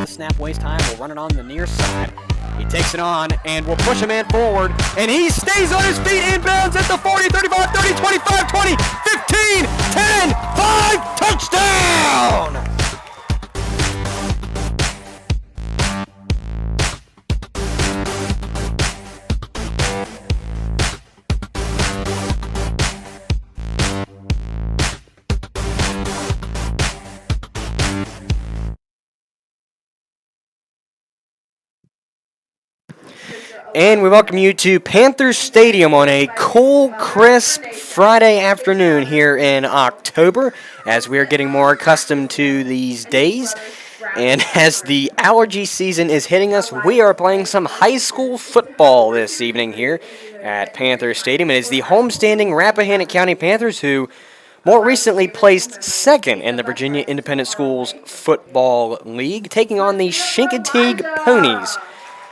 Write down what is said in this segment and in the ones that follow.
the snap, waste time. We'll run it on the near side. He takes it on, and we'll push a man forward, and he stays on his feet, inbounds at the 40, 35, 30, 25, 20, 15, 10, 5, touchdown! And we welcome you to Panthers Stadium on a cool, crisp Friday afternoon here in October, as we are getting more accustomed to these days. And as the allergy season is hitting us, we are playing some high school football this evening here at Panthers Stadium. It is the homestanding Rappahannock County Panthers, who more recently placed second in the Virginia Independent Schools Football League, taking on the Chincoteague Ponies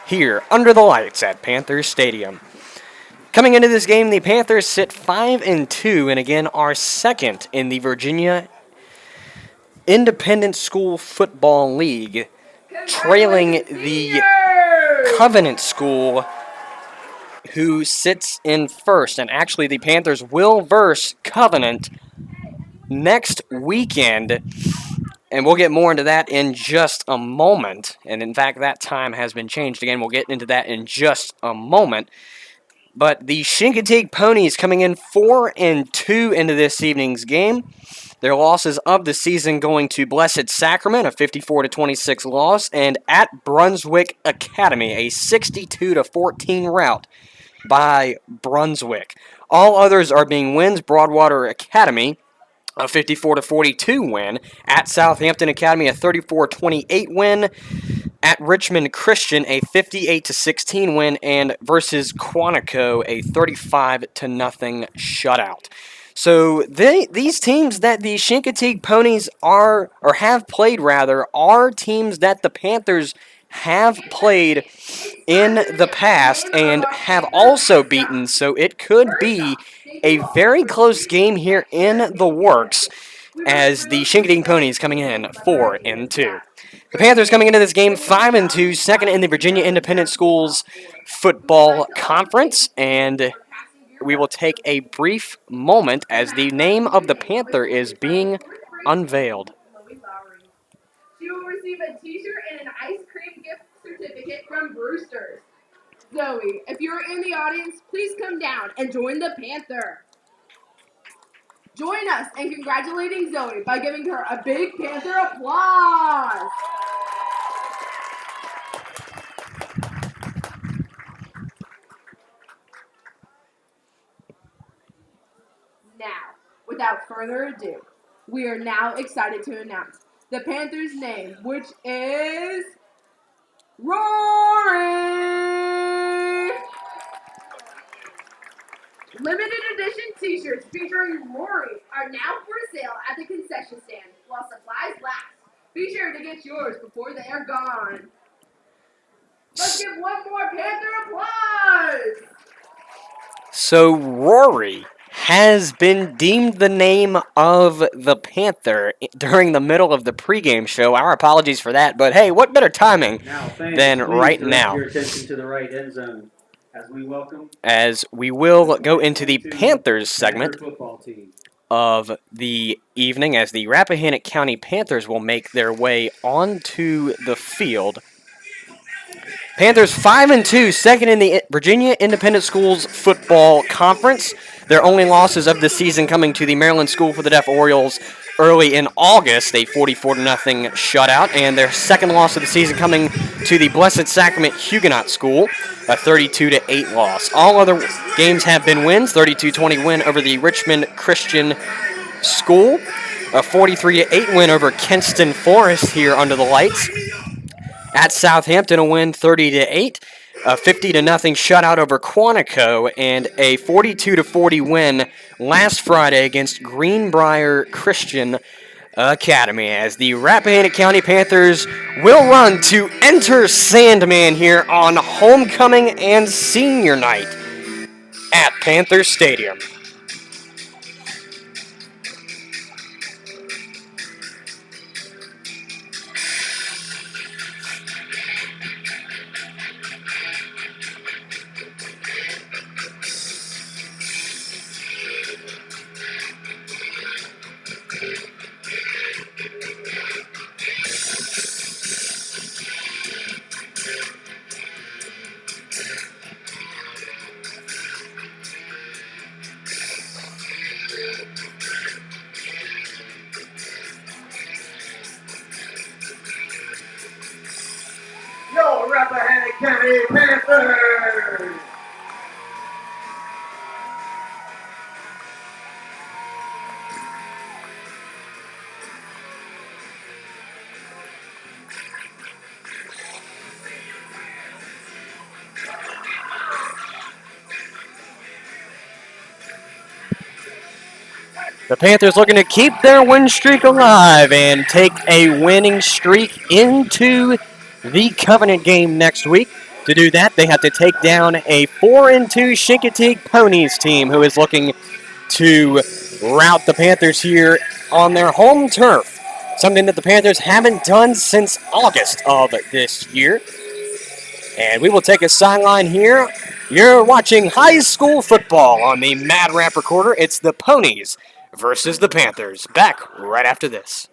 here under the lights at Panthers Stadium. Coming into this game, the Panthers sit 5-2 and again are second in the Virginia Independent School Football League, trailing the Covenant School, who sits in first. And actually, the Panthers will verse Covenant next weekend. And we'll get more into that in just a moment. And in fact, that time has been changed again. We'll get into that in just a moment. But the Chincoteague Ponies coming in 4-2 into this evening's game. Their losses of the season going to Blessed Sacrament, a 54-26 loss, and at Brunswick Academy, a 62-14 rout by Brunswick. All others are being wins. Broadwater Academy, a 54-42 win. At Southampton Academy, a 34-28 win. At Richmond Christian, a 58-16 win. And versus Quantico, a 35-0 shutout. So these teams that the Chincoteague Ponies are, or have played rather, are teams that the Panthers have played in the past and have also beaten. So it could be a very close game here in the works as the Chincoteague Ponies coming in 4-2. The Panthers coming into this game 5-2, second in the Virginia Independent Schools Football Conference, and we will take a brief moment as the name of the Panther is being unveiled. She will receive a t-shirt and an ice cream gift certificate from Brewster's. Zoe, if you're in the audience, please come down and join the Panther. Join us in congratulating Zoe by giving her a big Panther applause. Now, without further ado, we are now excited to announce the Panthers' name, which is Rory! Limited edition t-shirts featuring Rory are now for sale at the concession stand while supplies last. Be sure to get yours before they are gone. Let's give one more Panther applause! So Rory has been deemed the name of the Panther during the middle of the pregame show. Our apologies for that, but hey, what better timing than right now? Your attention to the right end zone as we will go into the Panthers segment of the evening, as the Rappahannock County Panthers will make their way onto the field. Panthers 5-2, second in the Virginia Independent Schools Football Conference. Their only losses of the season coming to the Maryland School for the Deaf Orioles early in August, a 44-0 shutout, and their second loss of the season coming to the Blessed Sacrament Huguenot School, a 32-8 loss. All other games have been wins: 32-20 win over the Richmond Christian School, a 43-8 win over Kenston Forest here under the lights. At Southampton, a win 30-8, a 50-0 shutout over Quantico, and a 42-40 win last Friday against Greenbrier Christian Academy, as the Rappahannock County Panthers will run to enter Sandman here on homecoming and senior night at Panthers Stadium. County Panthers. The Panthers looking to keep their win streak alive and take a winning streak into the Covenant game next week. To do that, they have to take down a 4-2 Chincoteague Ponies team who is looking to rout the Panthers here on their home turf. Something that the Panthers haven't done since August of this year. And we will take a sideline here. You're watching high school football on the Mad Rapp Recorder. It's the Ponies versus the Panthers. Back right after this.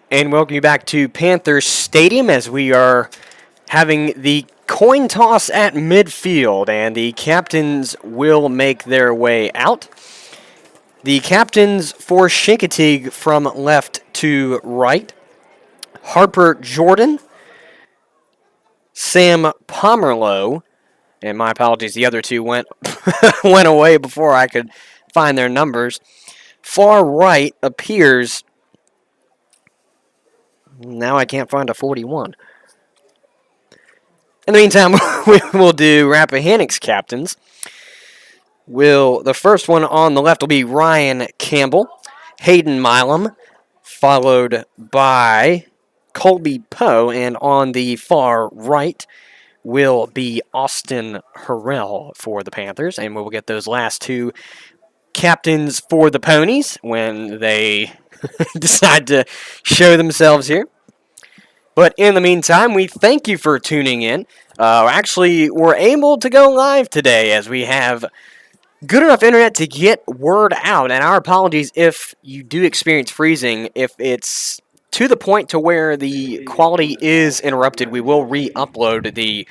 And welcome you back to Panthers Stadium as we are having the coin toss at midfield, and the captains will make their way out. The captains for Chincoteague from left to right: Harper Jordan, Sam Pomerlow, and my apologies, the other two went went away before I could find their numbers. Far right appears, now I can't find a 41. In the meantime, we will do Rappahannock's captains. The first one on the left will be Ryan Campbell, Hayden Milam, followed by Colby Poe, and on the far right will be Austin Harrell for the Panthers, and we will get those last two captains for the Ponies when they decide to show themselves here. But in the meantime, we thank you for tuning in. Actually, we're able to go live today as we have good enough internet to get word out. And our apologies if you do experience freezing. If it's to the point to where the quality is interrupted, we will re-upload the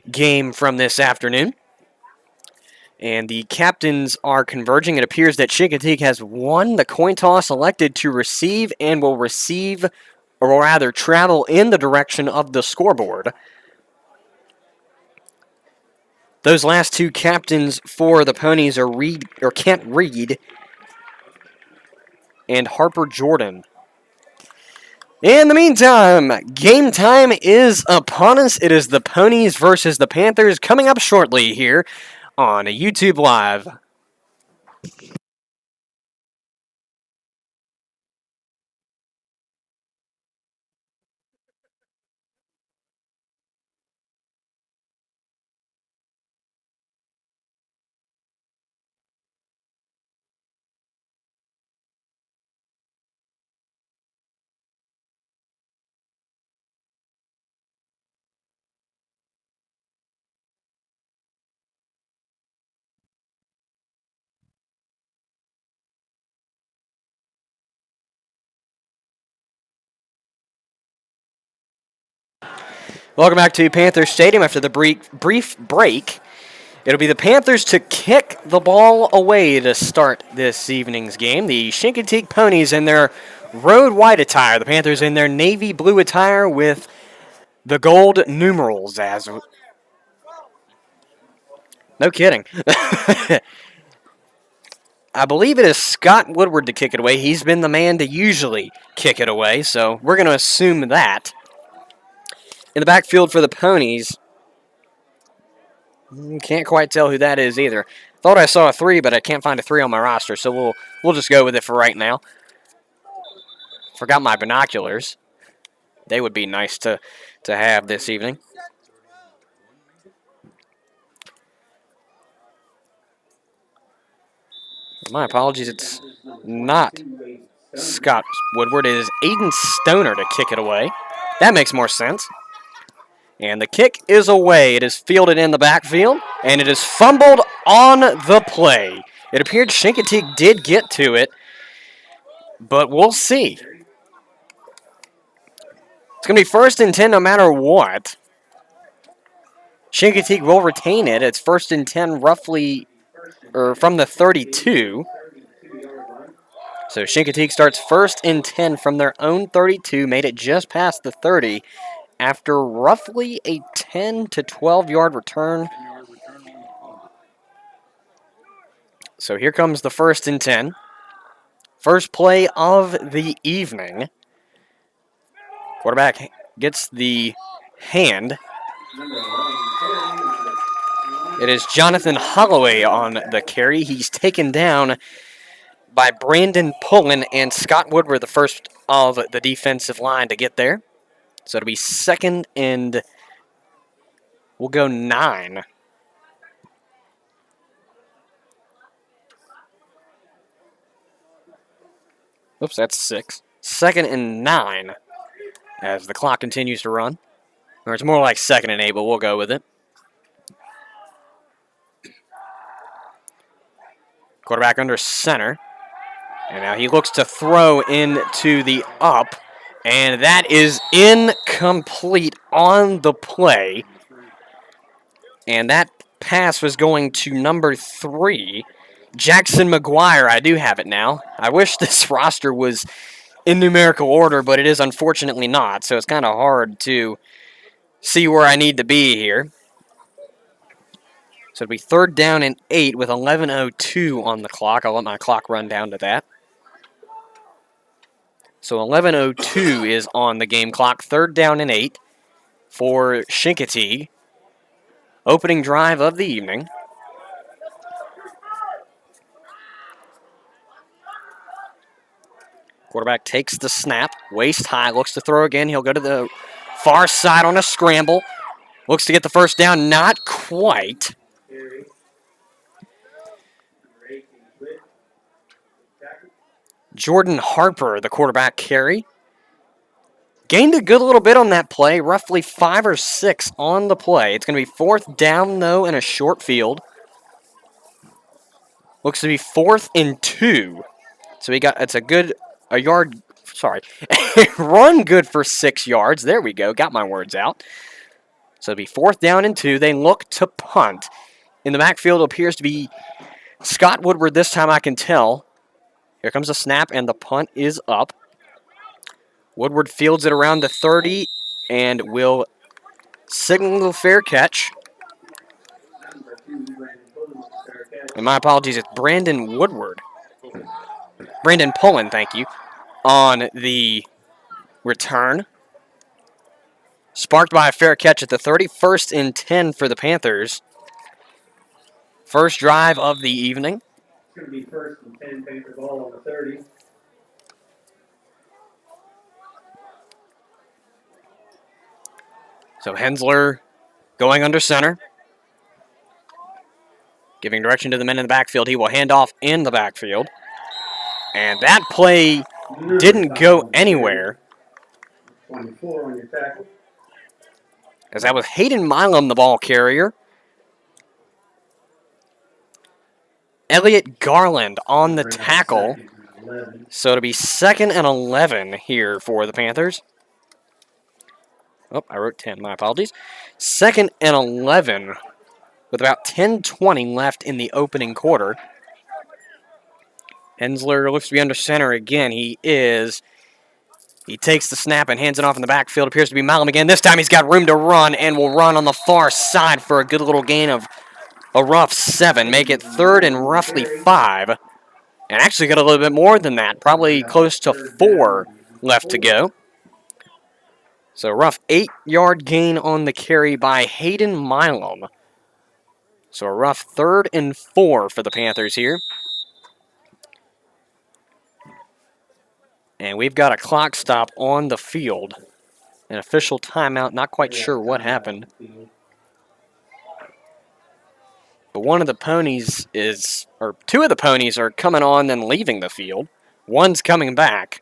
game from this afternoon. And the captains are converging. It appears that Chincoteague has won the coin toss, elected to receive, and will receive, or rather travel in the direction of the scoreboard. Those last two captains for the Ponies are Kent Reed and Harper Jordan. In the meantime, game time is upon us. It is the Ponies versus the Panthers coming up shortly here on YouTube Live. Welcome back to Panther Stadium after the brief break. It'll be the Panthers to kick the ball away to start this evening's game. The Chincoteague Ponies in their road white attire. The Panthers in their navy blue attire with the gold numerals. No kidding. I believe it is Scott Woodward to kick it away. He's been the man to usually kick it away, so we're going to assume that. In the backfield for the Ponies, can't quite tell who that is either. Thought I saw a 3, but I can't find a 3 on my roster, so we'll just go with it for right now. Forgot my binoculars. They would be nice to have this evening. My apologies, it's not Scott Woodward. It is Aiden Stoner to kick it away. That makes more sense. And the kick is away. It is fielded in the backfield, and it is fumbled on the play. It appeared Chincoteague did get to it, but we'll see. It's going to be 1st and 10 no matter what. Chincoteague will retain it. It's 1st and 10 roughly, or from the 32. So Chincoteague starts 1st and 10 from their own 32, made it just past the 30 after roughly a 10 to 12 yard return. So here comes the 1st and 10. First play of the evening. Quarterback gets the hand. It is Jonathan Holloway on the carry. He's taken down by Brandon Pullen and Scott Woodward, the first of the defensive line to get there. So it'll be 2nd and we'll go 9. Oops, that's 6. 2nd and 9 as the clock continues to run. Or it's more like 2nd and 8, but we'll go with it. Quarterback under center. And now he looks to throw into the up. And that is incomplete on the play. And that pass was going to number 3, Jackson McGuire, I do have it now. I wish this roster was in numerical order, but it is unfortunately not, so it's kind of hard to see where I need to be here. So it'll be 3rd down and 8 with 11:02 on the clock. I'll let my clock run down to that. So 11:02 is on the game clock. 3rd down and 8 for Chincoteague. Opening drive of the evening. Quarterback takes the snap, waist high, looks to throw again. He'll go to the far side on a scramble. Looks to get the first down, not quite. Jordan Harper, the quarterback carry. Gained a good little bit on that play, roughly 5 or 6 on the play. It's going to be 4th down, though, in a short field. Looks to be 4th and 2. So it's run good for 6 yards. There we go, got my words out. So it'll be 4th down and 2. They look to punt. In the backfield appears to be Scott Woodward this time, I can tell. Here comes a snap, and the punt is up. Woodward fields it around the 30 and will signal the fair catch. And my apologies, it's Brandon Pullen, thank you, on the return. Sparked by a fair catch at the 30. 1st and 10 for the Panthers. First drive of the evening. It's going to be 1st and 10, Panther ball on the 30. So Hensler going under center. Giving direction to the men in the backfield. He will hand off in the backfield. And that play didn't go anywhere. 24 on your tackle. As that was Hayden Milam, the ball carrier. Elliott Garland on the tackle. So it'll be 2nd and 11 here for the Panthers. Oh, I wrote 10. My apologies. 2nd and 11 with about 10:20 left in the opening quarter. Hensler looks to be under center again. He is. He takes the snap and hands it off in the backfield. Appears to be Milam again. This time he's got room to run and will run on the far side for a good little gain of a rough 7. Make it 3rd and roughly 5. And actually got a little bit more than that. Probably close to 4 left to go. So rough 8-yard gain on the carry by Hayden Milam. So a rough 3rd and 4 for the Panthers here. And we've got a clock stop on the field. An official timeout, not quite sure what happened. But one of the Ponies two of the Ponies are coming on and leaving the field. One's coming back.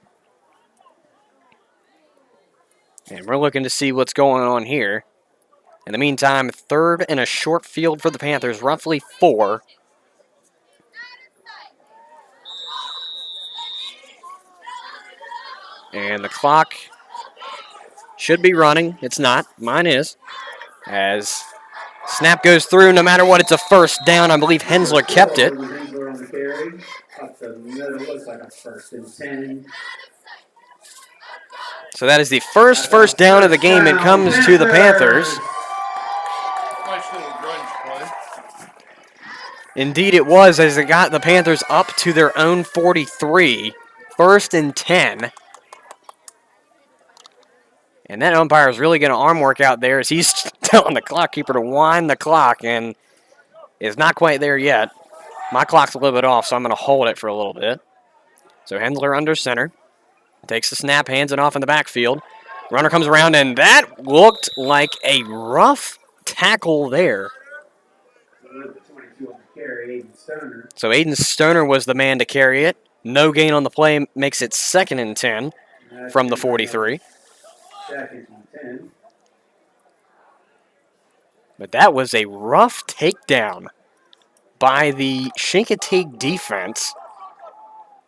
And we're looking to see what's going on here. In the meantime, 3rd and a short field for the Panthers, roughly 4. And the clock should be running. It's not. Mine is. As snap goes through, no matter what, it's a 1st down. I believe Hensler kept it. Hensler on the carry. Looks like a 1st and 10. So that is the first down of the game. It comes to the Panthers. Nice little grunge play. Indeed it was, as it got the Panthers up to their own 43. 1st and 10. And that umpire is really going to arm work out there as he's telling the clock keeper to wind the clock, and is not quite there yet. My clock's a little bit off, so I'm going to hold it for a little bit. So Hensler under center. Takes the snap, hands it off in the backfield. Runner comes around, and that looked like a rough tackle there. So Aiden Stoner was the man to carry it. No gain on the play, makes it 2nd and 10 from the 43. But that was a rough takedown by the Chincoteague defense.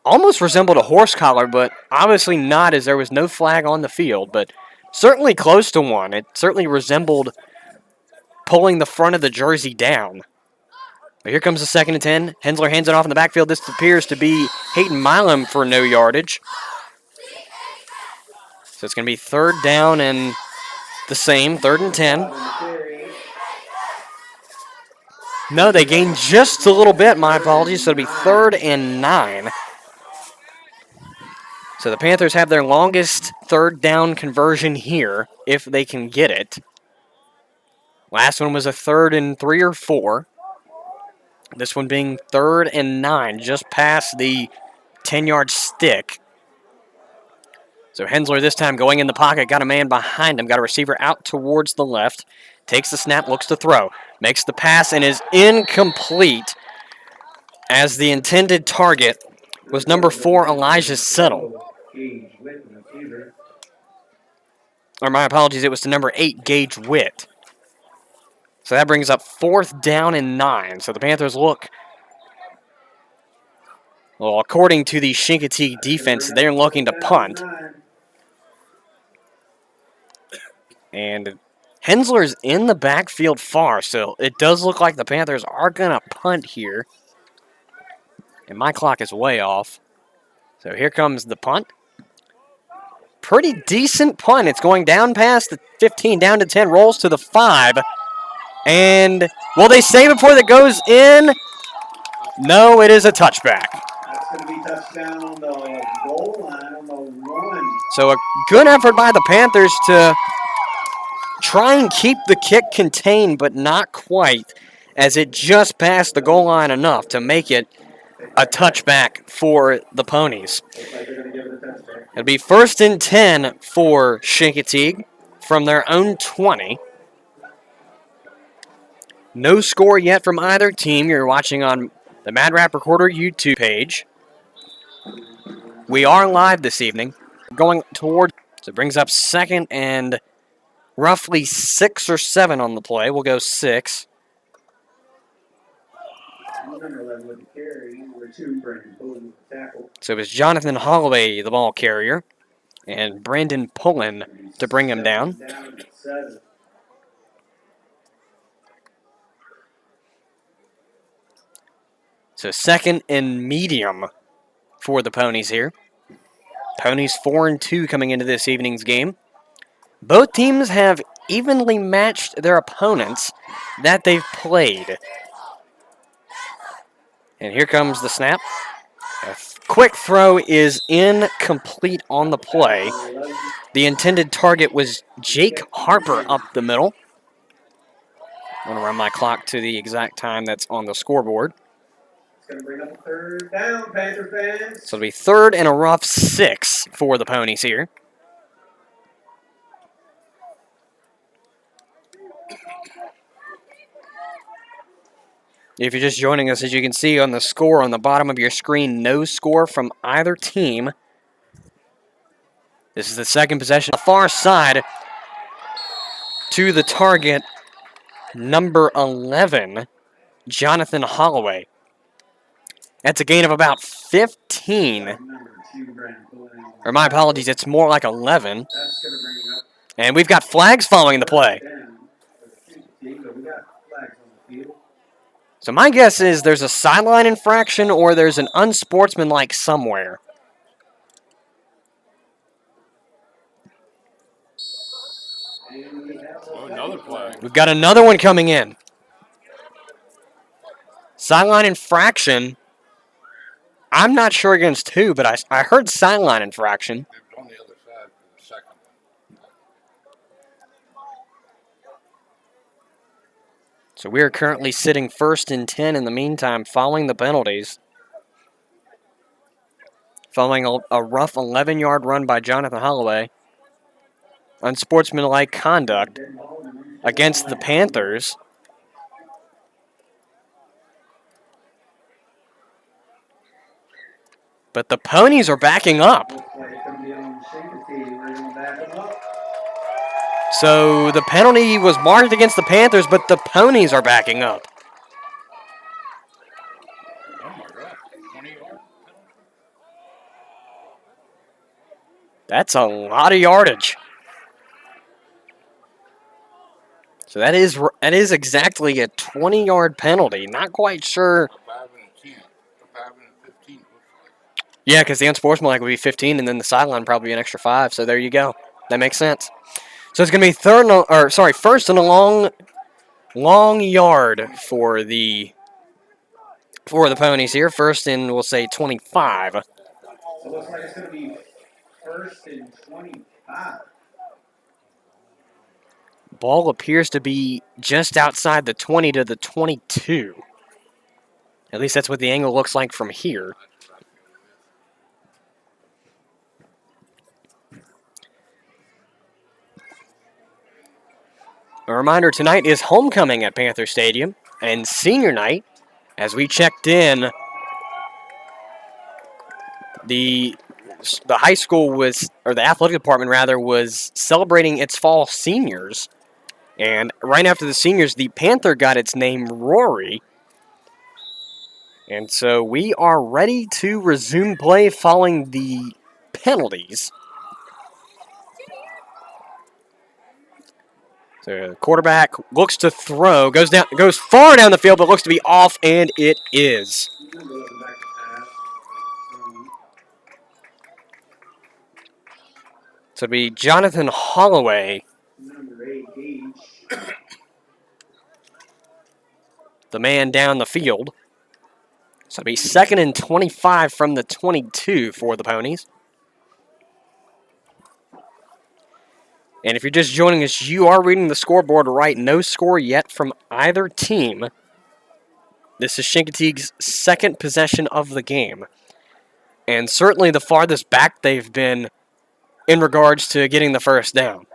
Almost resembled a horse collar, but obviously not, as there was no flag on the field, but certainly close to one. It certainly resembled pulling the front of the jersey down. But here comes the 2nd and 10. Hensler hands it off in the backfield. This appears to be Hayden Milam for no yardage. So it's going to be 3rd down and the same, 3rd and 10. No, they gained just a little bit. My apologies. So it'll be 3rd and 9. So the Panthers have their longest 3rd down conversion here, if they can get it. Last one was a 3rd and 3 or 4. This one being 3rd and 9, just past the 10-yard stick. So Hensler this time going in the pocket, got a man behind him, got a receiver out towards the left, takes the snap, looks to throw, makes the pass, and is incomplete as the intended target was number 4, Elijah Settle. Or my apologies, it was to number 8, Gage Witt. So that brings up 4th down and 9. So the Panthers look, well, according to the Chincoteague defense, they're looking to punt. And Hensler's in the backfield far, so it does look like the Panthers are going to punt here. And my clock is way off. So here comes the punt. Pretty decent punt. It's going down past the 15, down to 10, rolls to the 5. And will they save it before it goes in? No, it is a touchback. That's going to be touchdown on the goal line on the 1. So a good effort by the Panthers to try and keep the kick contained, but not quite, as it just passed the goal line enough to make it a touchback for the Ponies. It'll be 1st and 10 for Chincoteague from their own 20. No score yet from either team. You're watching on the Mad Rapp Recorder YouTube page. We are live this evening. Going toward, so it brings up 2nd and roughly 6 or 7 on the play. We'll go 6. So it was Jonathan Holloway, the ball carrier, and Brandon Pullen to bring him down. So 2nd and medium for the Ponies here. Ponies 4-2 coming into this evening's game. Both teams have evenly matched their opponents that they've played. And here comes the snap. A quick throw is incomplete on the play. The intended target was Jake Harper up the middle. I'm going to run my clock to the exact time that's on the scoreboard. It's going to bring up 3rd down, Panther fans. So it'll be 3rd and a rough 6 for the Ponies here. If you're just joining us, as you can see on the score on the bottom of your screen, no score from either team. This is the 2nd possession. The far side to the target, number 11, Jonathan Holloway. That's a gain of about 15. Or my apologies, it's more like 11. And we've got flags following the play. So my guess is there's a sideline infraction or there's an unsportsmanlike somewhere. Oh, another flag. We've got another one coming in. Sideline infraction. I'm not sure against who, but I heard sideline infraction. It was on the other side for the 2nd one. So we are currently sitting 1st and 10 in the meantime, following the penalties. Following a rough 11-yard run by Jonathan Holloway. Unsportsmanlike conduct against the Panthers. But the Ponies are backing up. So the penalty was marked against the Panthers, but the Ponies are backing up. Oh my God. 20-yard. That's a lot of yardage. So that is exactly a 20-yard penalty. Not quite sure. A 5 and a 10. A 5 and a 15 looks like. Yeah, because the unsportsmanlike would be 15, and then the sideline probably be an extra 5. So there you go. That makes sense. So it's going to be first and a long yard for the Ponies here. First and we'll say 25. So it looks like it's going to be first and 25. Ball appears to be just outside the 20 to the 22. At least that's what the angle looks like from here. A reminder, tonight is homecoming at Panther Stadium and senior night. As we checked in, the high school or the athletic department rather, was celebrating its fall seniors. And right after the seniors, the Panther got its name Rory. And so we are ready to resume play following the penalties. So the quarterback looks to throw, goes far down the field, but looks to be off, and it is. So it'll be Jonathan Holloway, Number 8, Gage. the man down the field. So it'll be second and 25 from the 22 for the Ponies. And if you're just joining us, you are reading the scoreboard right. No score yet from either team. This is Chincoteague's second possession of the game. And certainly the farthest back they've been in regards to getting the first down.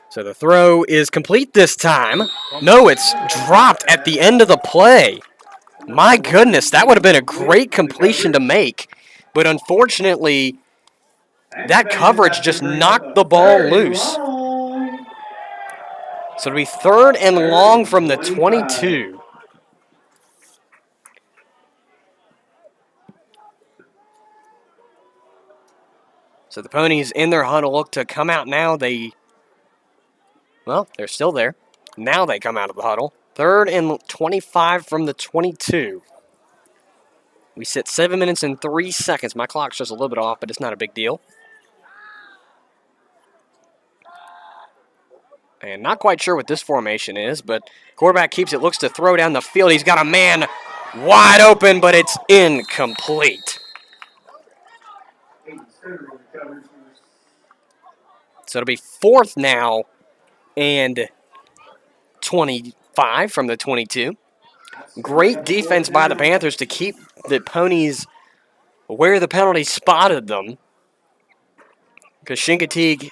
So the throw is complete this time. No, it's dropped at the end of the play. My goodness, that would have been a great completion to make. But unfortunately, that coverage just knocked the ball loose. So it'll be third and long from the 22. So the Ponies in their huddle look to come out now. They're still there. Now they come out of the huddle. Third and 25 from the 22. We sit 7 minutes and 3 seconds. My clock's just a little bit off, but it's not a big deal. And not quite sure what this formation is, but quarterback keeps it, looks to throw down the field. He's got a man wide open, but it's incomplete. So it'll be fourth now and 25 from the 22. Great defense by the Panthers to keep the Ponies where the penalty spotted them. Because Chincoteague,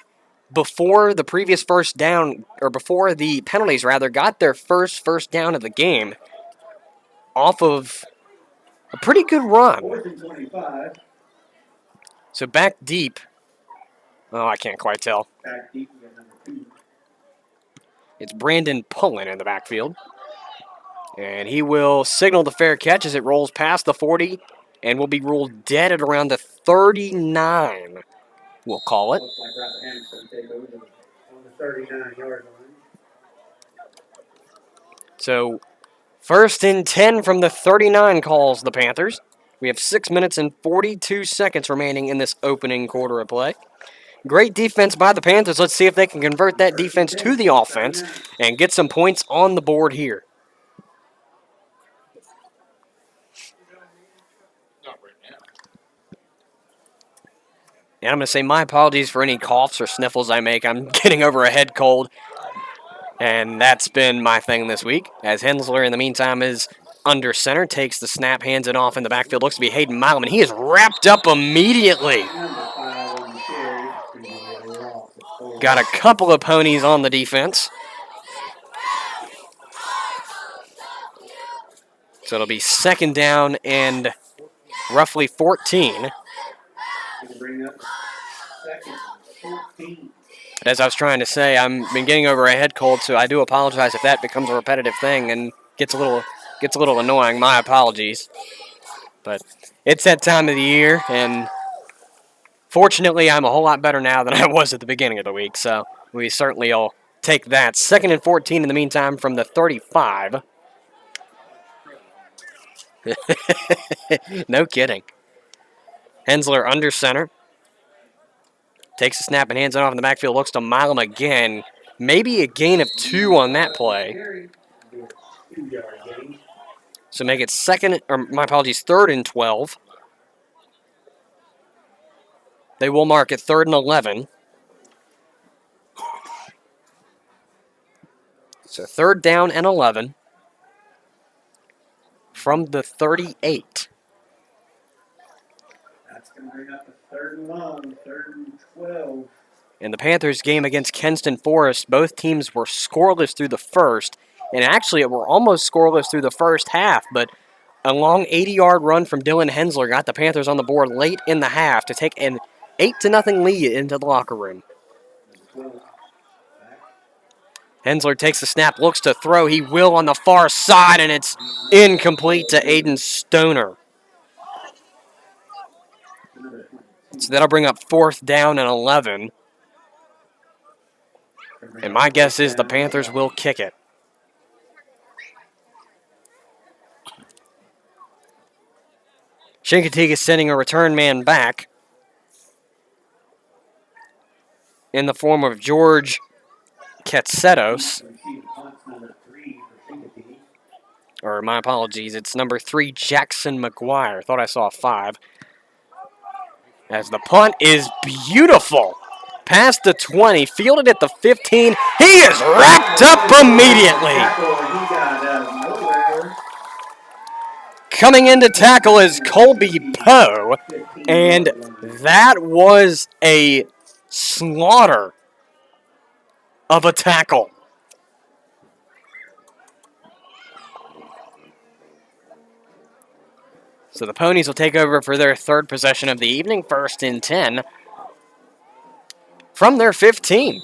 before the previous first down, or before the penalties rather, got their first down of the game off of a pretty good run. So back deep. Oh, I can't quite tell. It's Brandon Pullen in the backfield. And he will signal the fair catch as it rolls past the 40 and will be ruled dead at around the 39, we'll call it. So first and 10 from the 39 calls the Panthers. We have 6 minutes and 42 seconds remaining in this opening quarter of play. Great defense by the Panthers. Let's see if they can convert that defense to the offense and get some points on the board here. And I'm going to say my apologies for any coughs or sniffles I make. I'm getting over a head cold, and that's been my thing this week. As Hensler, in the meantime, is under center, takes the snap, hands it off in the backfield. Looks to be Hayden Milam, and he is wrapped up immediately. Got a couple of Ponies on the defense. So it'll be second down and roughly 14. As I was trying to say, I've been getting over a head cold, so I do apologize if that becomes a repetitive thing and gets a little annoying. My apologies. But it's that time of the year, and Fortunately, I'm a whole lot better now than I was at the beginning of the week, so we certainly will take that. 2nd and 14 in the meantime from the 35. No kidding. Hensler under center. Takes a snap and hands it off in the backfield. Looks to Milam again. Maybe a gain of 2 on that play. So make it 3rd and 12. They will mark it 3rd and 11. So 3rd down and 11 from the 38. That's going to bring up a 3rd and long, 3rd and 12. In the Panthers game against Kenston Forest, both teams were scoreless through the first, and actually were almost scoreless through the first half, but a long 80-yard run from Dylan Hensler got the Panthers on the board late in the half to take an 8-0 lead into the locker room. Hensler takes the snap, looks to throw. He will on the far side, and it's incomplete to Aiden Stoner. So that'll bring up 4th down and 11. And my guess is the Panthers will kick it. Chincoteague is sending a return man back in the form of George Katsetos. Or my apologies, it's number 3, Jackson McGuire. Thought I saw a 5. As the punt is beautiful. Past the 20, fielded at the 15. He is wrapped up immediately. Coming in to tackle is Colby Poe, and that was a slaughter of a tackle. So the Ponies will take over for their 3rd possession of the evening, 1st and 10 from their 15.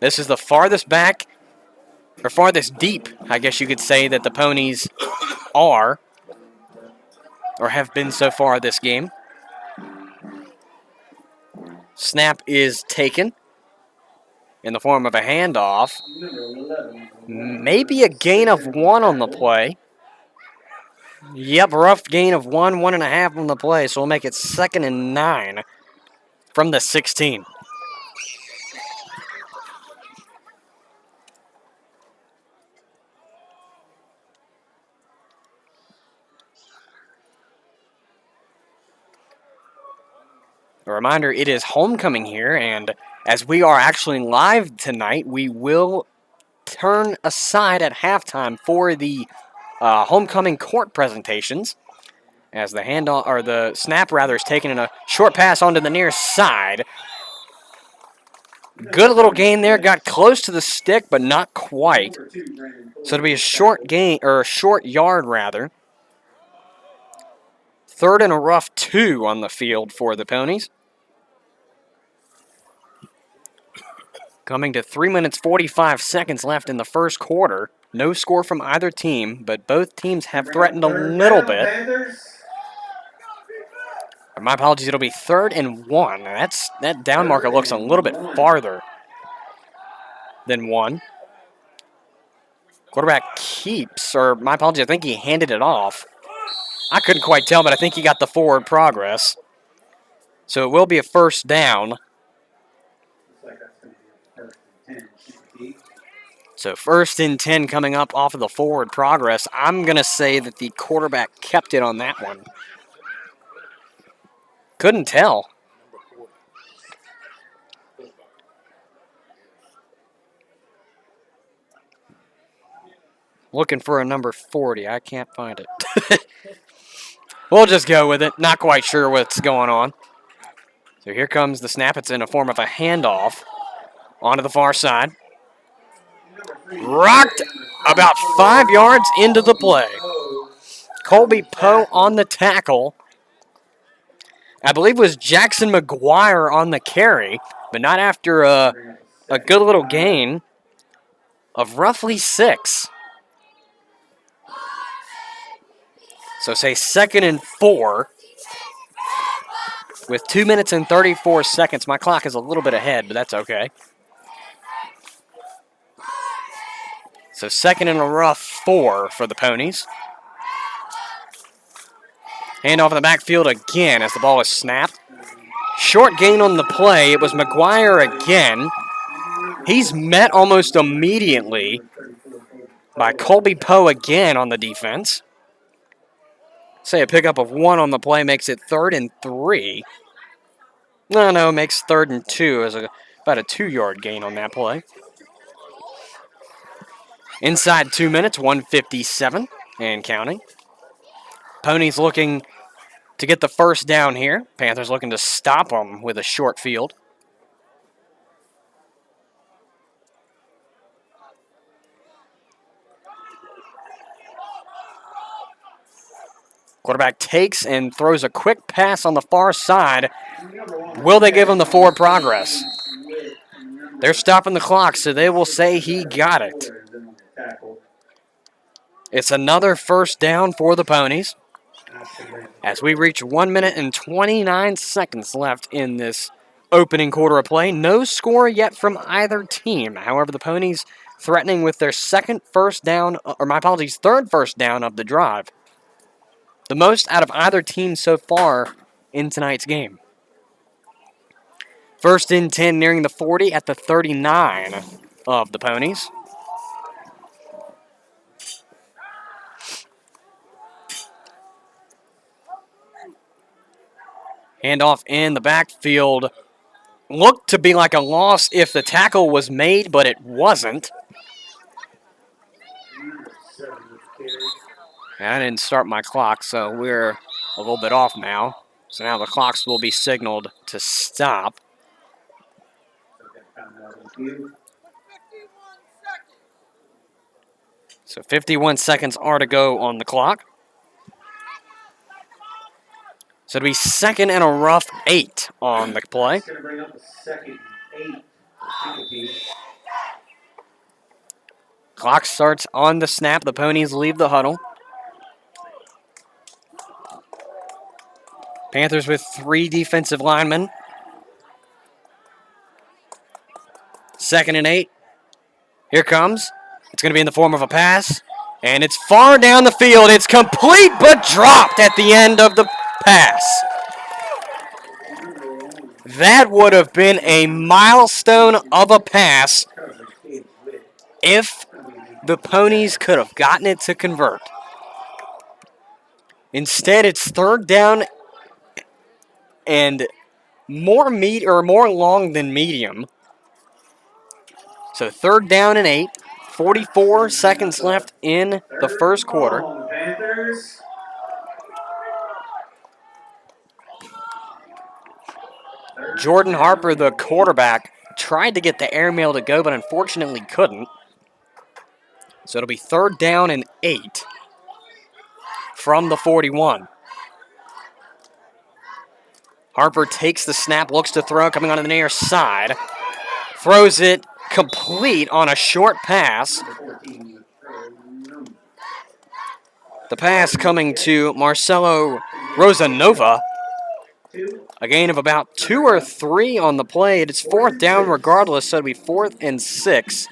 This is the farthest back, or farthest deep, I guess you could say, that the Ponies are, or have been so far this game. Snap is taken in the form of a handoff. Maybe a gain of 1 on the play. Yep, rough gain of 1.5 on the play, so we'll make it 2nd and 9 from the 16. A reminder, it is homecoming here, and as we are actually live tonight, we will turn aside at halftime for the homecoming court presentations. As the handoff, or the snap rather, is taken in a short pass onto the near side. Good little gain there, got close to the stick, but not quite. So it'll be a short gain, or a short yard rather. 3rd and a rough 2 on the field for the Ponies. Coming to 3 minutes 45 seconds left in the first quarter. No score from either team, but both teams have threatened a little bit. My apologies, it'll be 3rd and 1. That down marker looks a little bit farther than 1. Quarterback keeps, or my apologies, I think he handed it off. I couldn't quite tell, but I think he got the forward progress. So it will be a 1st down. So 1st and 10 coming up off of the forward progress. I'm going to say that the quarterback kept it on that one. Couldn't tell. Looking for a number 40. I can't find it. We'll just go with it. Not quite sure what's going on. So here comes the snap. It's in a form of a handoff onto the far side. Rocked about 5 yards into the play. Colby Poe on the tackle. I believe it was Jackson McGuire on the carry, but not after a good little gain of roughly 6. So say 2nd and 4 with 2 minutes and 34 seconds. My clock is a little bit ahead, but that's okay. So 2nd and a rough 4 for the Ponies. Handoff in the backfield again as the ball is snapped. Short gain on the play. It was McGuire again. He's met almost immediately by Colby Poe again on the defense. Say a pickup of 1 on the play makes it 3rd and 3. No, makes 3rd and 2 as about a 2-yard gain on that play. Inside 2 minutes, 1:57 and counting. Ponies looking to get the first down here. Panthers looking to stop them with a short field. Quarterback takes and throws a quick pass on the far side. Will they give him the forward progress? They're stopping the clock, so they will say he got it. It's another first down for the Ponies as we reach 1 minute and 29 seconds left in this opening quarter of play. No score yet from either team. However, the Ponies threatening with their third first down of the drive. The most out of either team so far in tonight's game. 1st and 10 nearing the 40 at the 39 of the Ponies. Handoff in the backfield. Looked to be like a loss if the tackle was made, but it wasn't. I didn't start my clock, so we're a little bit off now. So now the clocks will be signaled to stop. So 51 seconds are to go on the clock. So it'll be 2nd and a rough 8 on the play. It's going to bring up a 2nd and 8 for Chincoteague. Clock starts on the snap. The Ponies leave the huddle. Panthers with 3 defensive linemen. 2nd and 8. Here comes. It's going to be in the form of a pass. And it's far down the field. It's complete but dropped at the end of the pass. That would have been a milestone of a pass if the Ponies could have gotten it to convert. Instead, it's 3rd down and more long than medium. So 3rd down and 8. 44 seconds left in the first quarter. Panthers. Jordan Harper, the quarterback, tried to get the airmail to go, but unfortunately couldn't. So it'll be 3rd down and 8 from the 41. Harper takes the snap, looks to throw, coming on the near side. Throws it complete on a short pass. The pass coming to Marcelo Rosanova. A gain of about 2 or 3 on the play. It's 4th down regardless, so it'll be 4th and 6.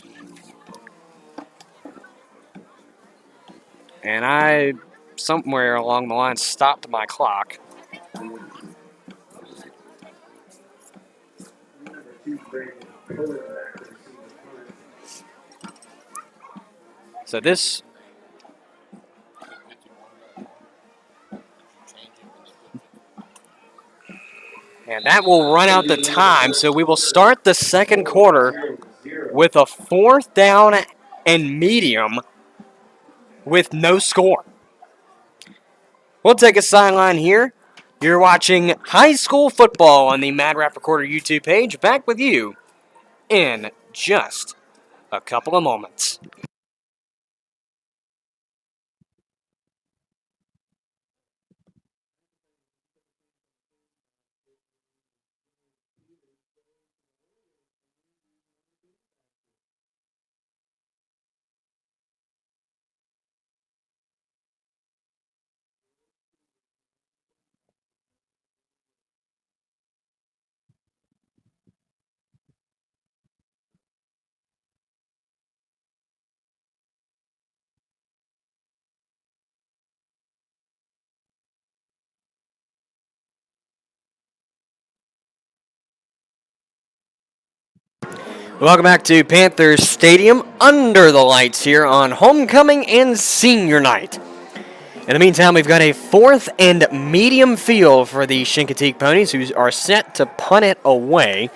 And I, somewhere along the line, stopped my clock. So this... And that will run out the time, so we will start the second quarter with a 4th down and medium with no score. We'll take a sideline here. You're watching high school football on the Mad Rapp Recorder YouTube page. Back with you in just a couple of moments. Welcome back to Panthers Stadium under the lights here on homecoming and senior night. In the meantime, we've got a 4th and medium field for the Chincoteague Ponies, who are set to punt it away.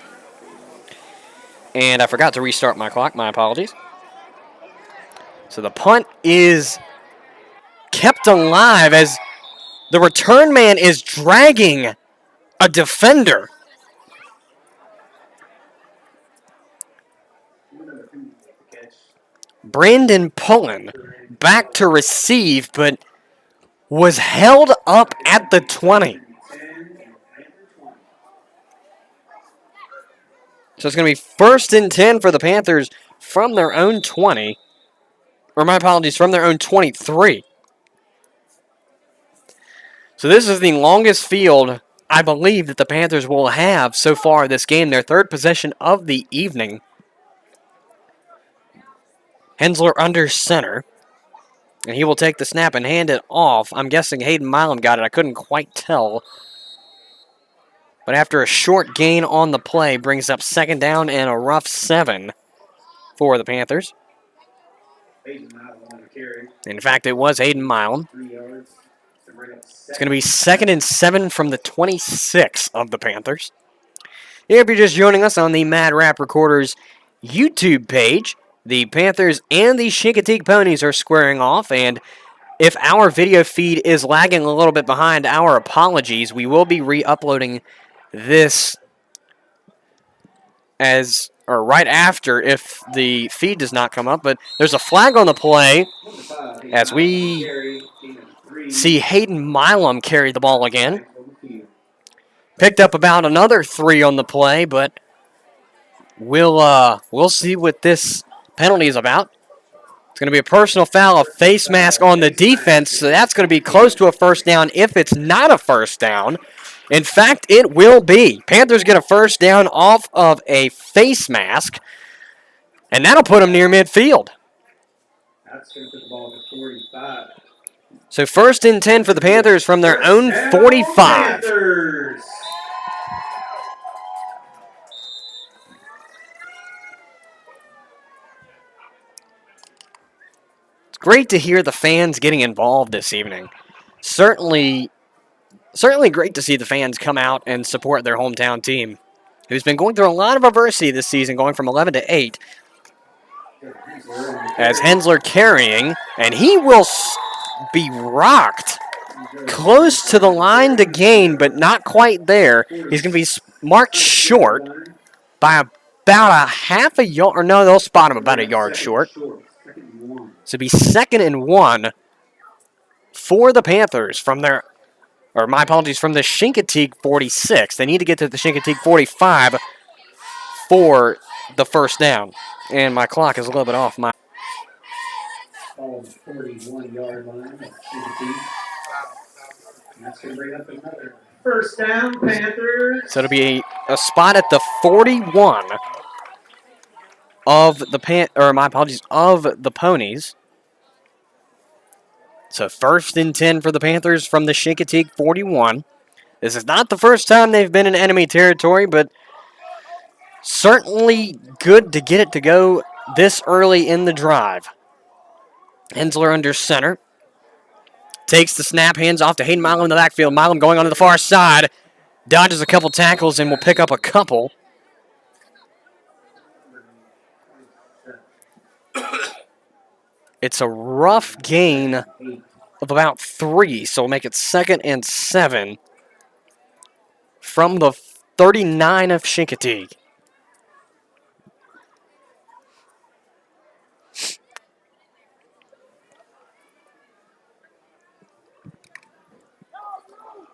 And I forgot to restart my clock. My apologies. So the punt is kept alive as the return man is dragging a defender. Brandon Pullen back to receive, but was held up at the 20. So it's going to be 1st and 10 for the Panthers from their own 20. Or my apologies, from their own 23. So this is the longest field, I believe, that the Panthers will have so far this game. Their 3rd possession of the evening. Hensler under center. And he will take the snap and hand it off. I'm guessing Hayden Milam got it. I couldn't quite tell. But after a short gain on the play, brings up 2nd down and a rough 7 for the Panthers. In fact, it was Hayden Milam. It's going to be 2nd and 7 from the 26 of the Panthers. If you're just joining us on the Mad Rapp Recorders YouTube page, the Panthers and the Chincoteague Ponies are squaring off, and if our video feed is lagging a little bit behind, our apologies. We will be re-uploading this right after if the feed does not come up, but there's a flag on the play as we see Hayden Milam carry the ball again. Picked up about another 3 on the play, but we'll see what this penalty is about. It's going to be a personal foul, a face mask on the defense, so that's going to be close to a 1st down if it's not a 1st down. In fact, it will be. Panthers get a 1st down off of a face mask, and that'll put them near midfield. That's going to put the ball at 45. So 1st and 10 for the Panthers from their own 45. Panthers. It's great to hear the fans getting involved this evening. Certainly great to see the fans come out and support their hometown team, who's been going through a lot of adversity this season, going from 11 to 8. As Hensler carrying, and he will be rocked close to the line to gain, but not quite there. He's going to be marked short by about a half a yard, or no, they'll spot him about a yard short. So it'll be 2nd and 1 for the Panthers from their, or my apologies, from the Chincoteague 46. They need to get to the Chincoteague 45 for the 1st down. And my clock is a little bit off. My 41-yard line of Chincoteague. That's going to bring up another 1st down, Panthers. So it'll be a spot at the 41 of the of the Ponies. So 1st and 10 for the Panthers from the Chincoteague 41. This is not the first time they've been in enemy territory, but certainly good to get it to go this early in the drive. Hensler under center. Takes the snap, hands off to Hayden Milam in the backfield. Milam going onto the far side. Dodges a couple tackles and will pick up a couple. It's a rough gain of about 3, so we'll make it 2nd and 7 from the 39 of Chincoteague.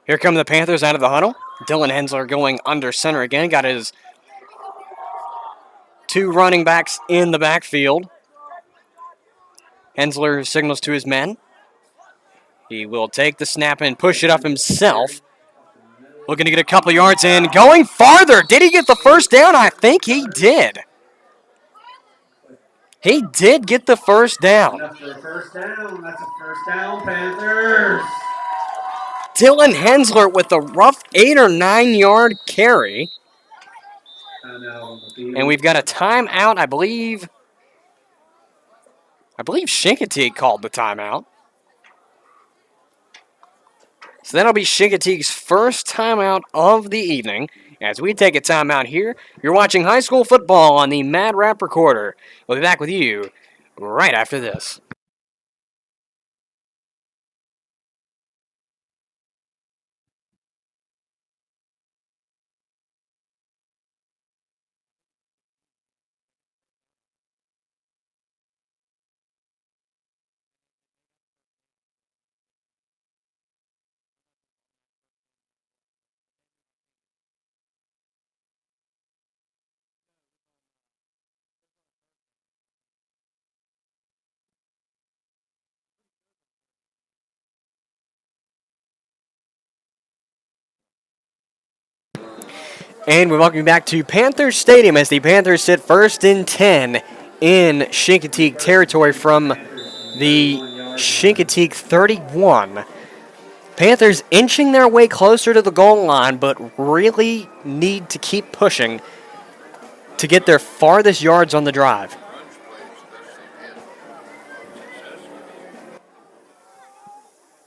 Here come the Panthers out of the huddle. Dylan Hensler going under center again. Got his 2 running backs in the backfield. Hensler signals to his men. He will take the snap and push it up himself. Looking to get a couple yards in. Going farther. Did he get the 1st down? I think he did. He did get the 1st down. That's a 1st down. That's a 1st down, Panthers. Dylan Hensler with a rough 8 or 9 yard carry. And we've got a timeout, I believe. I believe Chincoteague called the timeout. So that'll be Chincoteague's first timeout of the evening. As we take a timeout here, you're watching high school football on the Mad Rapp Recorder. We'll be back with you right after this. And we welcome you back to Panthers Stadium as the Panthers sit first and 10 in Chincoteague territory from the Chincoteague 31. Panthers inching their way closer to the goal line, but really need to keep pushing to get their farthest yards on the drive.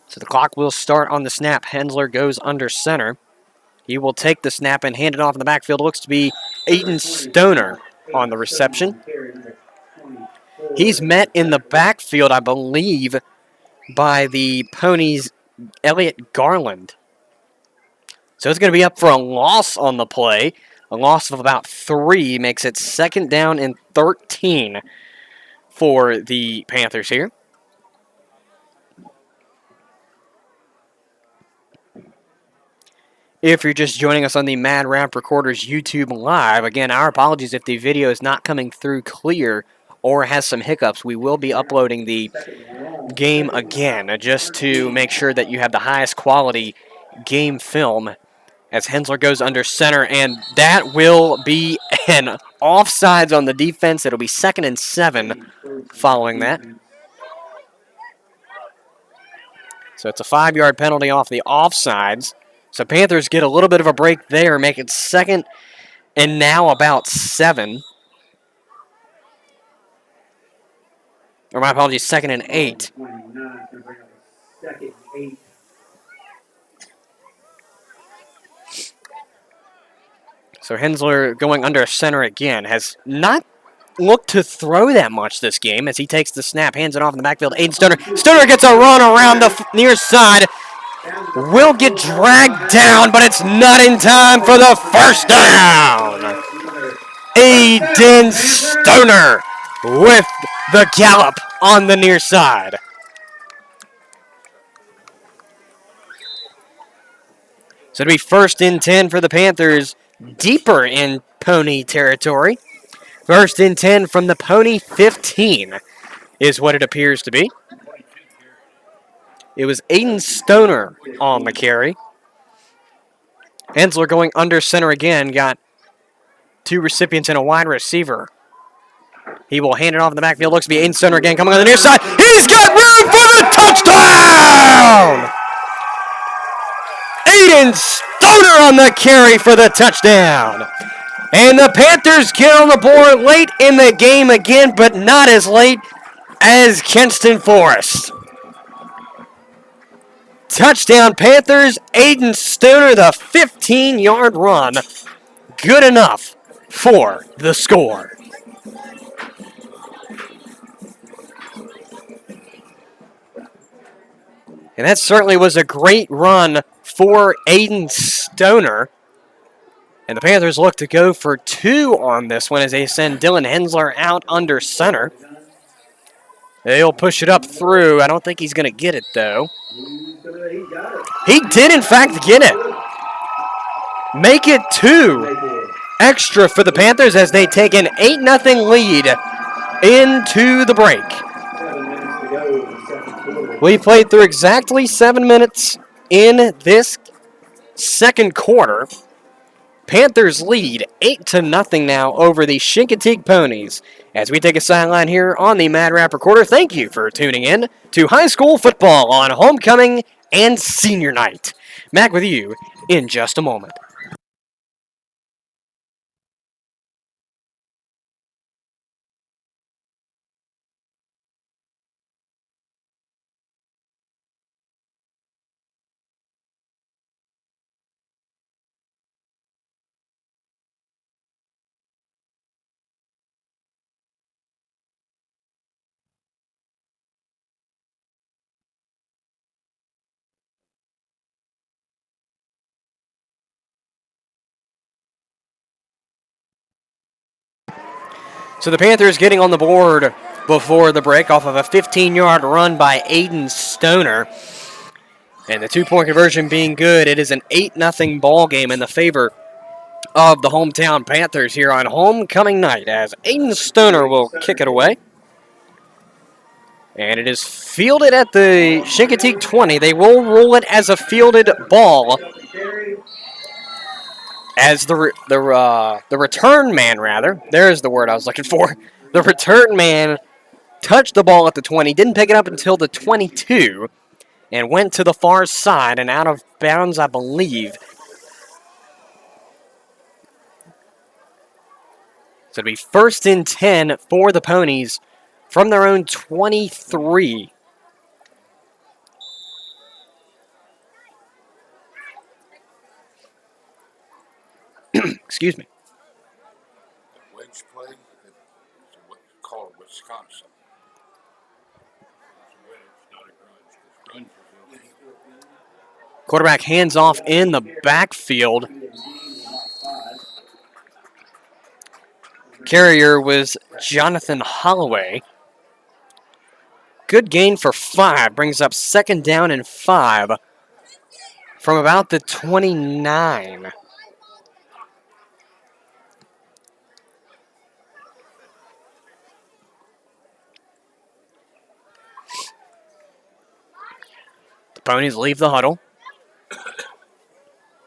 So the clock will start on the snap. Hensler goes under center. He will take the snap and hand it off in the backfield. It looks to be Aiden Stoner on the reception. He's met in the backfield, I believe, by the Ponies' Elliott Garland. So it's going to be up for a loss on the play. A loss of about 3 makes it 2nd down and 13 for the Panthers here. If you're just joining us on the Mad Rapp Recorders YouTube Live, again, our apologies if the video is not coming through clear or has some hiccups. We will be uploading the game again just to make sure that you have the highest quality game film as Hensler goes under center, and that will be an offsides on the defense. It'll be 2nd and 7 following that. So it's a 5-yard penalty off the offsides. So Panthers get a little bit of a break there, make it 2nd and now about 7. Or my apologies, 2nd and 8. So Hensler going under center again has not looked to throw that much this game as he takes the snap, hands it off in the backfield. Aiden Stoner. Stoner gets a run around the near side. Will get dragged down, but it's not in time for the first down. Aiden Stoner with the gallop on the near side. So it'll be 1st and 10 for the Panthers, deeper in Pony territory. 1st and 10 from the Pony 15 is what it appears to be. It was Aiden Stoner on the carry. Hensler going under center again. Got 2 recipients and a wide receiver. He will hand it off in the backfield. Looks to be Aiden Stoner again coming on the near side. He's got room for the touchdown! Aiden Stoner on the carry for the touchdown. And the Panthers get on the board late in the game again, but not as late as Kenston Forest. Touchdown Panthers, Aiden Stoner, the 15-yard run. Good enough for the score. And that certainly was a great run for Aiden Stoner. And the Panthers look to go for 2 on this one as they send Dylan Hensler out under center. They'll push it up through. I don't think he's going to get it, though. He did, in fact, get it. Make it 2 extra for the Panthers as they take an 8-0 lead into the break. We played through exactly 7 minutes in this second quarter. Panthers lead 8-0 now over the Chincoteague Ponies. As we take a sideline here on the Mad Rapp Recorder, thank you for tuning in to high school football on homecoming and senior night. Back with you in just a moment. So the Panthers getting on the board before the break off of a 15-yard run by Aiden Stoner. And the two-point conversion being good, it is an 8-0 ball game in the favor of the hometown Panthers here on homecoming night as Aiden Stoner will kick it away. And it is fielded at the Chincoteague 20. They will roll it as a fielded ball as the return man, rather. There's the word I was looking for. The return man touched the ball at the 20, didn't pick it up until the 22, and went to the far side and out of bounds, I believe. So it'll be 1st and 10 for the Ponies from their own 23. Excuse me. Wedge play, it's what you call Wisconsin. It's a wedge, not a grunge. 'Cause grunge is illegal. Quarterback hands off in the backfield. Carrier was Jonathan Holloway. Good gain for 5. Brings up 2nd down and 5 from about the 29. The Ponies leave the huddle.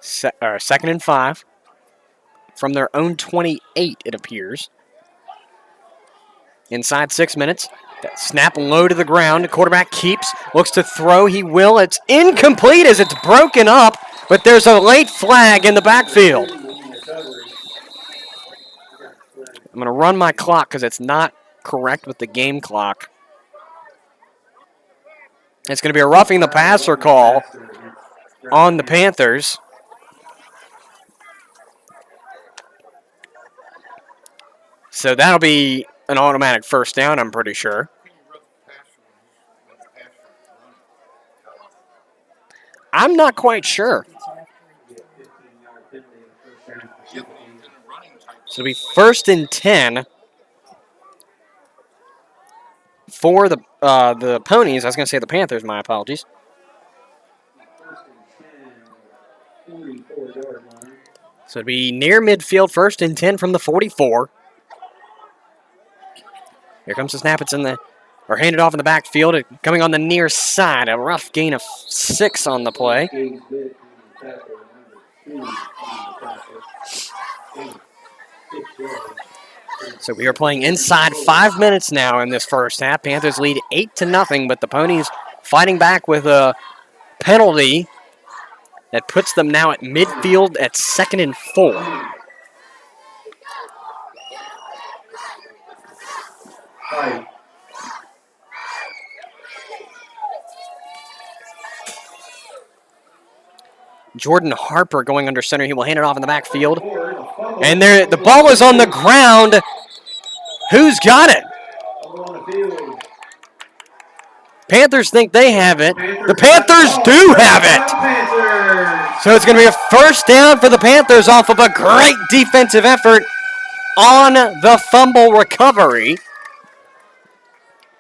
2nd and 5 from their own 28, it appears. Inside 6 minutes. That snap low to the ground. Quarterback keeps, looks to throw. He will. It's incomplete as it's broken up, but there's a late flag in the backfield. I'm going to run my clock because it's not correct with the game clock. It's going to be a roughing the passer call on the Panthers. So that'll be an automatic 1st down, I'm pretty sure. I'm not quite sure. So it'll be 1st and 10 for the Ponies. I was going to say the Panthers, my apologies. So it'll be near midfield, 1st and 10 from the 44. Here comes the snap. It's in the, or handed off in the backfield. Coming on the near side. A rough gain of 6 on the play. So we are playing inside 5 minutes now in this first half. Panthers lead 8-0, but the Ponies fighting back with a penalty that puts them now at midfield at 2nd and 4. Jordan Harper going under center. He will hand it off in the backfield. And there, the ball is on the ground. Who's got it? Panthers think they have it. The Panthers do have it. So it's going to be a 1st down for the Panthers off of a great defensive effort on the fumble recovery.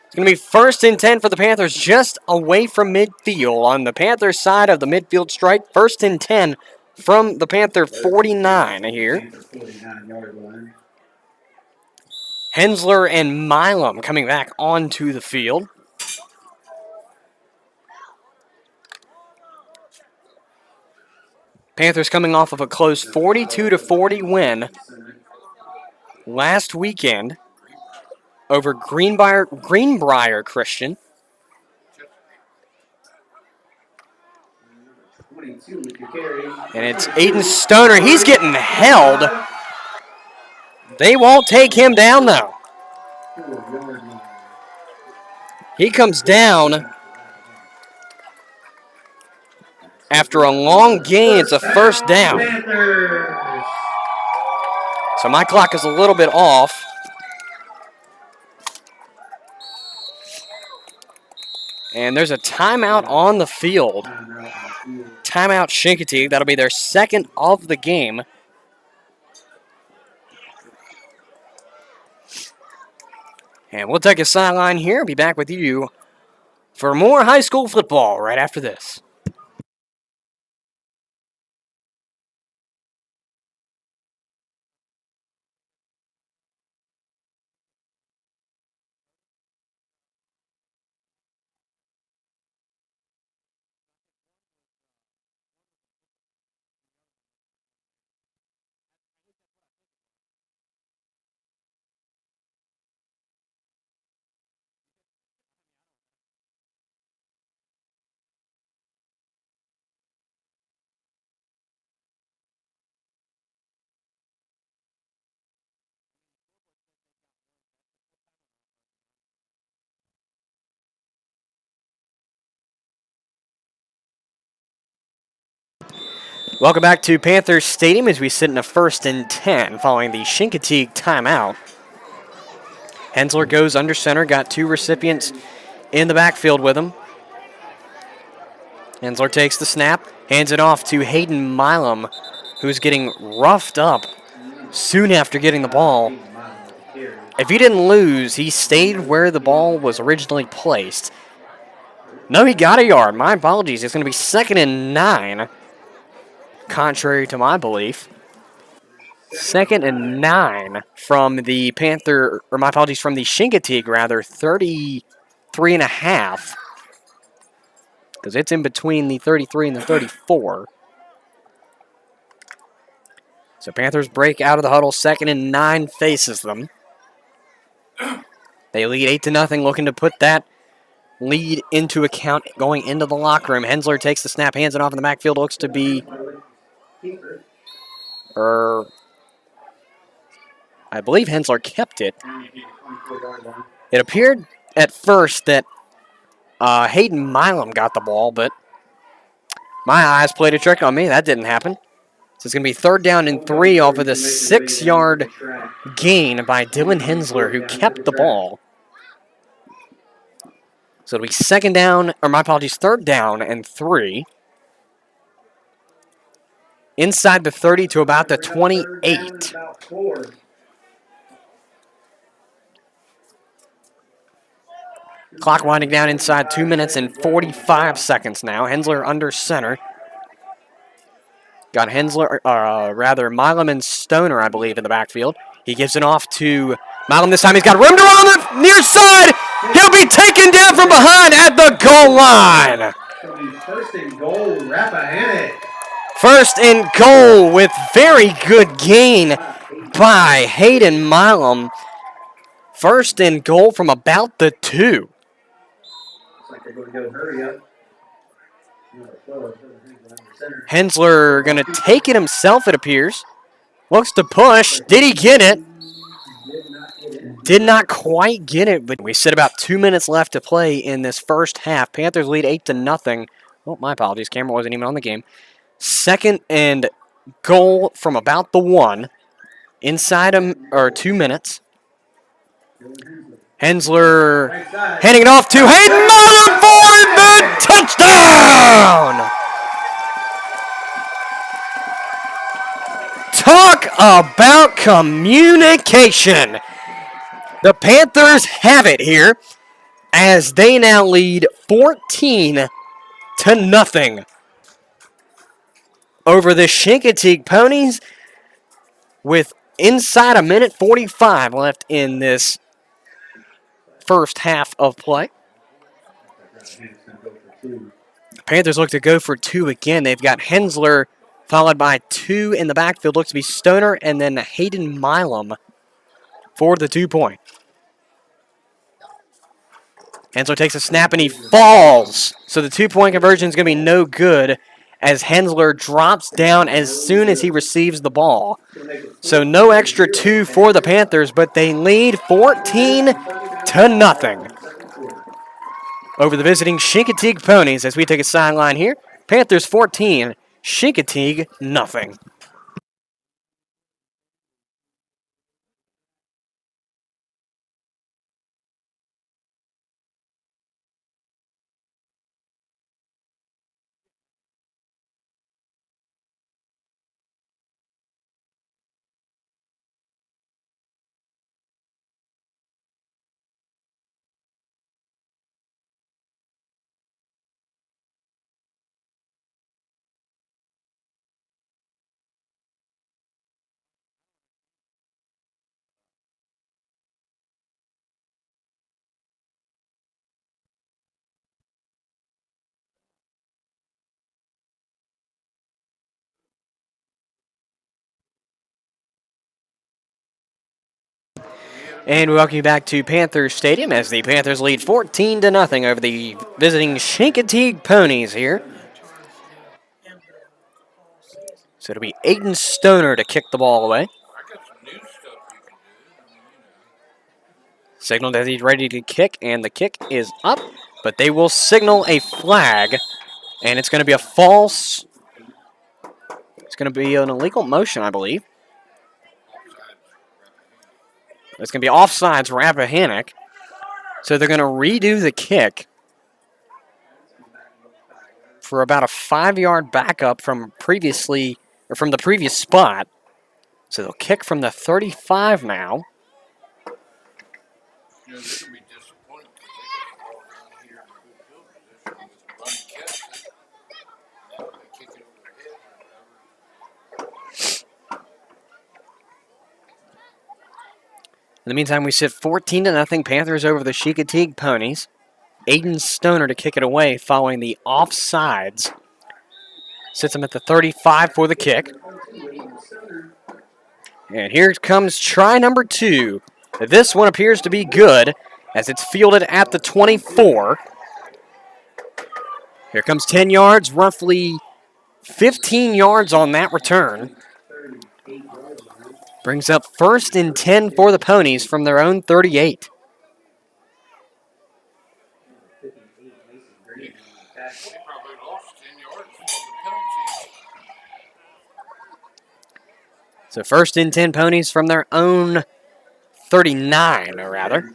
It's going to be 1st and 10 for the Panthers just away from midfield on the Panthers side of the midfield stripe. 1st and 10 from the Panther 49 here. Hensler and Milam coming back onto the field. Panthers coming off of a close 42-40 win last weekend over Greenbrier Christian. And it's Aiden Stoner. He's getting held. They won't take him down, though. He comes down after a long gain. It's a 1st down. So my clock is a little bit off. And there's a timeout on the field. Timeout Chincoteague. That'll be their 2nd of the game. And we'll take a sideline here. Be back with you for more high school football right after this. Welcome back to Panthers Stadium as we sit in a 1st and 10 following the Chincoteague timeout. Hensler goes under center, got 2 recipients in the backfield with him. Hensler takes the snap, hands it off to Hayden Milam, who's getting roughed up soon after getting the ball. If he didn't lose, he stayed where the ball was originally placed. No, he got a yard. My apologies. It's going to be 2nd and 9, contrary to my belief. 2nd and 9 from the Panther, or my apologies, from the Chincoteague, rather, 33 and a half. Because it's in between the 33 and the 34. So Panthers break out of the huddle. 2nd and 9 faces them. They lead 8-0, looking to put that lead into account going into the locker room. Hensler takes the snap, hands it off in the backfield. Looks to be, I believe Hensler kept it. It appeared at first that Hayden Milam got the ball, but my eyes played a trick on me. That didn't happen. So it's going to be 3rd down and 3 off of the 6-yard gain by Dylan Hensler, who kept the ball. So it'll be 2nd down, or my apologies, 3rd down and 3. Inside the 30 to about the 28. Clock winding down inside 2 minutes and 45 seconds now. Hensler under center. Got Hensler, Milam and Stoner, I believe, in the backfield. He gives it off to Milam this time. He's got room to run on the near side. He'll be taken down from behind at the goal line. 1st and goal, Rapp. 1st and goal with very good gain by Hayden Milam. 1st and goal from about the 2. Looks like they're going to go hurry up. Hensler going to take it himself, it appears. Looks to push. Did he get it? Did not quite get it, but we sit about 2 minutes left to play in this first half. Panthers lead 8-0. Oh, my apologies. Camera wasn't even on the game. 2nd and goal from about the 1. Inside 2 minutes. Hensler handing it off to Hayden Milam for the touchdown! Talk about communication. The Panthers have it here as they now lead 14-0 over the Chincoteague Ponies with inside a minute 45 left in this first half of play. Panthers look to go for 2 again. They've got Hensler followed by 2 in the backfield. Looks to be Stoner and then Hayden Milam for the 2-point. Hensler takes a snap and he falls. So the 2-point conversion is going to be no good as Hensler drops down as soon as he receives the ball. So no extra 2 for the Panthers, but they lead 14-0 over the visiting Chincoteague Ponies as we take a sideline here. Panthers 14, Chincoteague nothing. And we welcome you back to Panthers Stadium as the Panthers lead 14-0 over the visiting Chincoteague Ponies here. So it'll be Aiden Stoner to kick the ball away. I got some new stuff you can do. Signaled as he's ready to kick, and the kick is up, but they will signal a flag, and it's going to be a false. It's going to be an illegal motion, I believe. It's going to be offsides Rappahannock. So they're going to redo the kick for about a 5-yard backup from the previous spot. So they'll kick from the 35 now. They're going to be disappointed because they got the ball down here in good field position with run catch. Now they kick it over their head or whatever. In the meantime, we sit 14-0 Panthers over the Chincoteague Ponies. Aiden Stoner to kick it away following the offsides. Sits him at the 35 for the kick. And here comes try number 2. This one appears to be good as it's fielded at the 24. Here comes 10 yards, roughly 15 yards on that return. Brings up 1st and 10 for the Ponies from their own 38. They probably lost 10 yards from the penalty. So 1st and 10 Ponies from their own 39, or rather.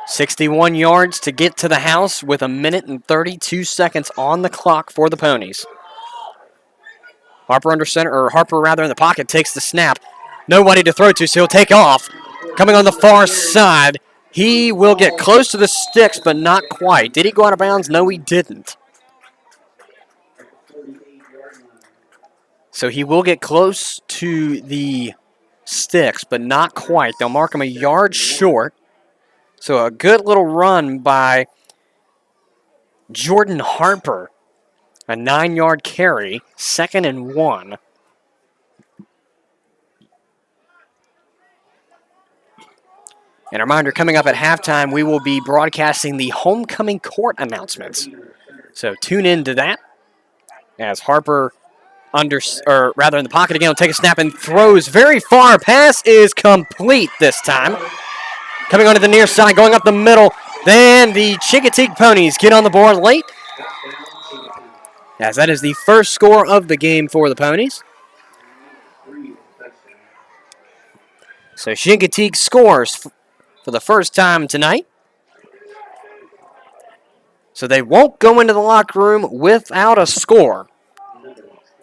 61 yards to get to the house with 1:32 on the clock for the Ponies. Harper in the pocket, takes the snap. Nobody to throw to, so he'll take off. Coming on the far side, he will get close to the sticks, but not quite. Did he go out of bounds? No, he didn't. So he will get close to the sticks, but not quite. They'll mark him a yard short. So a good little run by Jordan Harper. A 9-yard carry, 2nd and 1. And a reminder, coming up at halftime, we will be broadcasting the homecoming court announcements. So tune in to that as Harper in the pocket again will take a snap and throws very far. Pass is complete this time. Coming onto the near side, going up the middle. Then the Chincoteague Ponies get on the board late, as that is the first score of the game for the Ponies. So Chincoteague scores for the first time tonight. So they won't go into the locker room without a score.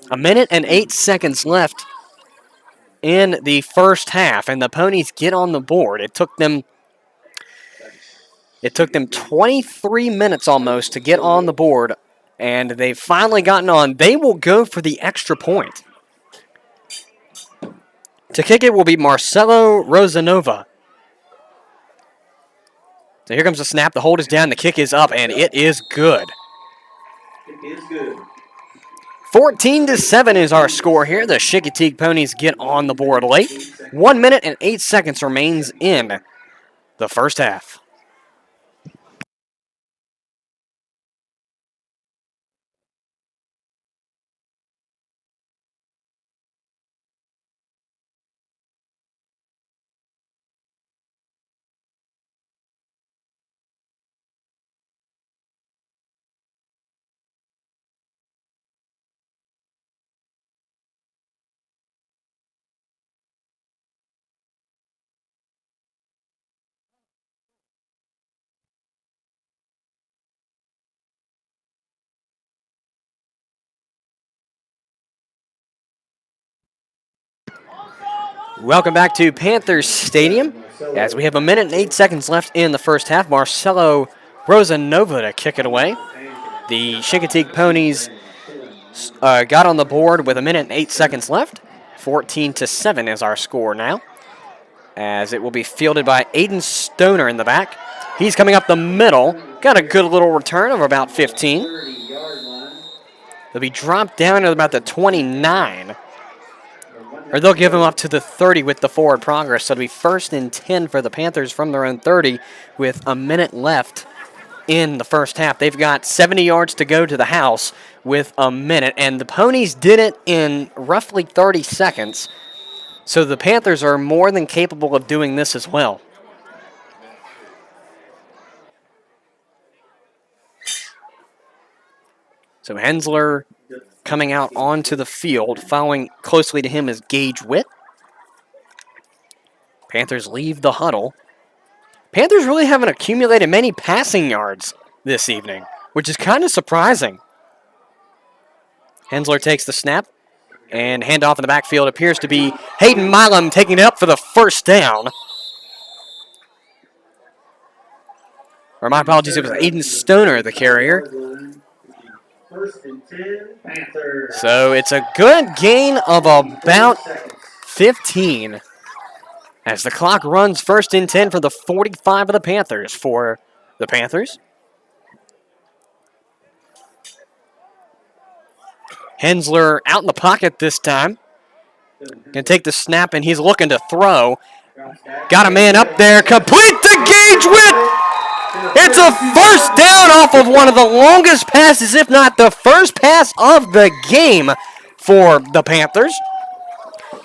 1:08 left in the first half, and the Ponies get on the board. It took them 23 minutes almost to get on the board, and they've finally gotten on. They will go for the extra point. To kick it will be Marcelo Rosanova. So here comes the snap. The hold is down. The kick is up, and it is good. It is good. 14-7 is our score here. The Chincoteague Ponies get on the board late. 1:08 remains in the first half. Welcome back to Panthers Stadium as we have 1:08 left in the first half. Marcelo Rosanova to kick it away. The Chincoteague Ponies got on the board with 1:08 left. 14-7 is our score now, as it will be fielded by Aiden Stoner in the back. He's coming up the middle. Got a good little return of about 15. They'll be dropped down to about the 29. Or they'll give him up to the 30 with the forward progress. So it'll be 1st and 10 for the Panthers from their own 30 with a minute left in the first half. They've got 70 yards to go to the house with a minute. And the Ponies did it in roughly 30 seconds. So the Panthers are more than capable of doing this as well. So Hensler coming out onto the field. Following closely to him is Gage Witt. Panthers leave the huddle. Panthers really haven't accumulated many passing yards this evening, which is kind of surprising. Hensler takes the snap, and handoff in the backfield appears to be Hayden Milam taking it up for the first down. Or my apologies, it was Aiden Stoner, the carrier. 1st and 10, Panthers. So it's a good gain of about 15 as the clock runs 1st and 10 for the 45 of the Panthers. For the Panthers, Hensler out in the pocket this time. Gonna take the snap, and he's looking to throw. Got a man up there. Complete to Gage Witt. It's a first down off of one of the longest passes, if not the first pass of the game for the Panthers.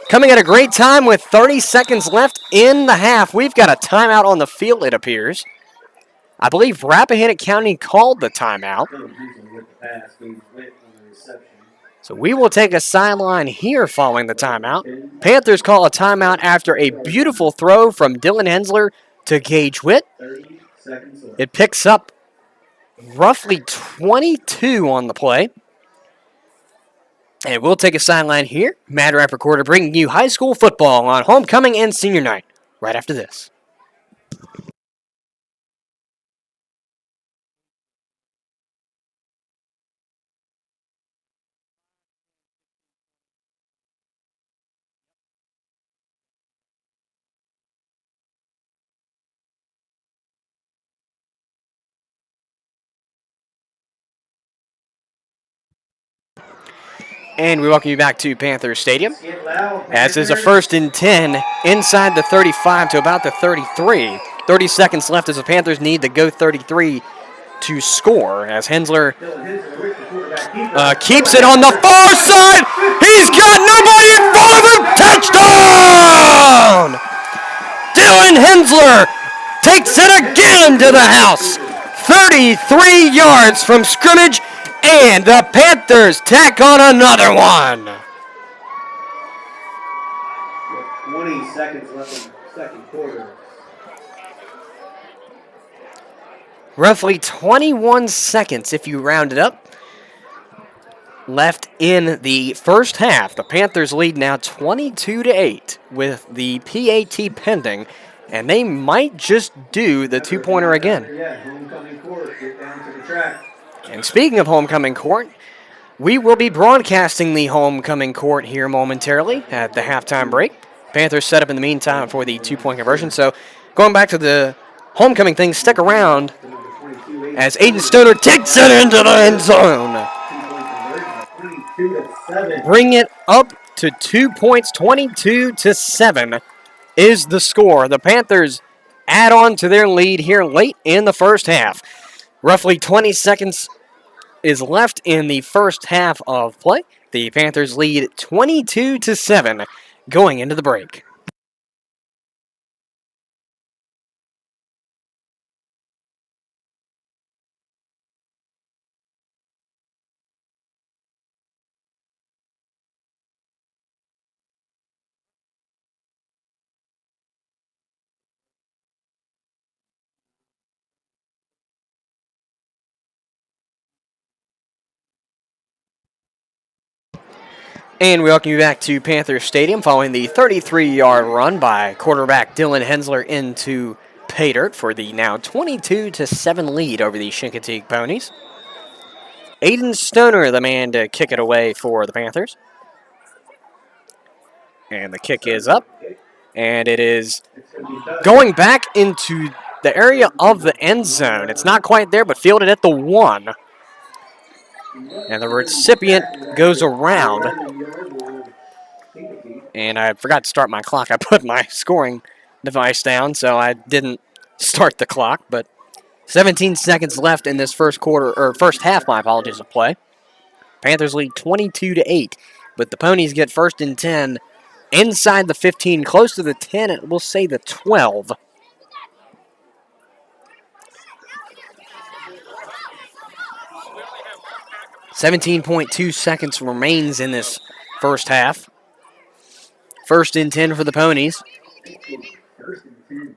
Coming at a great time with 30 seconds left in the half. We've got a timeout on the field, it appears. I believe Rappahannock County called the timeout. So we will take a sideline here following the timeout. Panthers call a timeout after a beautiful throw from Dylan Hensler to Gage Witt. It picks up roughly 22 on the play. And we'll take a sideline here. Mad Rapp Recorder bringing you high school football on homecoming and senior night right after this. And we welcome you back to Panthers Stadium. As is a 1st and 10 inside the 35 to about the 33. 30 seconds left as the Panthers need to go 33 to score. As Hensler keeps it on the far side. He's got nobody in front of him. Touchdown! Dylan Hensler takes it again to the house. 33 yards from scrimmage. And the Panthers tack on another one. 20 seconds left in the second quarter. Roughly 21 seconds, if you round it up, left in the first half. The Panthers lead now 22-8 with the PAT pending, and they might just do the two-pointer again. Homecoming court, get down to the track. And speaking of homecoming court, we will be broadcasting the homecoming court here momentarily at the halftime break. Panthers set up in the meantime for the two-point conversion. So going back to the homecoming thing, stick around as Aiden Stoner takes it into the end zone. Bring it up to 2 points, 22-7 is the score. The Panthers add on to their lead here late in the first half. Roughly 20 seconds is left in the first half of play. The Panthers lead 22-7 going into the break. And we welcome you back to Panthers Stadium following the 33-yard run by quarterback Dylan Hensler into pay dirt for the now 22-7 lead over the Chincoteague Ponies. Aiden Stoner, the man to kick it away for the Panthers. And the kick is up. And it is going back into the area of the end zone. It's not quite there, but fielded at the 1. And the recipient goes around. And I forgot to start my clock. I put my scoring device down, so I didn't start the clock. But 17 seconds left in this first quarter, or first half, my apologies, of play. Panthers lead 22-8, but the Ponies get first and 10 inside the 15, close to the 10, and we'll say the 12. .2 seconds remains in this first half. First and 10 for the Ponies. First and 10.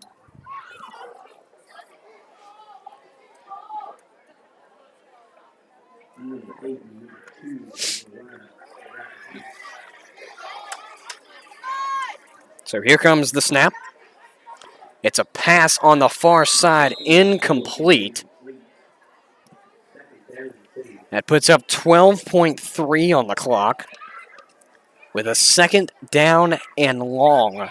Number 8 and number 2 on the line. So here comes the snap. It's a pass on the far side, incomplete. That puts up 12.3 on the clock with a second down and long.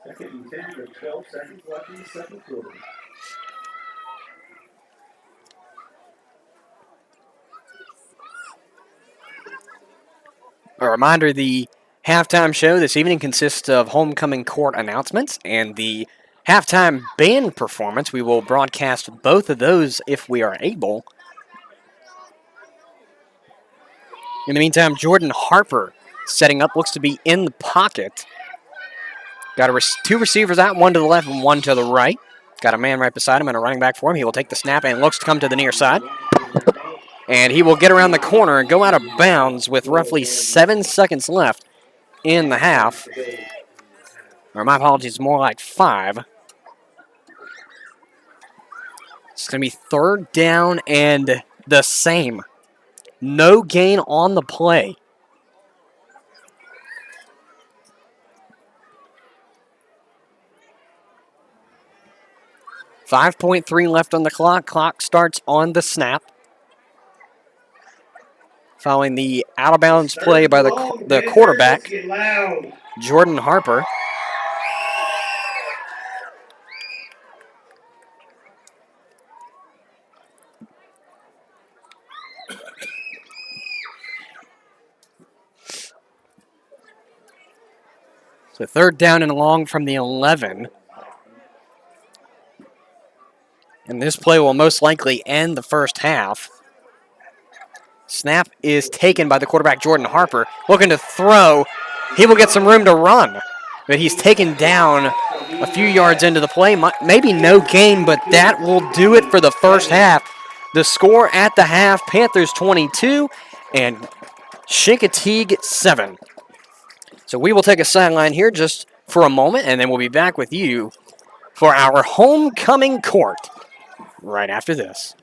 Second and 10 with 12 seconds left in the second quarter. A reminder, the halftime show this evening consists of homecoming court announcements and the halftime band performance. We will broadcast both of those if we are able. In the meantime, Jordan Harper setting up, looks to be in the pocket. Got two receivers out, one to the left and one to the right. Got a man right beside him and a running back for him. He will take the snap and looks to come to the near side. And he will get around the corner and go out of bounds with roughly 7 seconds left in the half. Or my apologies, more like 5. It's going to be third down and the same. No gain on the play. .3 left on the clock. Clock starts on the snap. Following the out-of-bounds play by the quarterback, Jordan Harper. So third down and long from the 11. And this play will most likely end the first half. Snap is taken by the quarterback, Jordan Harper. Looking to throw. He will get some room to run. But he's taken down a few yards into the play. Maybe no gain, but that will do it for the first half. The score at the half, Panthers 22 and Chincoteague 7. So we will take a sideline here just for a moment, and then we'll be back with you for our homecoming court right after this.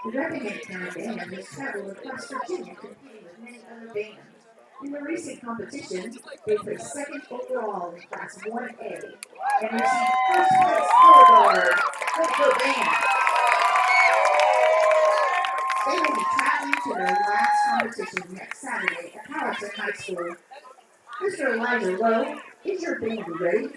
The Pregame Town Band has traveled across Virginia competing with many other bands. In the recent competition, they placed second overall in Class 1A and received first place color guard with the band. They will be traveling to their last competition next Saturday at Powhatan High School. Mr. Elijah Lowe, is your band ready?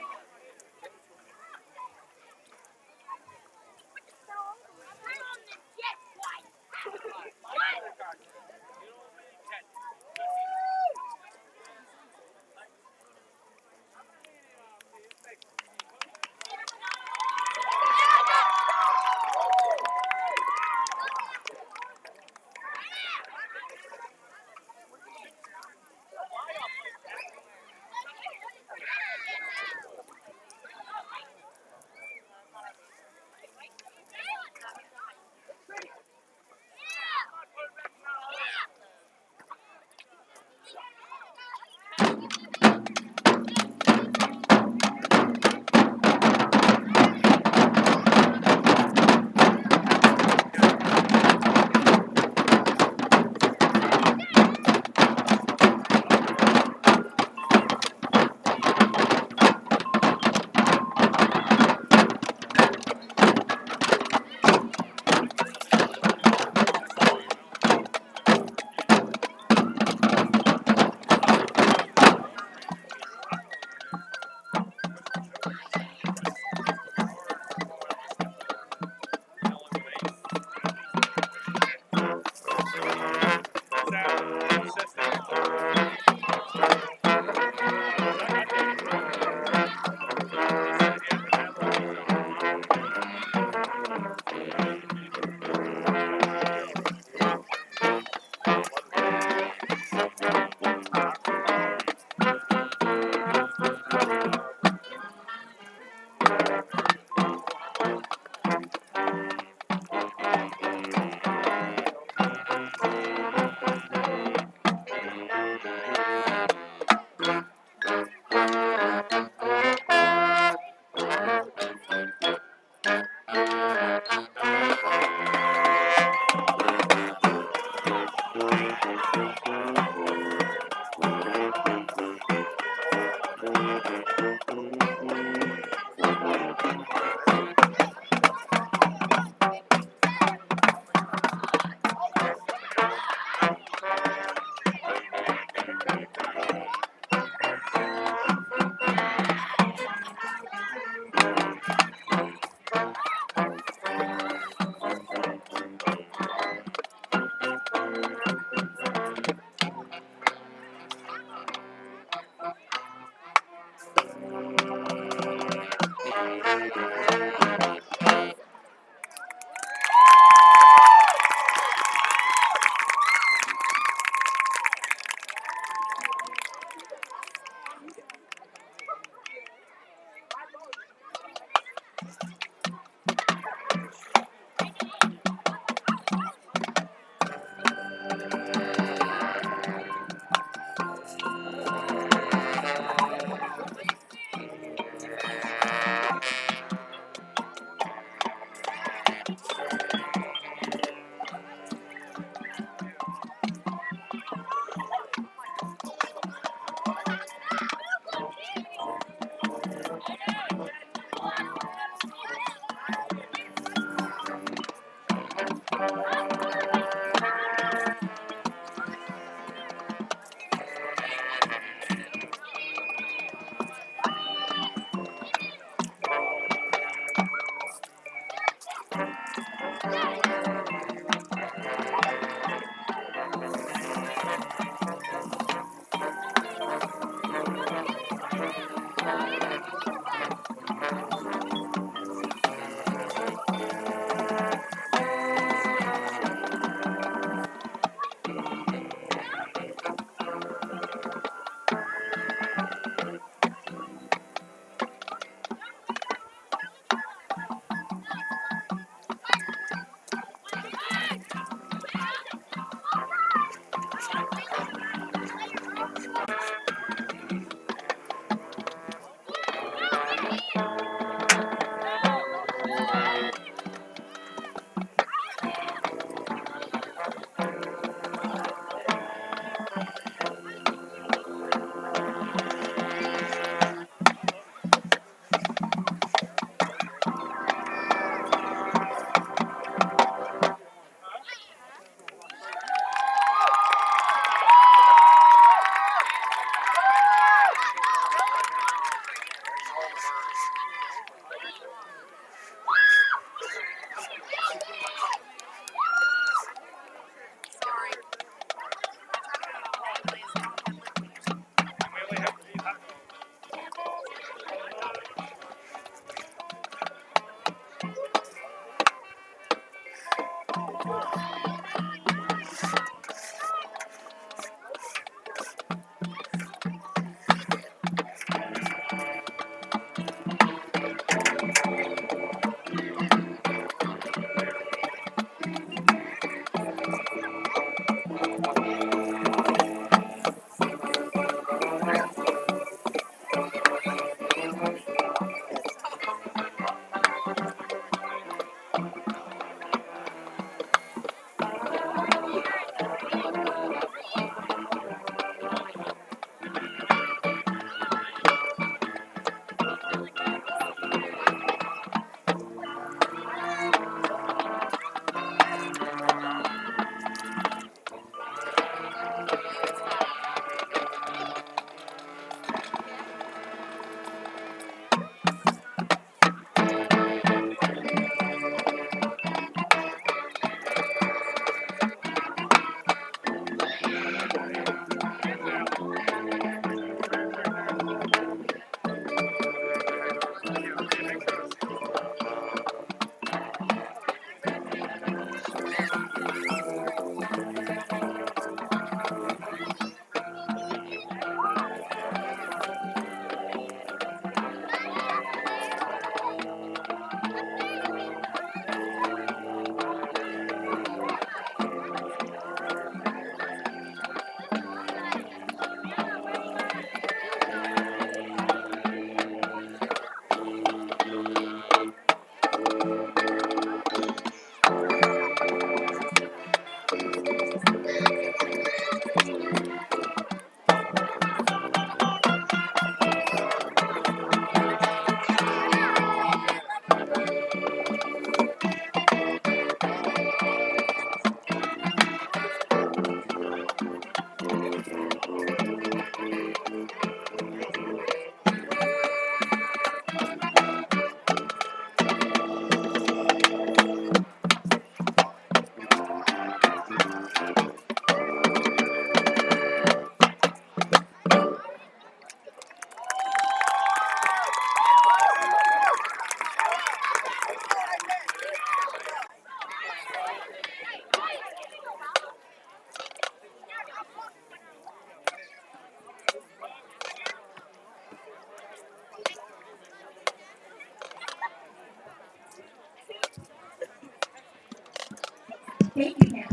Thank you, Hannah.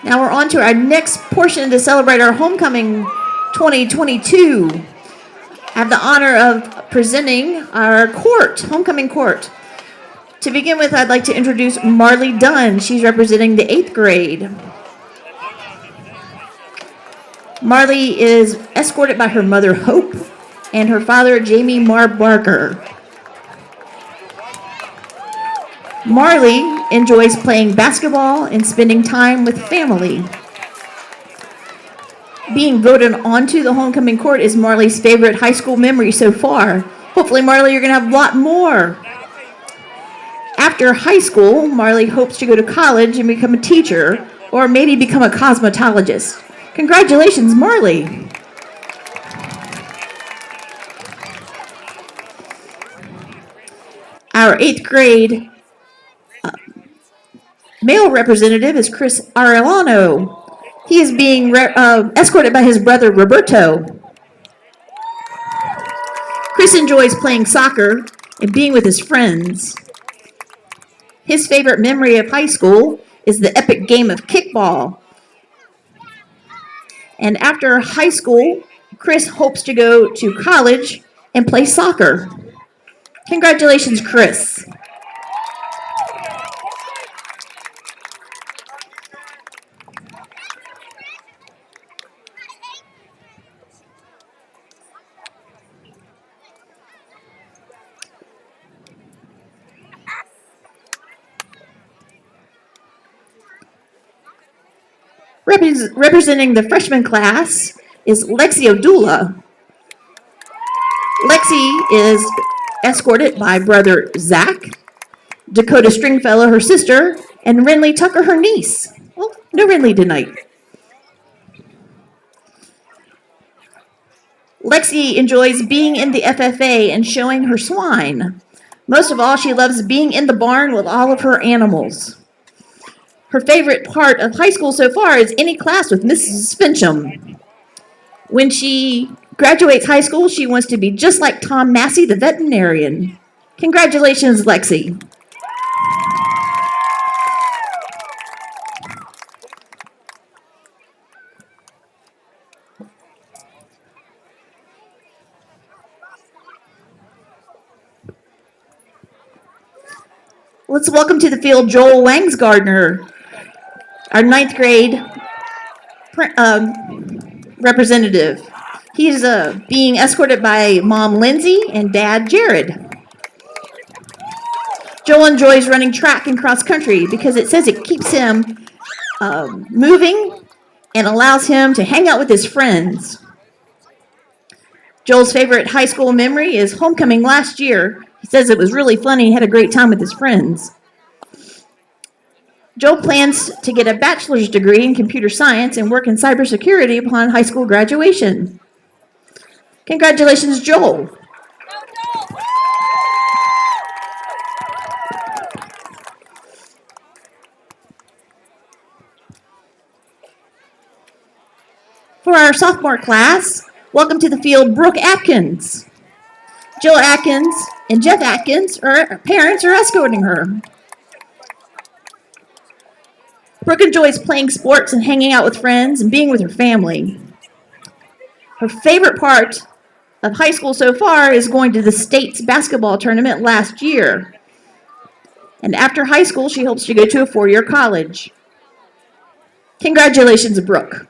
Now we're on to our next portion to celebrate our homecoming 2022. I have the honor of presenting our homecoming court. To begin with, I'd like to introduce Marley Dunn. She's representing the 8th grade. Marley is escorted by her mother, Hope, and her father, Jamie Mar Barker. Marley enjoys playing basketball and spending time with family. Being voted onto the homecoming court is Marley's favorite high school memory so far. Hopefully, Marley, you're going to have a lot more. After high school, Marley hopes to go to college and become a teacher, or maybe become a cosmetologist. Congratulations, Marley. Our 8th grade male representative is Chris Arellano. He is being escorted by his brother, Roberto. Chris enjoys playing soccer and being with his friends. His favorite memory of high school is the epic game of kickball. And after high school, Chris hopes to go to college and play soccer. Congratulations, Chris. Representing the freshman class is Lexi Abdullah. Lexi is escorted by brother Zach, Dakota Stringfellow, her sister, and Renly Tucker, her niece. Well, no Renly tonight. Lexi enjoys being in the FFA and showing her swine. Most of all, she loves being in the barn with all of her animals. Her favorite part of high school so far is any class with Mrs. Fincham. When she graduates high school, she wants to be just like Tom Massey, the veterinarian. Congratulations, Lexi. Let's welcome to the field Joel Wangsgardner, our 9th grade representative. He's being escorted by mom Lindsay and dad Jared. Joel enjoys running track and cross country because it says it keeps him moving and allows him to hang out with his friends. Joel's favorite high school memory is homecoming last year. He says it was really funny. He had a great time with his friends. Joel plans to get a bachelor's degree in computer science and work in cybersecurity upon high school graduation. Congratulations, Joel. For our sophomore class, welcome to the field Brooke Atkins. Jill Atkins and Jeff Atkins, her parents, are escorting her. Brooke enjoys playing sports and hanging out with friends and being with her family. Her favorite part of high school so far is going to the state's basketball tournament last year. And after high school, she hopes to go to a 4-year college. Congratulations, Brooke.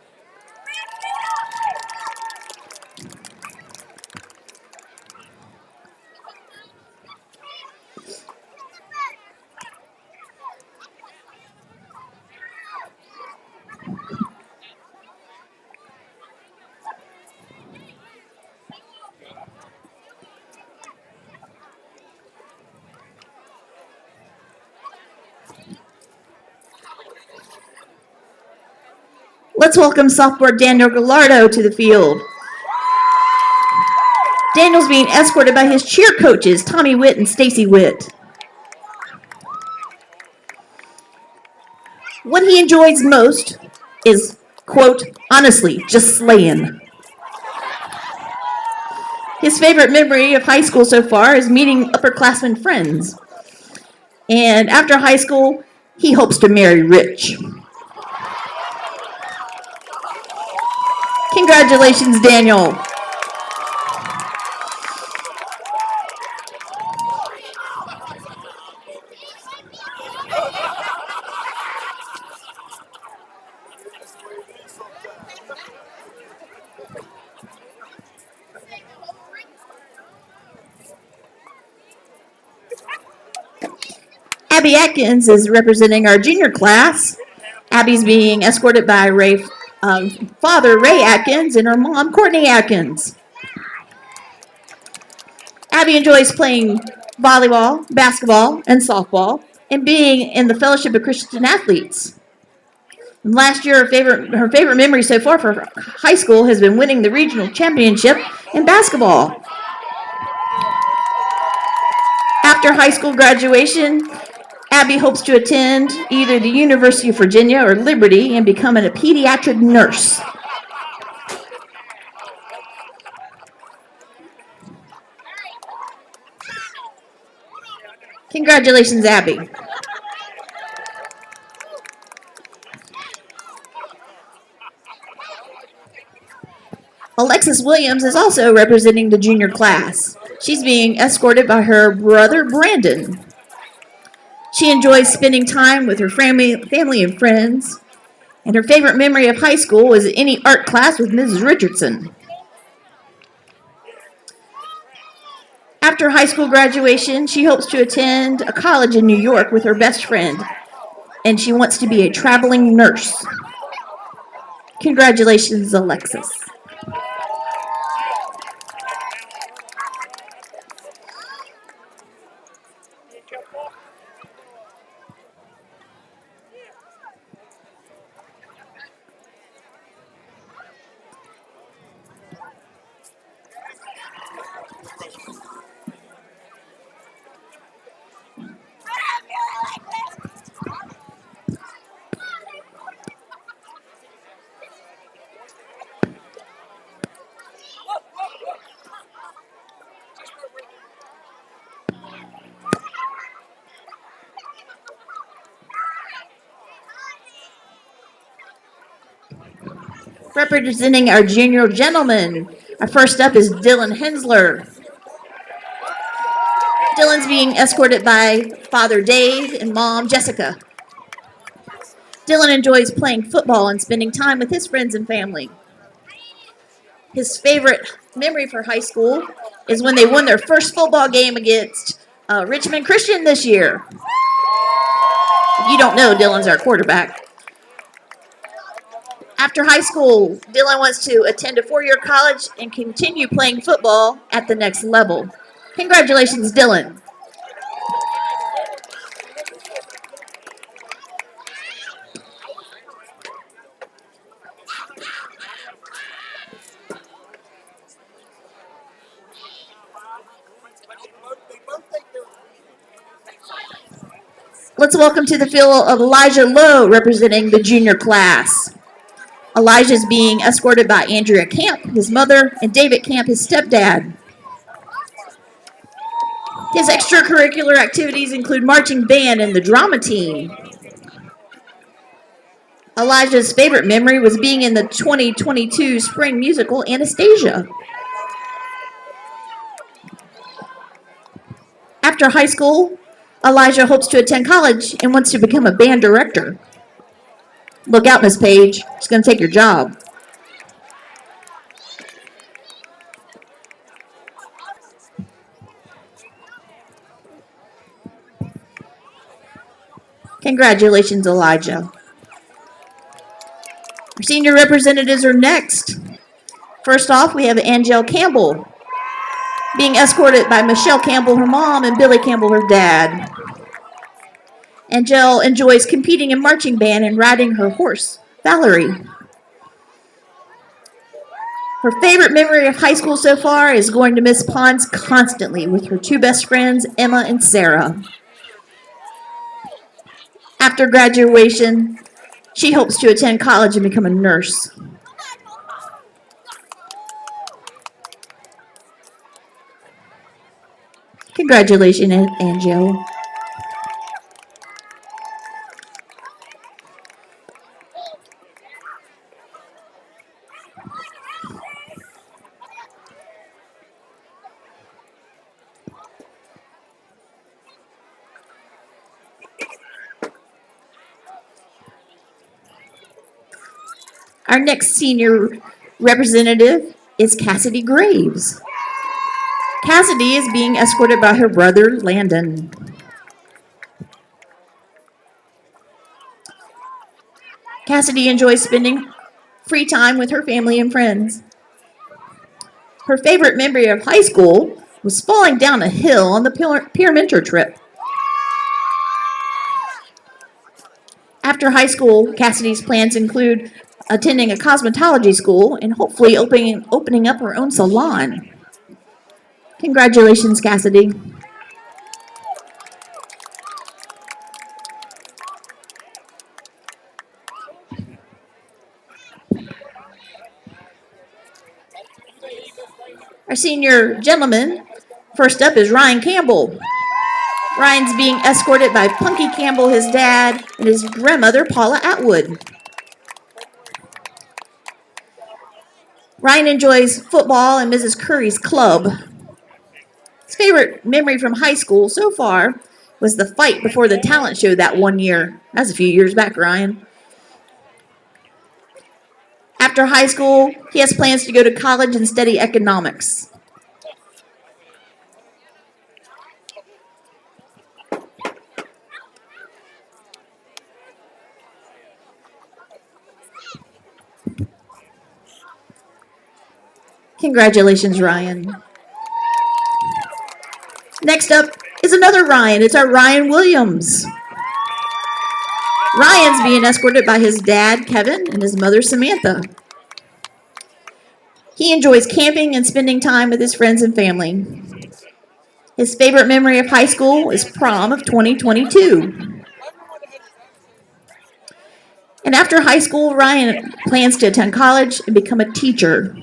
Let's welcome sophomore Daniel Gallardo to the field. Daniel's being escorted by his cheer coaches, Tommy Witt and Stacy Witt. What he enjoys most is, quote, Honestly, just slaying. His favorite memory of high school so far is meeting upperclassmen friends. And after high school, he hopes to marry rich. Congratulations, Daniel. Abby Atkins is representing our junior class. Abby's being escorted by father Ray Atkins and her mom Courtney Atkins. Abby enjoys playing volleyball, basketball, and softball, and being in the Fellowship of Christian Athletes. And last year, her favorite memory so far for high school has been winning the regional championship in basketball. After high school graduation, Abby hopes to attend either the University of Virginia or Liberty and become a pediatric nurse. Congratulations, Abby. Alexis Williams is also representing the junior class. She's being escorted by her brother, Brandon. She enjoys spending time with her family and friends, and her favorite memory of high school was any art class with Mrs. Richardson. After high school graduation, she hopes to attend a college in New York with her best friend, and she wants to be a traveling nurse. Congratulations, Alexis. Representing our junior gentlemen, our first up is Dylan Hensler. Dylan's being escorted by Father Dave and Mom Jessica. Dylan enjoys playing football and spending time with his friends and family. His favorite memory for high school is when they won their first football game against Richmond Christian this year. If you don't know, Dylan's our quarterback. After high school, Dylan wants to attend a 4-year college and continue playing football at the next level. Congratulations, Dylan. Let's welcome to the field of Elijah Lowe representing the junior class. Elijah is being escorted by Andrea Camp, his mother, and David Camp, his stepdad. His extracurricular activities include marching band and the drama team. Elijah's favorite memory was being in the 2022 spring musical Anastasia. After high school, Elijah hopes to attend college and wants to become a band director. Look out, Miss Page. She's going to take your job. Congratulations, Elijah. Our senior representatives are next. First off, we have Angel Campbell, being escorted by Michelle Campbell, her mom, and Billy Campbell, her dad. Angel enjoys competing in marching band and riding her horse, Valerie. Her favorite memory of high school so far is going to Miss Pons constantly with her two best friends, Emma and Sarah. After graduation, she hopes to attend college and become a nurse. Congratulations, Angel. Our next senior representative is Cassidy Graves. Cassidy is being escorted by her brother, Landon. Cassidy enjoys spending free time with her family and friends. Her favorite memory of high school was falling down a hill on the peer mentor trip. After high school, Cassidy's plans include attending a cosmetology school and hopefully opening up her own salon. Congratulations, Cassidy. Our senior gentleman, first up is Ryan Campbell. Ryan's being escorted by Punky Campbell, his dad, and his grandmother, Paula Atwood. Ryan enjoys football and Mrs. Curry's club. His favorite memory from high school so far was the fight before the talent show that one year. That's a few years back, Ryan. After high school, he has plans to go to college and study economics. Congratulations, Ryan. Next up is another Ryan. It's our Ryan Williams. Ryan's being escorted by his dad, Kevin, and his mother, Samantha. He enjoys camping and spending time with his friends and family. His favorite memory of high school is prom of 2022. And after high school, Ryan plans to attend college and become a teacher.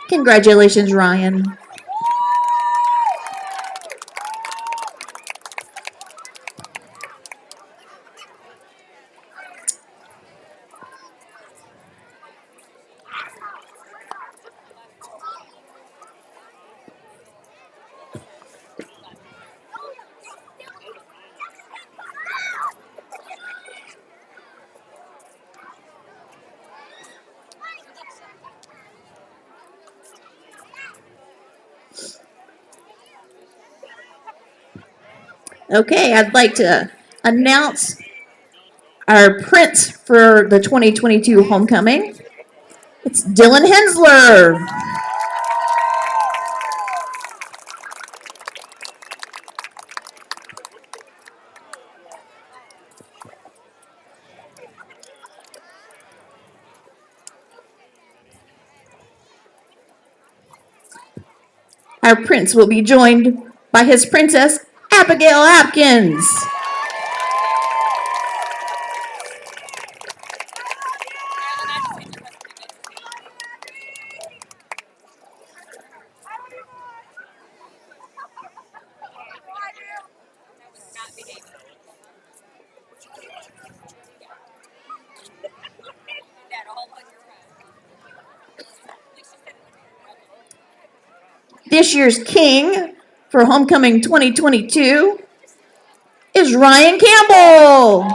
Congratulations, Ryan. Okay, I'd like to announce our prince for the 2022 homecoming. It's Dylan Hensler. Our prince will be joined by his princess, Abigail Atkins. This year's king for homecoming 2022 is Ryan Campbell.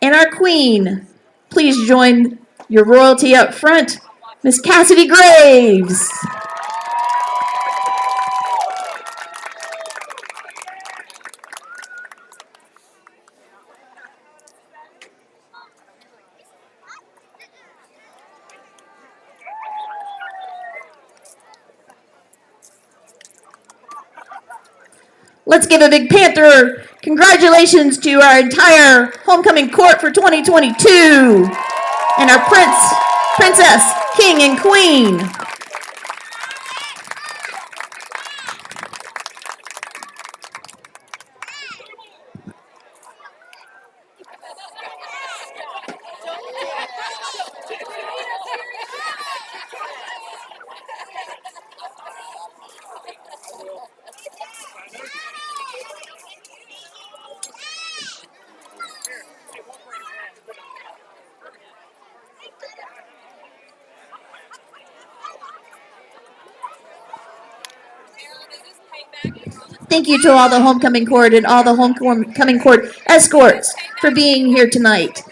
And our queen, please join your royalty up front, Miss Cassidy Graves. Let's give a big Panther congratulations to our entire homecoming court for 2022 and our princess, king, and queen. Thank you to all the homecoming court and all the homecoming court escorts for being here tonight.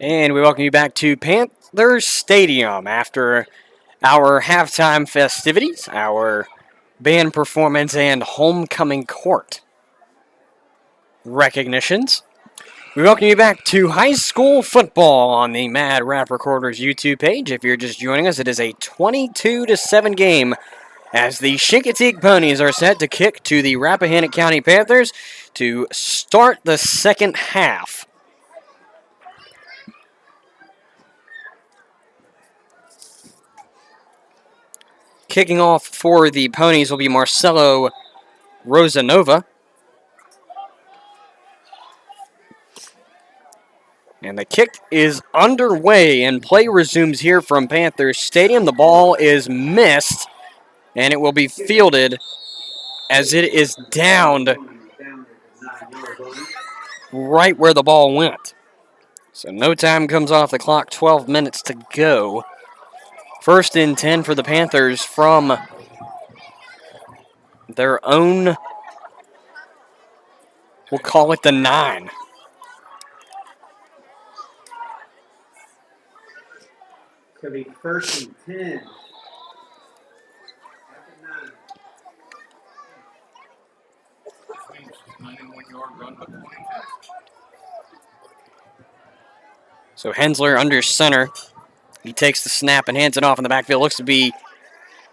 And we welcome you back to Panthers Stadium after our halftime festivities, our band performance, and homecoming court recognitions. We welcome you back to high school football on the Mad Rapp Recorders YouTube page. If you're just joining us, it is a 22-7 game as the Chincoteague Ponies are set to kick to the Rappahannock County Panthers to start the second half. Kicking off for the Ponies will be Marcelo Rosanova. And the kick is underway, and play resumes here from Panthers Stadium. The ball is missed And it will be fielded as it is downed Down to the 9-yard line. right where the ball went. So no time comes off the clock, 12 minutes to go. First and 10 for the Panthers from their own, we'll call it the 9. It's going to be first and 10. At the 9. 91-yard run, but 22. So Hensler under center. He takes the snap and hands it off in the backfield. Looks to be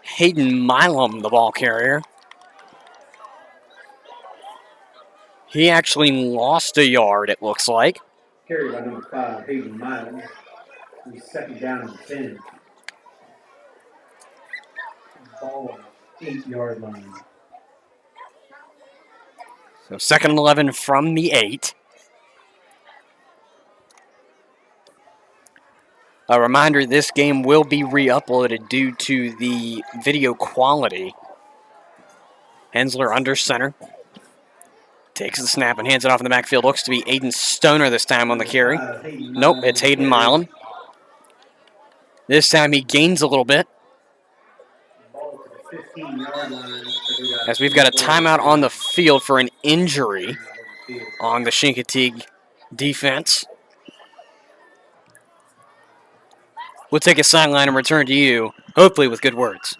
Hayden Milam, the ball carrier. He actually lost a yard, it looks like. Carried by number 5, Hayden Miles. He's second down and 10. Ball on the 8-yard line. So second and 11 from the 8. A reminder, this game will be re-uploaded due to the video quality. Hensler under center. Takes the snap and hands it off in the backfield. Looks to be Aiden Stoner this time on the carry. Nope, it's Hayden Milam. This time he gains a little bit. Ball to the 15-yard line. As we've got a timeout on the field for an injury on the Chincoteague defense. We'll take a sideline and return to you, hopefully with good words.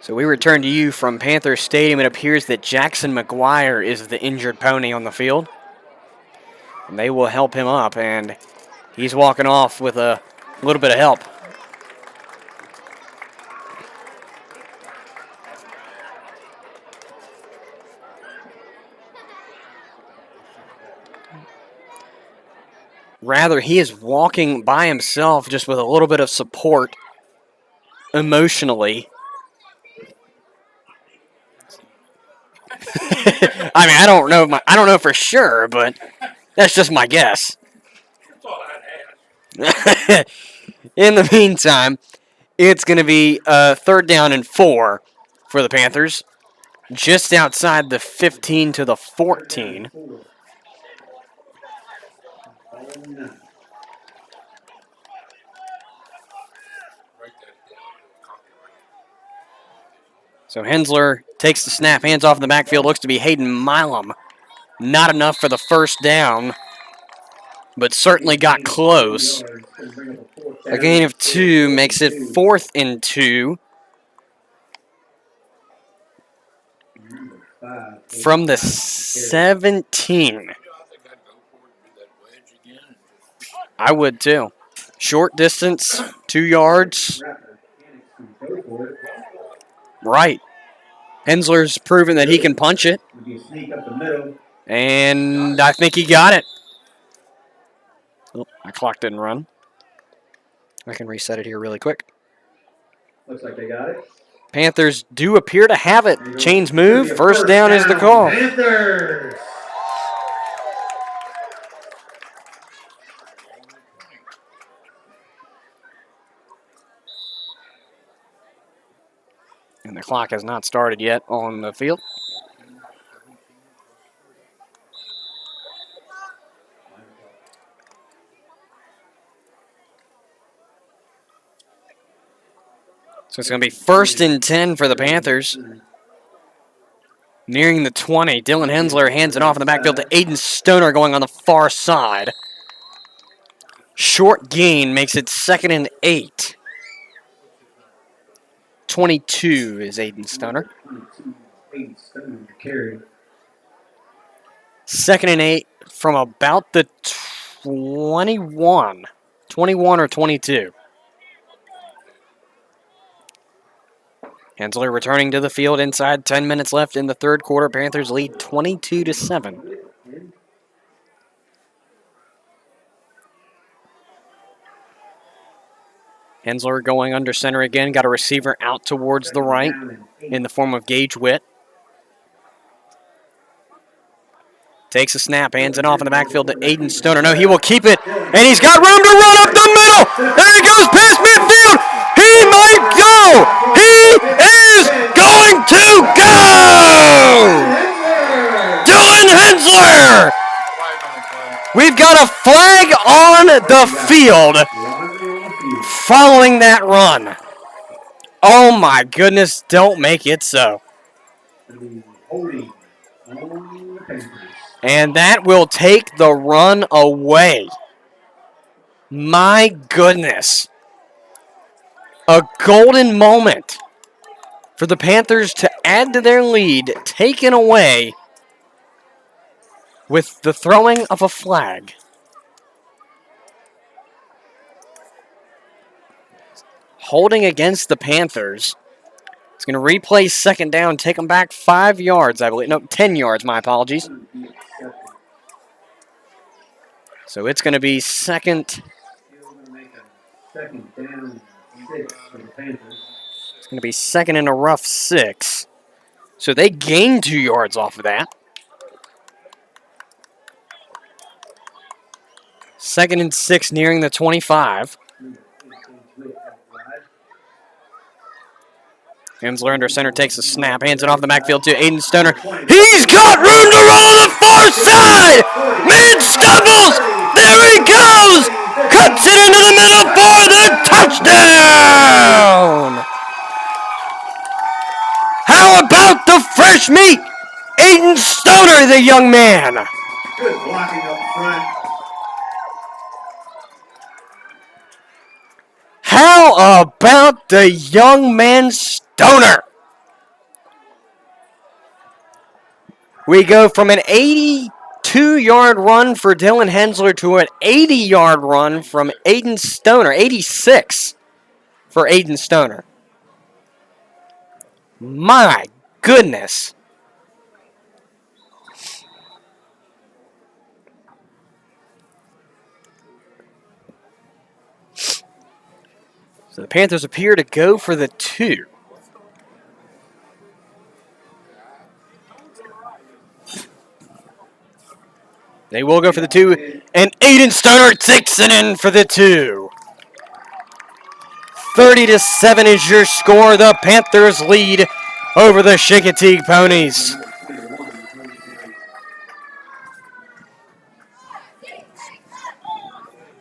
So we return to you from Panther Stadium. It appears that Jackson McGuire is the injured pony on the field. And they will help him up, and he's walking off with a little bit of help. Rather, he is walking by himself just with a little bit of support emotionally. I mean, I don't know for sure, but that's just my guess. That's all I'd ask. In the meantime, it's going to be third down and 4 for the Panthers, just outside the 15 to the 14. So Hensler takes the snap, hands off in the backfield, looks to be Hayden Milam. Not enough for the first down, but certainly got close. A gain of 2 makes it 4th and 2 from the 17. I think I'd go for it with that wedge again. I would too. Short distance, 2 yards. Right. Hensler's proven that he can punch it. And I think he got it. Oh, my clock didn't run. I can reset it here really quick. Looks like they got it. Panthers do appear to have it. Chains move. First down is the call. Panthers. And the clock has not started yet on the field. So it's going to be 1st and 10 for the Panthers. Nearing the 20, Dylan Hensler hands it off in the backfield to Aiden Stoner going on the far side. Short gain makes it 2nd and 8. 22 is Aiden Stoner. 2nd and 8 from about the 21 or 22. Hensler returning to the field inside 10 minutes left in the third quarter. Panthers lead 22-7. Hensler going under center again. Got a receiver out towards the right in the form of Gage Witt. Takes a snap, hands it off in the backfield to Aiden Stoner. No, he will keep it, and he's got room to run up the middle. There he goes past midfield. He might go. He is going to go. Dylan Hensler. We've got a flag on the field following that run. Oh my goodness, don't make it so. And that will take the run away. My goodness. A golden moment for the Panthers to add to their lead, taken away with the throwing of a flag. Holding against the Panthers. It's going to replay 2nd down, take them back 5 yards, I believe. No, 10 yards, my apologies. So it's going to be second. Second down, 6 for the Panthers. It's going to be 2nd and a rough 6. So they gained 2 yards off of that. 2nd and 6 nearing the 25. Hensler under center takes a snap, hands it off the backfield to Aiden Stoner. He's got room to run on the far side! Mid stumbles! There he goes! Cuts it into the middle for the touchdown! How about the fresh meat? Aiden Stoner, the young man. Good blocking up front. How about the young man Stoner? We go from an 82-yard run for Dylan Hensler to an 80-yard run from Aiden Stoner. 86 for Aiden Stoner. My goodness. So the Panthers appear to go for the 2. They will go for the 2, and Aiden Stoner takes it in for the 2. 30-7 is your score. The Panthers lead over the Chincoteague Ponies.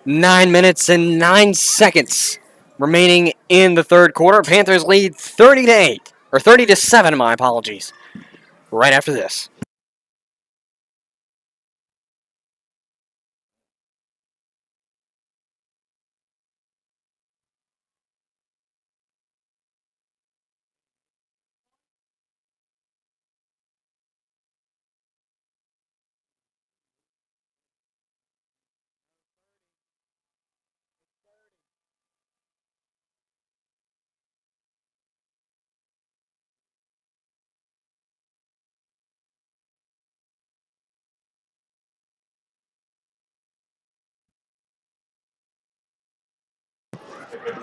Nine minutes and 9 seconds remaining in the third quarter. Panthers lead 30-8, or 30-7, my apologies. Right after this.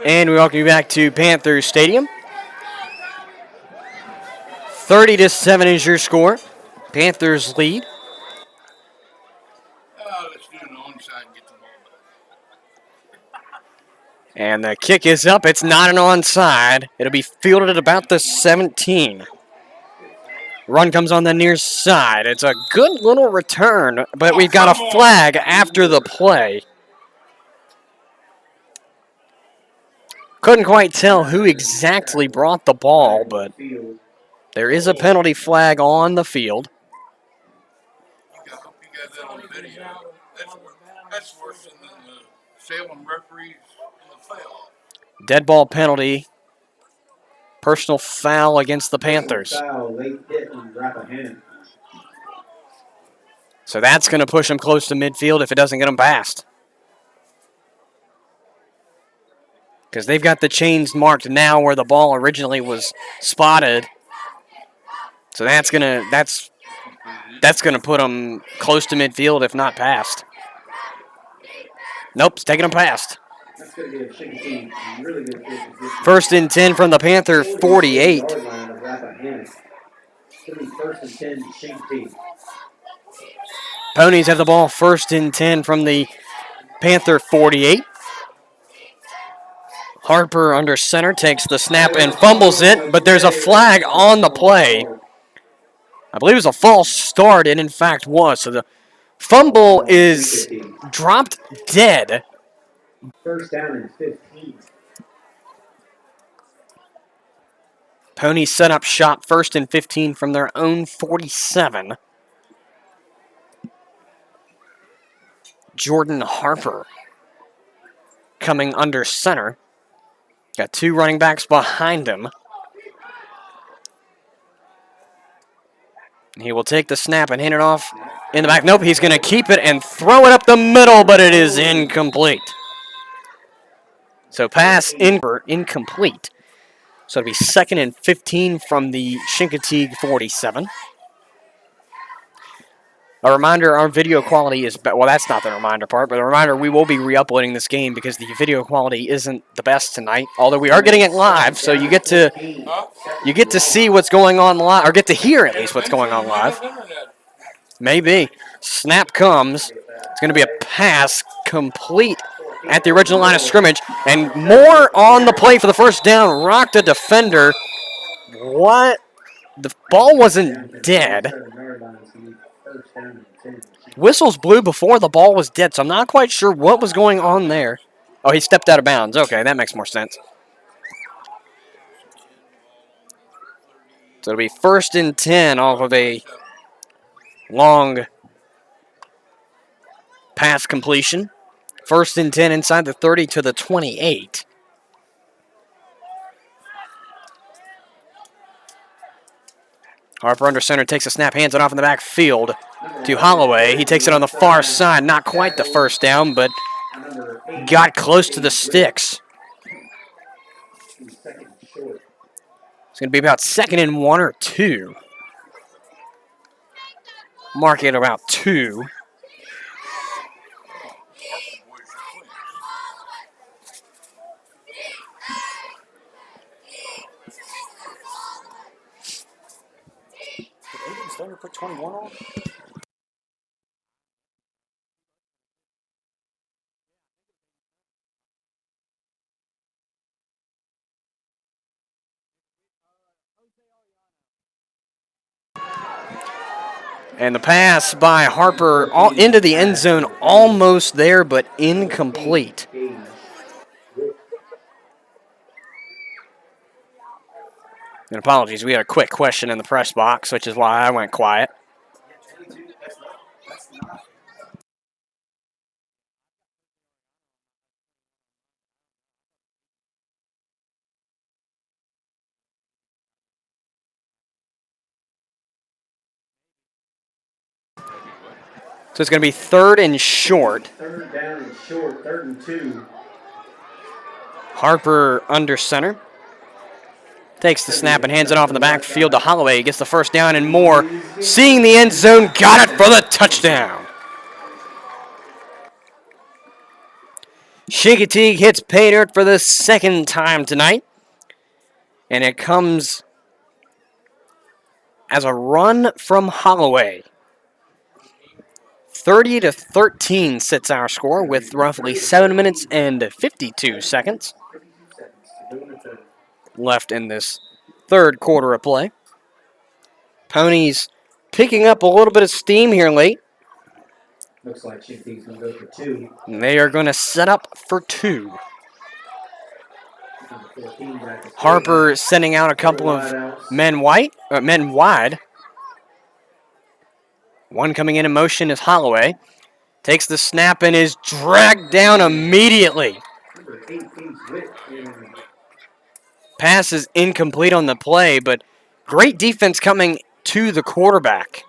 And we welcome you back to Panthers Stadium. 30-7 is your score. Panthers lead. Let's do an onside and get the ball back. And the kick is up. It's not an onside. It'll be fielded at about the 17. Run comes on the near side. It's a good little return, but we've got a flag after the play. Couldn't quite tell who exactly brought the ball, but there is a penalty flag on the field. I hope you got that on video. That's worse than the Salem referees in the playoffs. Dead ball penalty. Personal foul against the Panthers. Foul, late hit on Rappahannock. So that's going to push him close to midfield if it doesn't get him past. Because they've got the chains marked now where the ball originally was spotted. So that's gonna put him close to midfield if not past. Nope, it's taking him past. That's going to give Chincoteague really good field position. First and 10 from the Panther 48. Yard line of Rappahannock. It's going to be first and 10 Chincoteague. Ponies have the ball first and 10 from the Panther 48. Harper under center takes the snap and fumbles it, but there's a flag on the play. I believe it was a false start, and in fact was. So the fumble is dropped dead. First down and 15. Ponies set up shop first and 15 from their own 47. Jordan Harper coming under center. Got two running backs behind him. He will take the snap and hand it off in the back. Nope, he's going to keep it and throw it up the middle, but it is incomplete. So pass incomplete. So it'll be second and 15 from the Chincoteague 47. A reminder, our video quality is, well, that's not the reminder part, but a reminder, we will be re-uploading this game because the video quality isn't the best tonight, although we are getting it live, so you get to see what's going on live, or get to hear at least what's going on live. Maybe. Snap comes. It's going to be a pass complete at the original line of scrimmage, and more on the play for the first down. Rocked a defender. What? The ball wasn't dead. Whistles blew before the ball was dead, so I'm not quite sure what was going on there. Oh, he stepped out of bounds. Okay, that makes more sense. So it'll be first and 10 off of a long pass completion. First and 10 inside the 30 to the 28. Harper under center takes a snap, hands it off in the backfield to Holloway. He takes it on the far side. Not quite the first down, but got close to the sticks. It's going to be about second and 1 or 2. Mark it about 2. Put 21 on? And the pass by Harper into the end zone, almost there, but incomplete. And apologies, we had a quick question in the press box, which is why I went quiet. So it's going to be third and short. Third down and short, third and 2. Harper under center. Takes the snap and hands it off in the backfield to Holloway. He gets the first down and more. Seeing the end zone, got it for the touchdown. Chincoteague hits pay dirt for the second time tonight. And it comes as a run from Holloway. 30-13 sits our score with roughly 7 minutes and 52 seconds left in this third quarter of play. Ponies picking up a little bit of steam here late. Looks like Chincoteague's going to go for 2. And they are going to set up for 2. Harper sending out a couple of men wide. One coming in motion is Holloway. Takes the snap and is dragged down immediately. Pass is incomplete on the play, but great defense coming to the quarterback.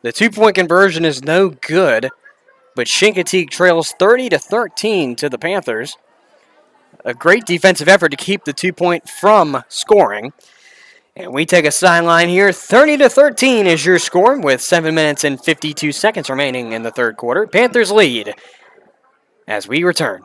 The 2-point conversion is no good, but Chincoteague trails 30-13 to the Panthers. A great defensive effort to keep the 2-point from scoring. And we take a sideline here. 30-13 is your score with 7 minutes and 52 seconds remaining in the third quarter. Panthers lead as we return.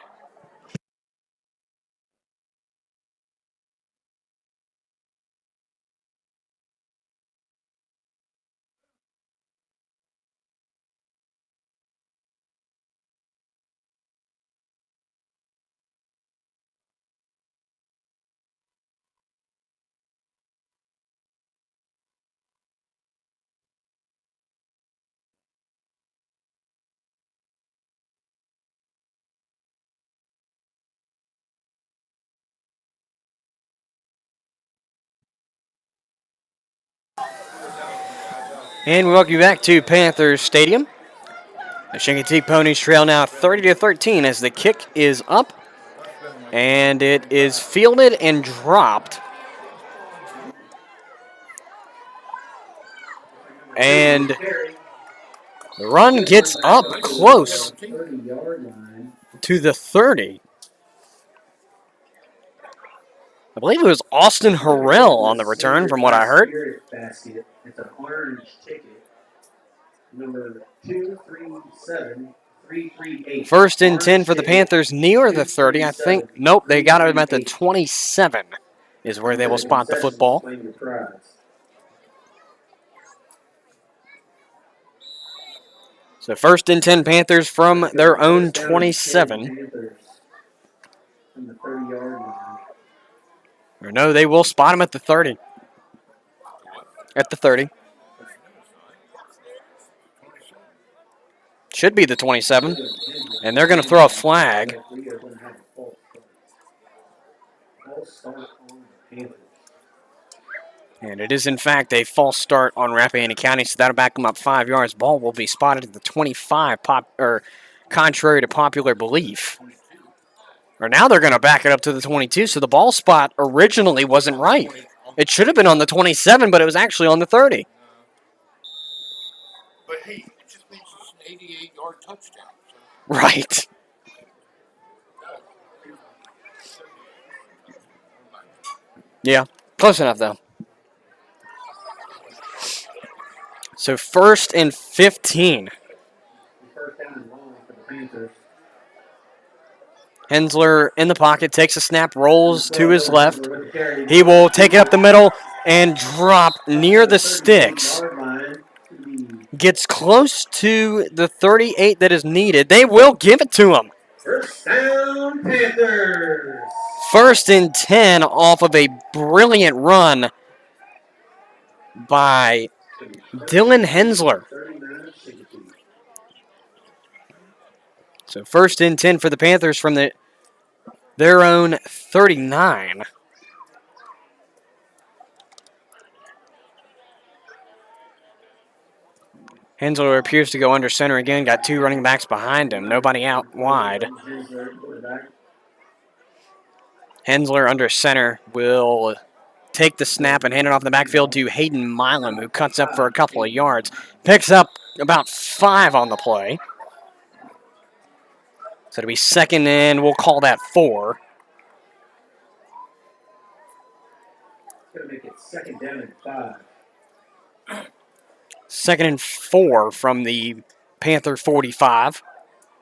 And we welcome you back to Panthers Stadium. The Chincoteague Ponies trail now 30-13 as the kick is up. And it is fielded and dropped. And the run gets up close to the 30. I believe it was Austin Harrell on the return from what I heard. It's an orange ticket. Number 237338. First and 10 for the Panthers near the 30, I think. Nope, they got him at the 27 is where they will spot the football. So first and 10 Panthers from their own 27. Or no, they will spot him at the 30. At the 30. Should be the 27. And they're going to throw a flag. And it is, in fact, a false start on Rappahannock County, so that'll back them up 5 yards. Ball will be spotted at the 25, contrary to popular belief. Or now they're going to back it up to the 22, so the ball spot originally wasn't right. It should have been on the 27, but it was actually on the 30. But hey, it just means it's an 88-yard touchdown. Right. Yeah, close enough, though. So first and 15. Hensler in the pocket, takes a snap, rolls to his left. He will take it up the middle and drop near the sticks. Gets close to the 38 that is needed. They will give it to him. First down, Panthers. First and 10 off of a brilliant run by Dylan Hensler. So first and 10 for the Panthers from their own 39. Hensler appears to go under center again. Got two running backs behind him. Nobody out wide. Hensler under center will take the snap and hand it off in the backfield to Hayden Milam, who cuts up for a couple of yards. Picks up about 5 on the play. So it'll be second and we'll call that 4. Going to make it second down and 5. Second and 4 from the Panther 45.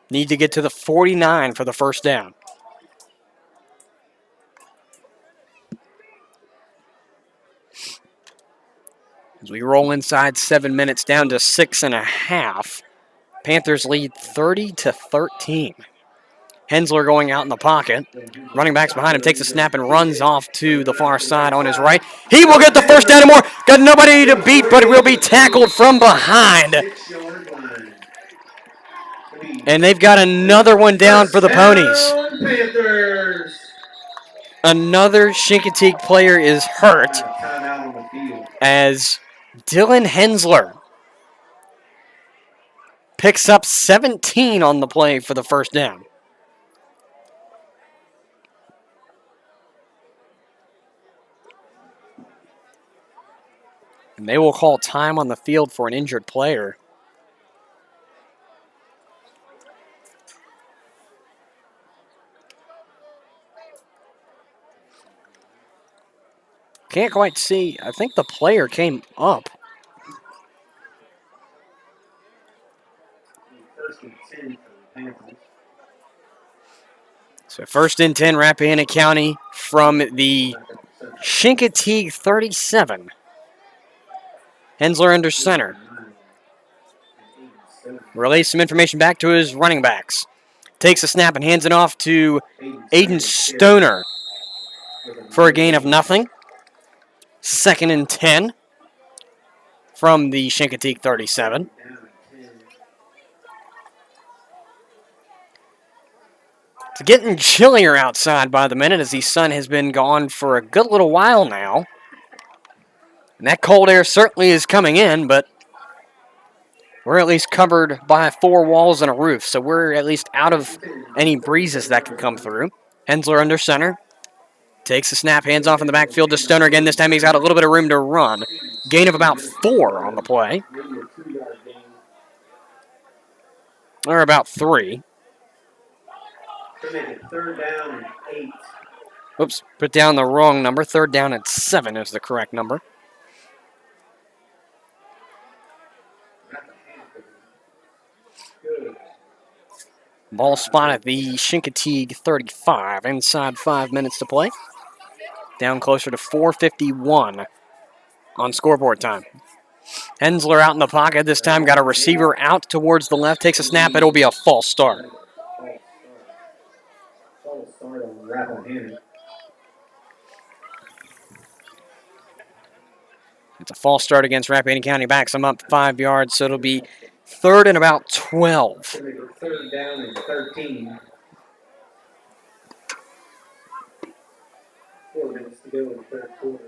Need to get to the 49 for the first down. As we roll inside 7 minutes down to 6.5. Panthers lead 30-13. Hensler going out in the pocket. Running backs behind him, takes a snap and runs off to the far side on his right. He will get the first down and more. Got nobody to beat, but it will be tackled from behind. And they've got another one down for the Ponies. Another Chincoteague player is hurt Timeout on the field. as Dylan Hensler picks up 17 on the play for the first down. And they will call time on the field for an injured player. Can't quite see. I think the player came up. First and 10 for the Panthers. So first and 10, Rappahannock County from the Chincoteague 37. Hensler under center. Relays some information back to his running backs. Takes a snap and hands it off to Aiden Stoner for a gain of nothing. Second and 10 from the Chincoteague 37. It's getting chillier outside by the minute as the sun has been gone for a good little while now. And that cold air certainly is coming in, but we're at least covered by 4 walls and a roof, so we're at least out of any breezes that can come through. Hensler under center. Takes the snap, hands off in the backfield to Stoner again. This time he's got a little bit of room to run. Gain of about 4 on the play. Or about 3. Third down and 8. Oops, put down the wrong number. Third down and 7 is the correct number. Ball spot at the Chincoteague 35. Inside 5 minutes to play. Down closer to 4:51 on scoreboard time. Hensler out in the pocket. This time got a receiver out towards the left. Takes a snap. It'll be a false start. False start on Rappahannock. It's a false start against Rappahannock County. Backs them up 5 yards, so it'll be third and about 12. Third down and 13. 4 minutes to go in the third quarter.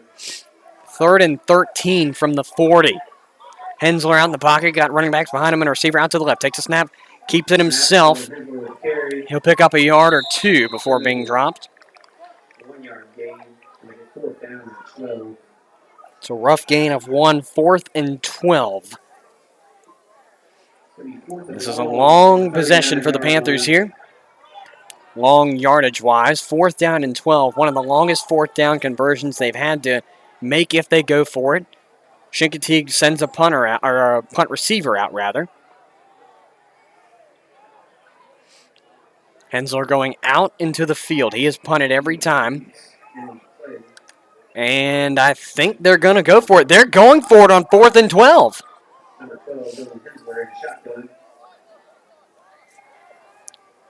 Third and 13 from the 40. Hensler out in the pocket, got running backs behind him and a receiver out to the left. Takes a snap, keeps it himself. He'll pick up a yard or 2 before being dropped. 1 yard gain. Fourth down and 12. It's a rough gain of 1, 4th and 12. This is a long possession for the Panthers here. Long yardage-wise. 4th down and 12. One of the longest 4th down conversions they've had to make if they go for it. Chincoteague sends a punter out, or a punt receiver out, rather. Hensler going out into the field. He has punted every time. And I think they're going to go for it. They're going for it on 4th and 12.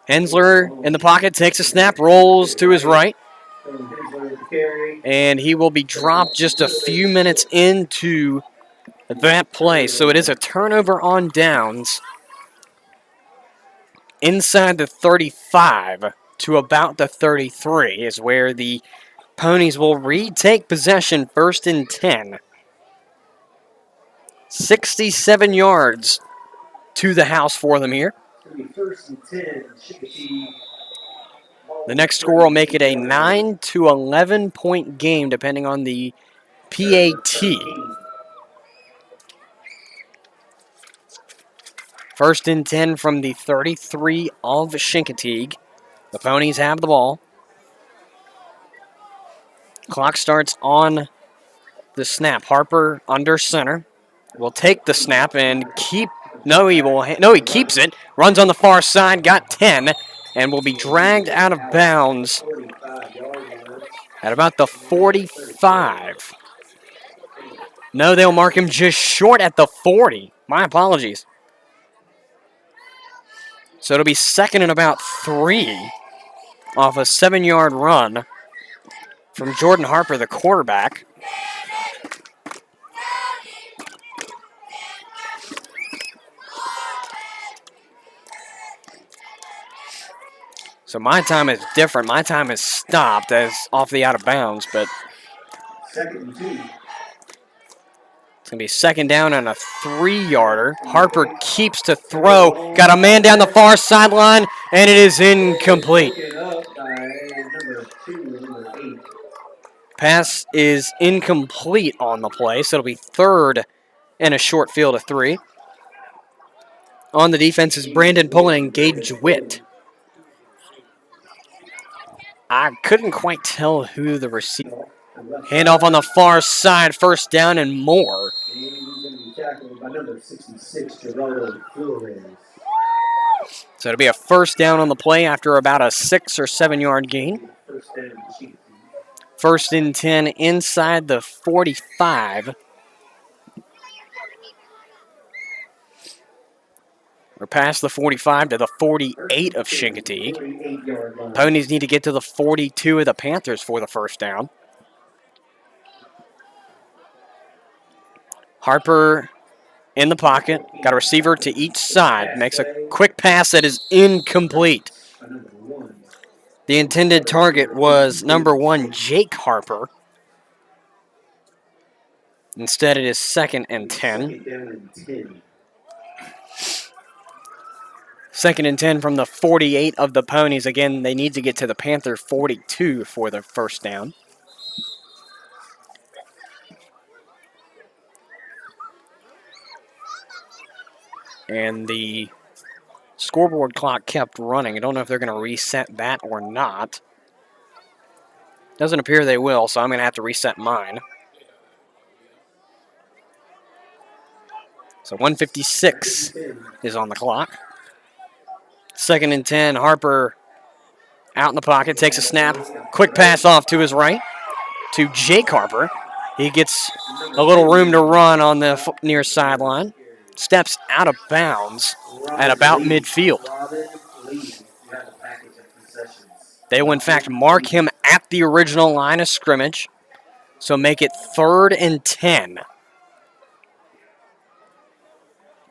Hensler in the pocket, takes a snap, rolls to his right. And he will be dropped just a few minutes into that play. So it is a turnover on downs inside the 35 to about the 33 is where the Ponies will retake possession, 1st and 10. 67 yards to the house for them here. The next score will make it a 9 to 11 point game depending on the PAT. 1st and 10 from the 33 of Chincoteague. The Ponies have the ball. Clock starts on the snap. Harper under center. Will take the snap and keep. He keeps it. Runs on the far side. Got 10. And will be dragged out of bounds at about the 45. No, they'll mark him just short at the 40. My apologies. So it'll be 2nd and about 3 off a 7-yard run from Jordan Harper, the quarterback. So my time is different. My time is stopped as off the out of bounds, but 2nd and 2. it's going to be 2nd down and a 3-yarder. Harper keeps to throw. Got a man down the far sideline, and it is incomplete. Broken up by number 2 and number 8. Pass is incomplete on the play, so it'll be 3rd and a short field of 3. On the defense is Brandon Pullen and Gage Witt. I couldn't quite tell who the receiver. Handoff on the far side, 1st down and more. And he's going to be tackled by number 66, Gerardo Flores. So it'll be a 1st down on the play after about a 6 or 7 yard gain. 1st down, Chincoteague. 1st and 10 inside the 45. We're past the 45 to the 48 of Chincoteague. 48-yard line. Ponies need to get to the 42 of the Panthers for the 1st down. Harper in the pocket, got a receiver to each side, makes a quick pass that is incomplete. By number 1. The intended target was number 1, Jake Harper. Instead, it is 2nd and 10. 2nd down and 10. 2nd and 10 from the 48 of the Ponies. Again, they need to get to the Panther 42 for the 1st down. And the scoreboard clock kept running. I don't know if they're going to reset that or not. Doesn't appear they will, so I'm going to have to reset mine. So 1:56 is on the clock. 2nd and 10, Harper out in the pocket, takes a snap. Quick pass off to his right to Jake Harper. He gets a little room to run on the near sideline. Steps out of bounds at about midfield. They will, in fact, mark him at the original line of scrimmage, so make it 3rd and 10.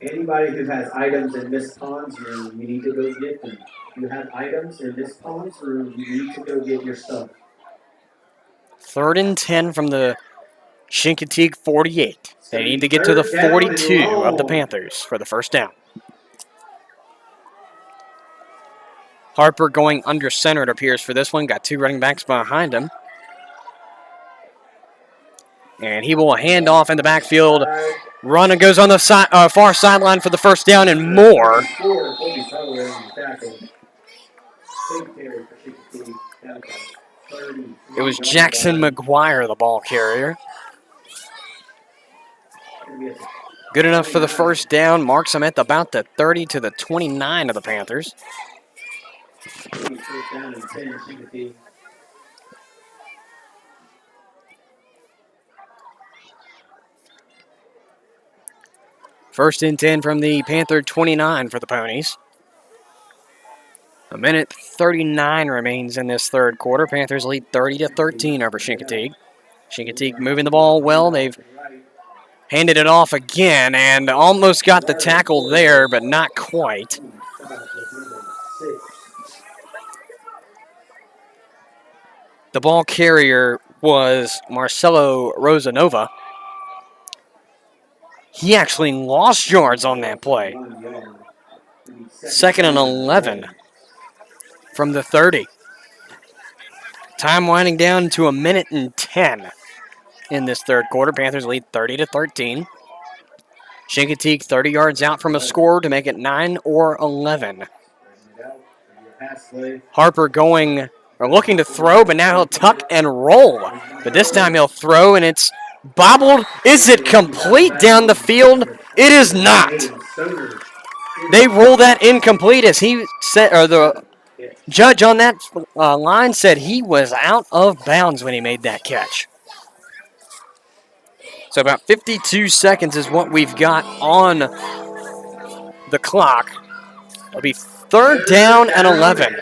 Anybody who has items in Miss Pond's room, you need to go get them. If you have items in Miss Pond's room, you need to go get your stuff. 3rd and 10 from the Chincoteague 48. They need to get to the 42 of the Panthers for the 1st down. Harper going under center, it appears, for this one. Got 2 running backs behind him. And he will hand off in the backfield. Run and goes on the far sideline for the 1st down and more. It was Jackson McGuire, the ball carrier. Good enough for the 1st down. Marks him at about the 30 to the 29 of the Panthers. 1st and 10 from the Panther 29 for the Ponies. 1:39 remains in this 3rd quarter. Panthers lead 30-13 over Chincoteague. Chincoteague moving the ball well. They've handed it off again and almost got the tackle there, but not quite. The ball carrier was Marcelo Rosanova. He actually lost yards on that play. 2nd and 11 from the 30. Time winding down to 1:10 in this 3rd quarter. Panthers lead 30-13. Chincoteague 30 yards out from a score to make it 9 or 11. Harper looking to throw, but now he'll tuck and roll. But this time he'll throw, and it's bobbled. Is it complete down the field? It is not. They roll that incomplete, as he said, or the judge on that line said he was out of bounds when he made that catch. So about 52 seconds is what we've got on the clock. It'll be 3rd down and 11.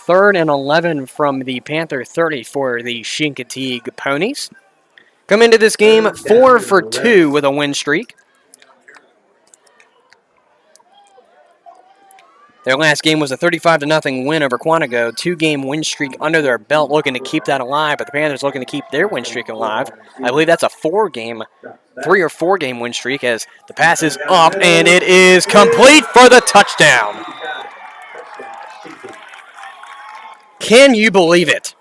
3rd and 11 from the Panther 30 for the Chincoteague Ponies. Come into this game 4 for 2 with a win streak. Their last game was a 35-0 win over Quantico. 2-game win streak under their belt, looking to keep that alive. But the Panthers looking to keep their win streak alive. I believe that's a 3 or 4 game win streak as the pass is up and it is complete for the touchdown. Can you believe it?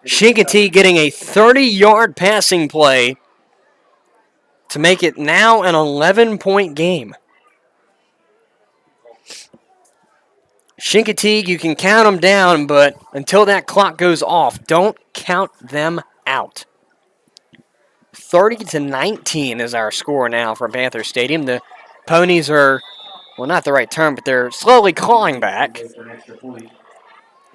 Chincoteague getting a 30-yard passing play to make it now an 11-point game. Chincoteague, you can count them down, but until that clock goes off, don't count them out. 30-19 is our score now from Panther Stadium. The Ponies are, well, not the right term, but they're slowly clawing back.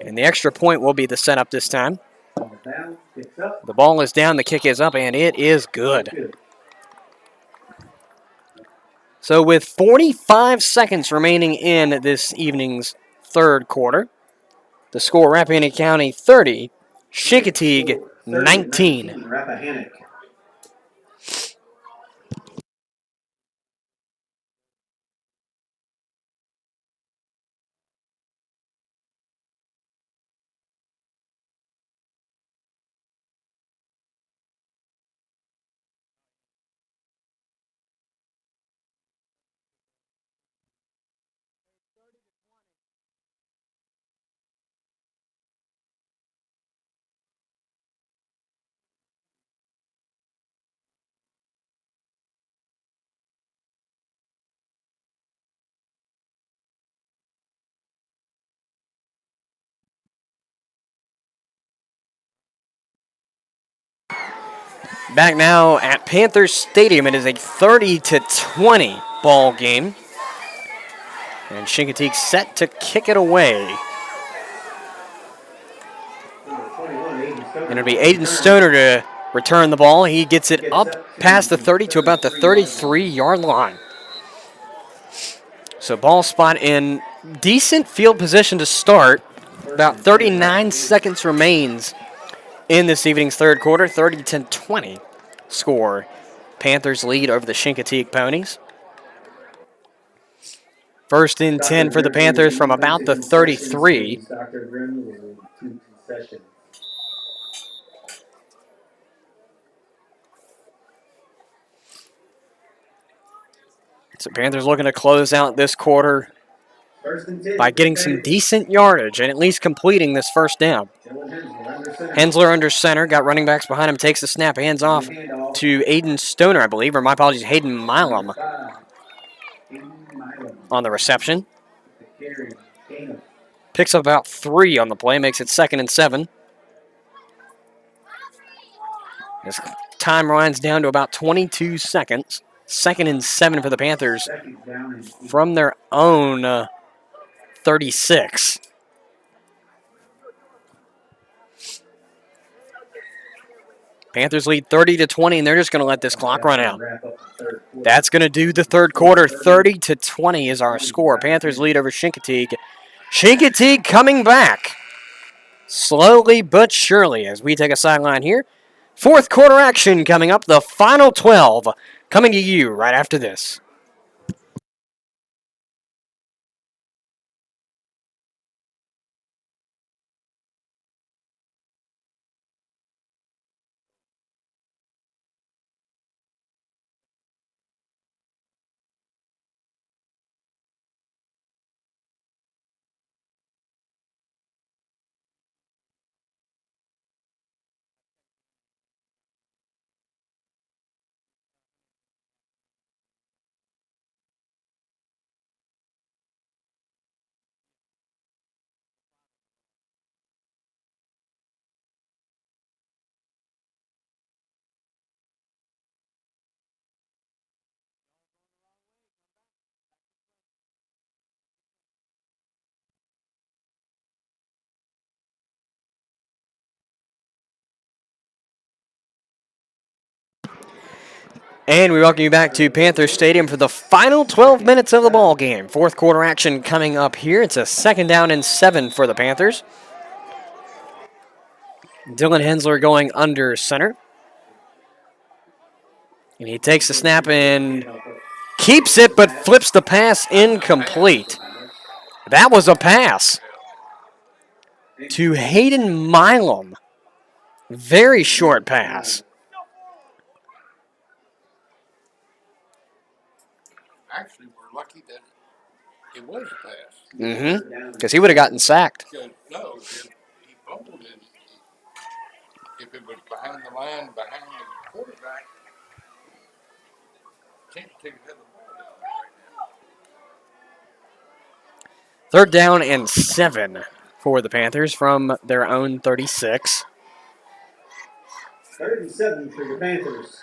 And the extra point will be the setup this time. The ball is down, the kick is up, and it is good. So with 45 seconds remaining in this evening's third quarter, the score, Rappahannock County 30, Chincoteague 19. Back now at Panthers Stadium, it is a 30-20 ball game. And Chincoteague set to kick it away. And it'll be Aiden Stoner to return the ball. He gets it up past the 30 to about the 33-yard line. So ball spot in decent field position to start. About 39 seconds remains in this evening's third quarter. 30-20 score. Panthers lead over the Chincoteague Ponies. First and 10 for the Panthers from about the 33. So Panthers looking to close out this quarter by getting some decent yardage and at least completing this first down. Hensler under center, got running backs behind him, takes the snap, hands off to Aiden Stoner, I believe, or my apologies, Hayden Milam on the reception. Picks up about 3 on the play, makes it 2nd and 7. As time runs down to about 22 seconds. 2nd and 7 for the Panthers from their own 36. Panthers lead 30-20, and they're just going to let this clock run out. That's going to do the third quarter. 30-20 is our score. Panthers lead over Chincoteague. Chincoteague coming back slowly but surely as we take a sideline here. Fourth quarter action coming up. The final 12 coming to you right after this. And we welcome you back to Panther Stadium for the final 12 minutes of the ball game. Fourth quarter action coming up here. It's a 2nd down and 7 for the Panthers. Dylan Hensler going under center. And he takes the snap and keeps it, but flips the pass incomplete. That was a pass to Hayden Milam. Very short pass. Actually, we're lucky that it was a pass. Mm-hmm. Because he would have gotten sacked. Because, no, if he fumbled it, if it was behind the line, behind the quarterback, Chincoteague had the ball down there right now. 3rd down and 7 for the Panthers from their own 36. 3rd and 7 for the Panthers.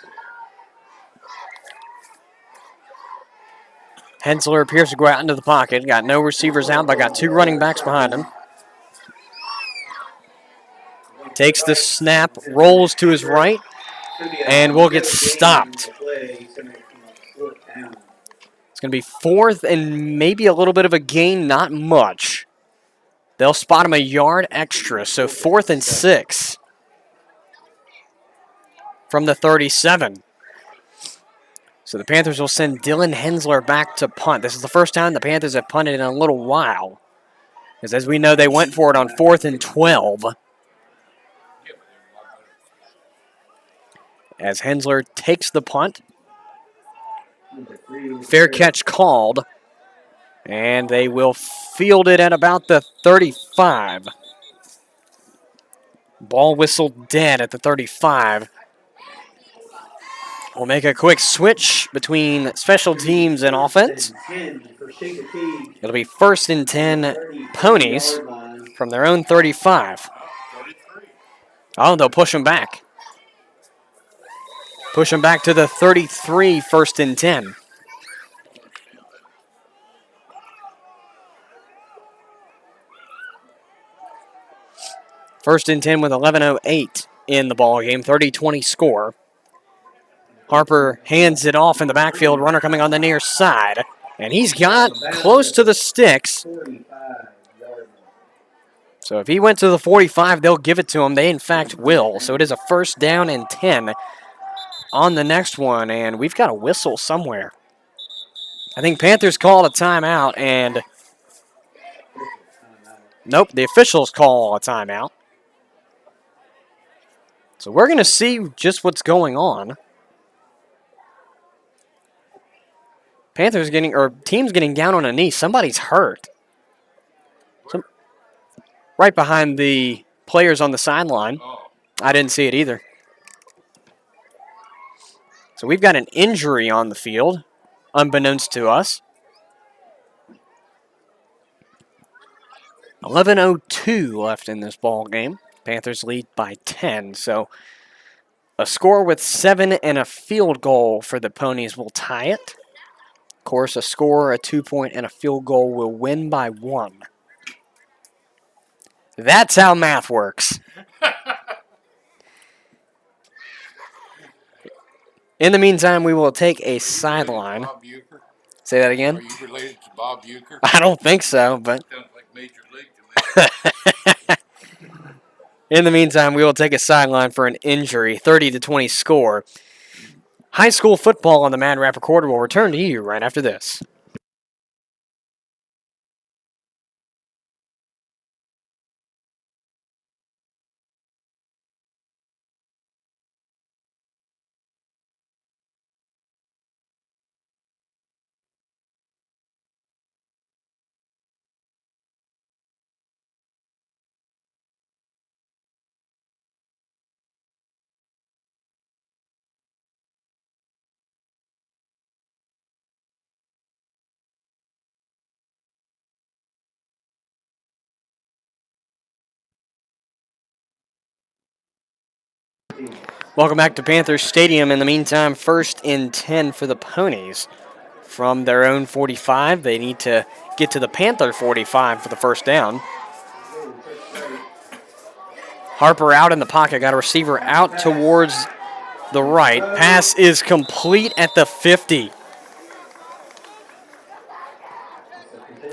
Hensler appears to go out into the pocket. Got no receivers out, but got 2 running backs behind him. Takes the snap, rolls to his right, and will get stopped. It's going to be 4th and maybe a little bit of a gain, not much. They'll spot him a yard extra, so 4th and 6 from the 37. So the Panthers will send Dylan Hensler back to punt. This is the first time the Panthers have punted in a little while. Because as we know, they went for it on 4th and 12. As Hensler takes the punt. Fair catch called. And they will field it at about the 35. Ball whistled dead at the 35. We'll make a quick switch between special teams and offense. It'll be 1st and 10 Ponies from their own 35. Oh, they'll push them back. Push them back to the 33, 1st and 10. First and 10 with 11:08 in the ball game, 30-20 score. Harper hands it off in the backfield, runner coming on the near side, and he's got close to the sticks. So if he went to the 45, they'll give it to him. They, in fact, will. So it is a 1st down and 10 on the next one, and we've got a whistle somewhere. I think Panthers called a timeout, and nope, the officials call a timeout. So we're going to see just what's going on. Panthers getting, or team's getting down on a knee. Somebody's hurt. Right behind the players on the sideline. I didn't see it either. So we've got an injury on the field, unbeknownst to us. 11:02 left in this ball game. Panthers lead by 10. So a score with 7 and a field goal for the Ponies will tie it. Of course, a score, a 2-point, and a field goal will win by 1. That's how math works. In the meantime, we will take a sideline. Say that again? Are you related to Bob Uecker? I don't think so, but... Sounds like Major League to me. In the meantime, we will take a sideline for an injury. 30-20 score. High school football on the Mad Rapp Recorder will return to you right after this. Welcome back to Panthers Stadium. In the meantime, 1st and 10 for the Ponies. From their own 45, they need to get to the Panther 45 for the 1st down. Harper out in the pocket, got a receiver out towards the right. Pass is complete at the 50.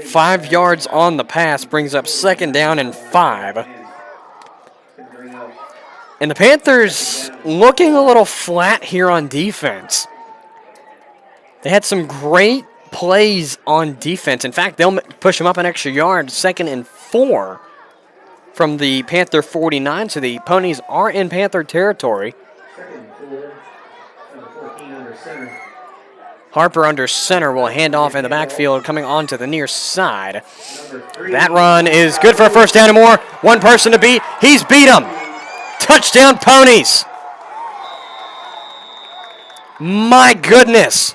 5 yards on the pass brings up 2nd down and 5. And the Panthers looking a little flat here on defense. They had some great plays on defense. In fact, they'll push him up an extra yard, 2nd and 4 from the Panther 49. So the Ponies are in Panther territory. 2nd and 4. Number 14 under center. Harper under center will hand off in the backfield, coming onto the near side. Number 3. That run is good for a first down and more. One person to beat. He's beat him. Touchdown, Ponies. My goodness.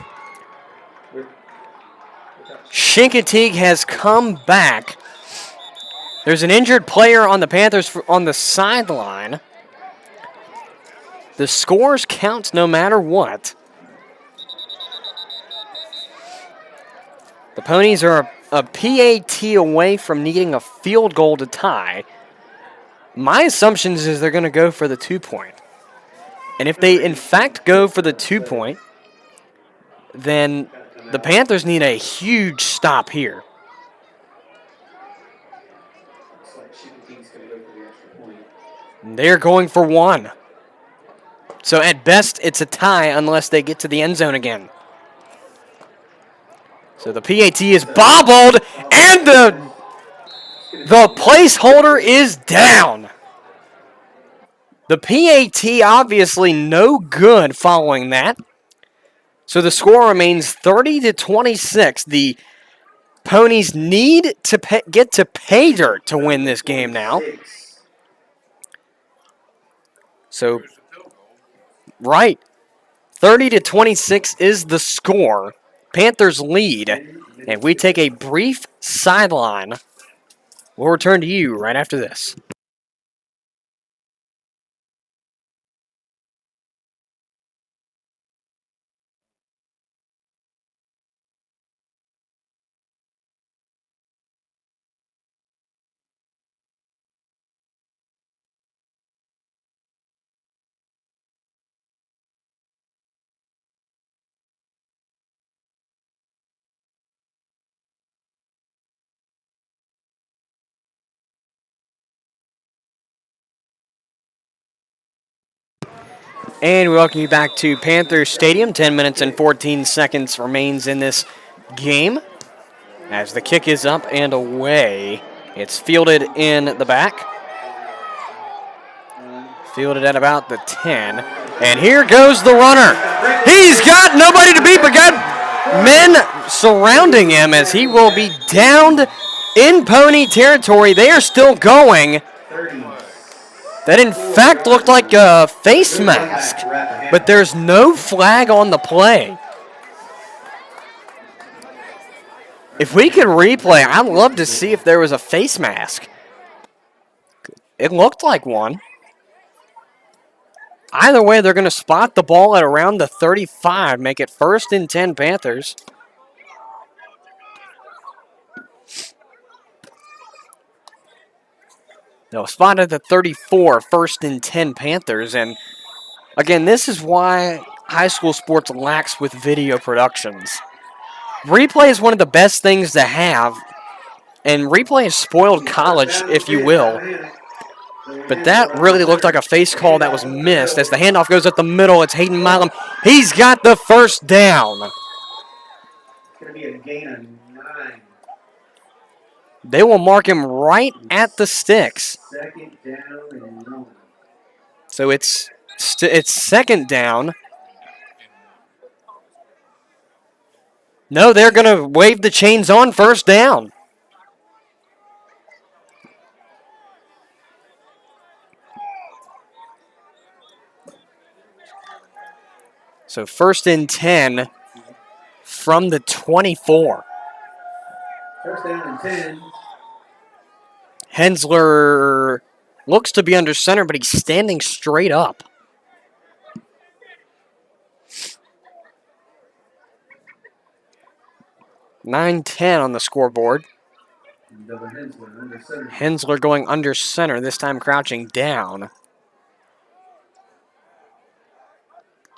Chincoteague has come back. There's an injured player on the Panthers on the sideline. The scores count no matter what. The Ponies are a PAT away from needing a field goal to tie. My assumption is they're going to go for the 2-point. And if they, in fact, go for the 2-point, then the Panthers need a huge stop here. They're going for 1. So at best, it's a tie unless they get to the end zone again. So the PAT is bobbled, and the placeholder is down. The PAT obviously no good following that. So the score remains 30-26. The Ponies need to get to pay dirt to win this game now. So, right. 30-26 is the score. Panthers lead, and we take a brief sideline. We'll return to you right after this. And we welcome you back to Panthers Stadium. 10 minutes and 14 seconds remains in this game. As the kick is up and away, it's fielded in the back. Fielded at about the 10. And here goes the runner. He's got nobody to beat, but got men surrounding him as he will be downed in Pony territory. They are still going. That, in fact, looked like a face mask, but there's no flag on the play. If we could replay, I'd love to see if there was a face mask. It looked like one. Either way, they're going to spot the ball at around the 35, make it 1st and 10 Panthers. They'll spot at the 34, 1st and 10 Panthers. And again, this is why high school sports lacks with video productions. Replay is one of the best things to have, and replay has spoiled college, if you will. But that really looked like a face call that was missed. As the handoff goes up the middle, it's Hayden Milam. He's got the first down. It's going to be a gain of 9. They will mark him right at the sticks. 2nd down and 9. So it's 2nd down. No, they're going to wave the chains on 1st down. So 1st and 10 from the 24. 1st down and 10. Hensler looks to be under center, but he's standing straight up. (9-10) on the scoreboard. Hensler going under center, this time crouching down.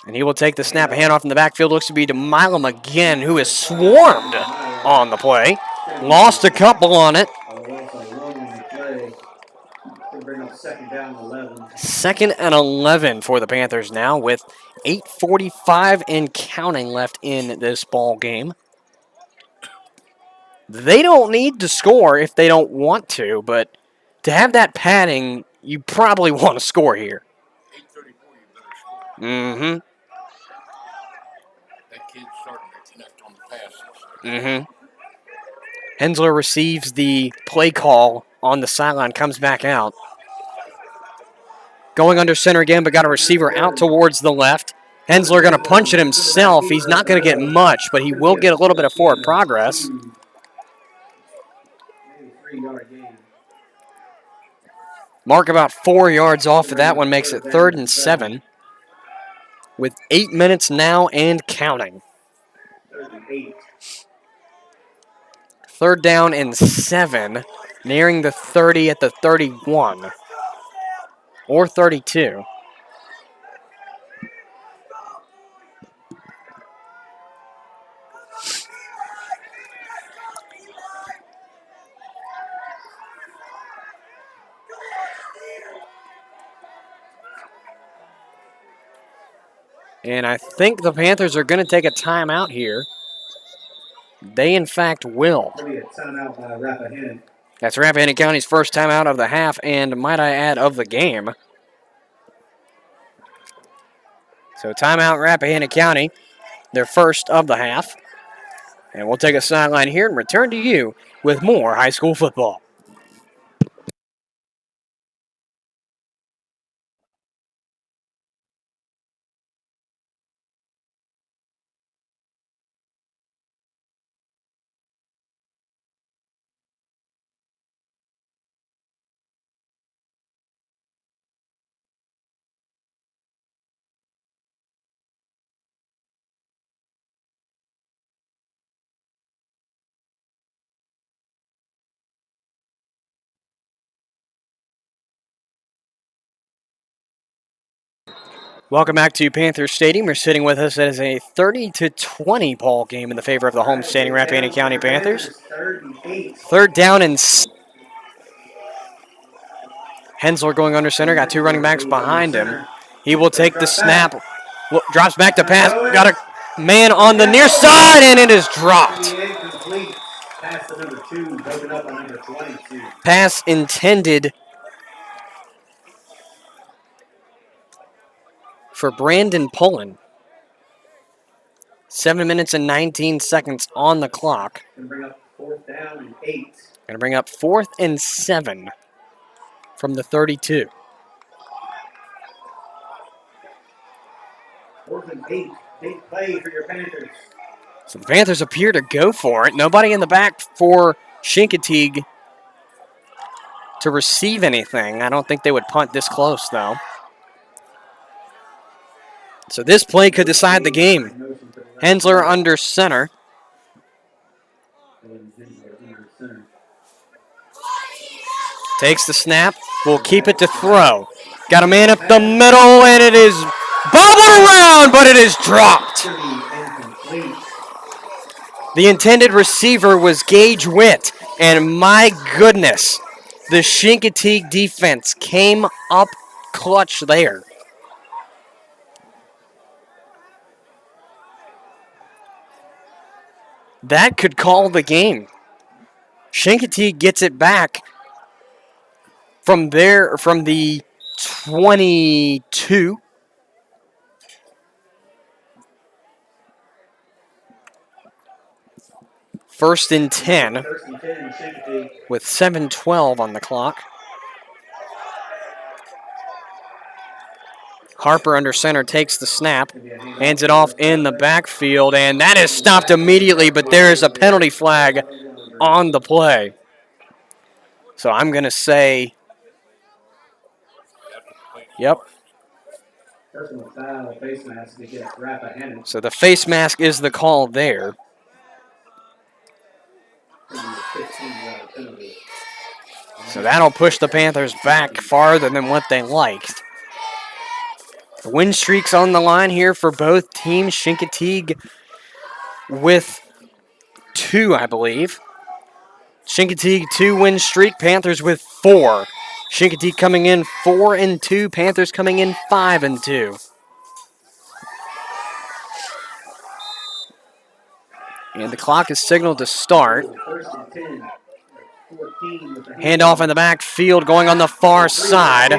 And he will take the snap. A handoff in the backfield looks to be to Milam again, who is swarmed on the play. Lost a couple on it. 2nd and 11 for the Panthers now, with 8:45 and counting left in this ball game. They don't need to score if they don't want to, but to have that padding, you probably want to score here. 8:34, you better score. Mm-hmm. That kid's starting to connect on the passes. Mm-hmm. Hensler receives the play call on the sideline, comes back out. Going under center again, but got a receiver out towards the left. Hensler going to punch it himself. He's not going to get much, but he will get a little bit of forward progress. Maybe 3-yard gain. Mark about 4 yards off of that one, makes it 3rd and 7. With 8 minutes now and counting. 38. 3rd down and 7, nearing the 30 at the 31. Or 32. And I think the Panthers are going to take a timeout here. They, in fact, will. Maybe a timeout by Rappahannock. That's Rappahannock County's first timeout of the half, and might I add, of the game. So timeout Rappahannock County, their first of the half. And we'll take a sideline here and return to you with more high school football. Welcome back to Panthers Stadium. You're sitting with us as a 30-20 ball game in the favor of the home standing Rappahannock County Panthers. 3rd down and Hensler going under center. Got 2 running backs behind him. He will take the snap. Drops back to pass. Got a man on the near side, and it is dropped. Pass to number 2, broken up on number 22. Pass intended for Brandon Pullen. 7 minutes and 19 seconds on the clock. Going to bring up 4th down and 8. Going to bring up 4th and 7 from the 32. 4th and 8. Big play for your Panthers. So the Panthers appear to go for it. Nobody in the back for Chincoteague to receive anything. I don't think they would punt this close, though. So this play could decide the game. Hensler under center. Takes the snap. Will keep it to throw. Got a man up the middle, and it is bobbled around, but it is dropped. The intended receiver was Gage Witt, and my goodness, the Chincoteague defense came up clutch there. That could call the game. Chincoteague gets it back from the 22. First and 10 with 7:12 on the clock. Harper under center takes the snap, hands it off in the backfield, and that is stopped immediately, but there is a penalty flag on the play. So I'm going to say, yep. Personal foul, face mask against Rappahannock. So the face mask is the call there. So that'll push the Panthers back farther than what they liked. The win streak's on the line here for both teams. Chincoteague with 2, I believe. Chincoteague 2-win streak, Panthers with 4. Chincoteague coming in 4-2, Panthers coming in 5-2. And the clock is signaled to start. First and 10. 14 with the Handoff in the backfield going on the far side.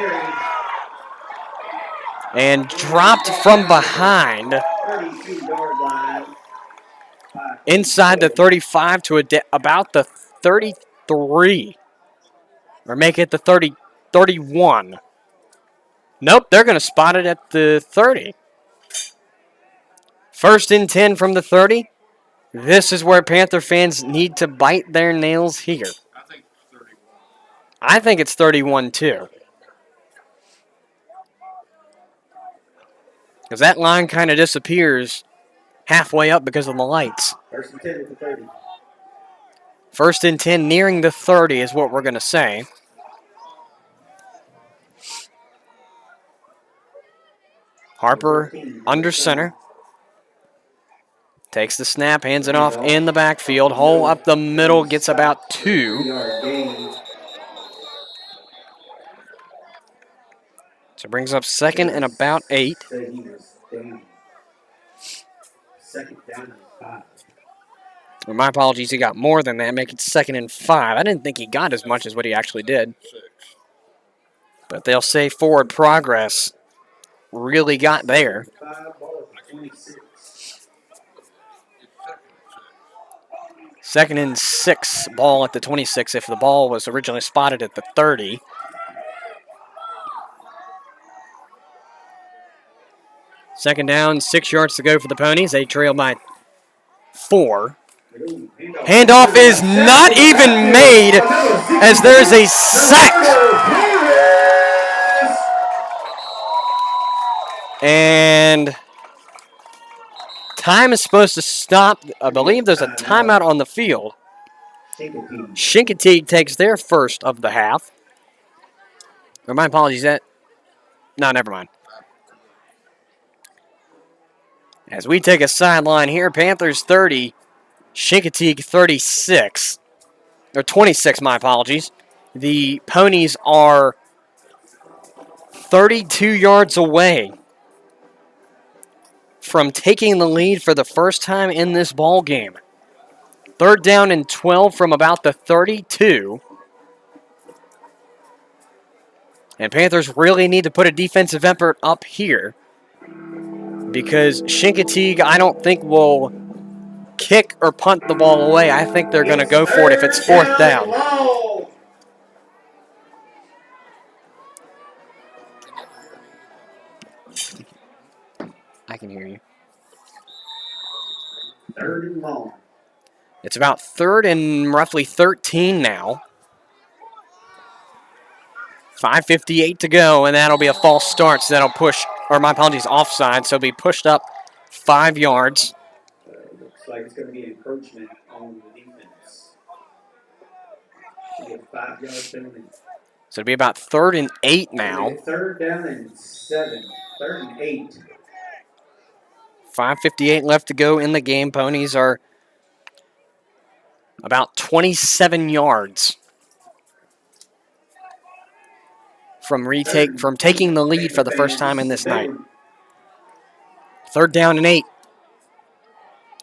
And dropped from behind. 32-yard line. Inside the 35 to about the 33. Or make it the 31. Nope, they're going to spot it at the 30. First and 10 from the 30. This is where Panther fans need to bite their nails here. I think it's 31. I think it's 31 too. Because that line kind of disappears halfway up because of the lights. First and 10 at the 30. First and 10 nearing the 30 is what we're going to say. Harper under center. Takes the snap, hands it off in the backfield. Hole up the middle, gets about 2. So brings up second and about 8. Second down and 5. Well, my apologies, he got more than that, make it second and 5. I didn't think he got as much as what he actually did. 6. But they'll say forward progress really got there. 5 ball at 26. Second and 6, ball at the 26 if the ball was originally spotted at the 30. Second down, 6 yards to go for the Ponies. They trail by 4. Handoff is not even made as there's a sack. And time is supposed to stop. I believe there's a timeout on the field. Chincoteague takes their first of the half. Or my apologies, no, never mind. As we take a sideline here, Panthers 30, Chincoteague 36. Or 26, my apologies. The Ponies are 32 yards away from taking the lead for the first time in this ball game. Third down and 12 from about the 32. And Panthers really need to put a defensive effort up here because Chincoteague, I don't think, will kick or punt the ball away. I think they're going to go for it if it's fourth down. I can hear you. Third and long. It's about third and roughly 13 now. 5:58 to go, and that'll be a false start, so that'll push, or my apologies, offside, so it'll be pushed up 5 yards. Looks like it's going to be encroachment on the defense. Should be a 5-yard penalty. So it'll be about third and 8 now. Third down and 7. Third and 8. 5:58 left to go in the game. Ponies are about 27 yards from taking the lead for the first time in this night. Third down and 8.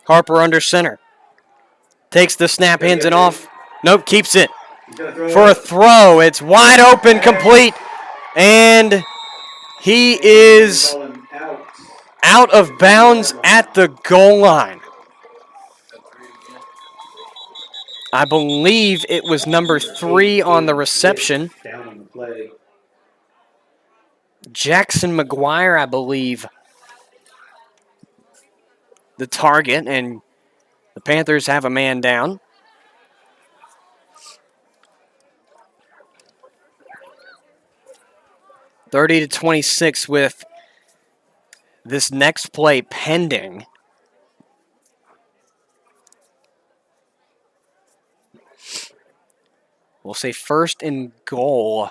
Harper under center. Takes the snap, hands it off. Nope, keeps it. For a throw. It's wide open, complete. And he is out of bounds at the goal line. I believe it was number 3 on the reception. Jackson McGuire, I believe, the target, and the Panthers have a man down. (30 to 26) with this next play pending. We'll say first and goal.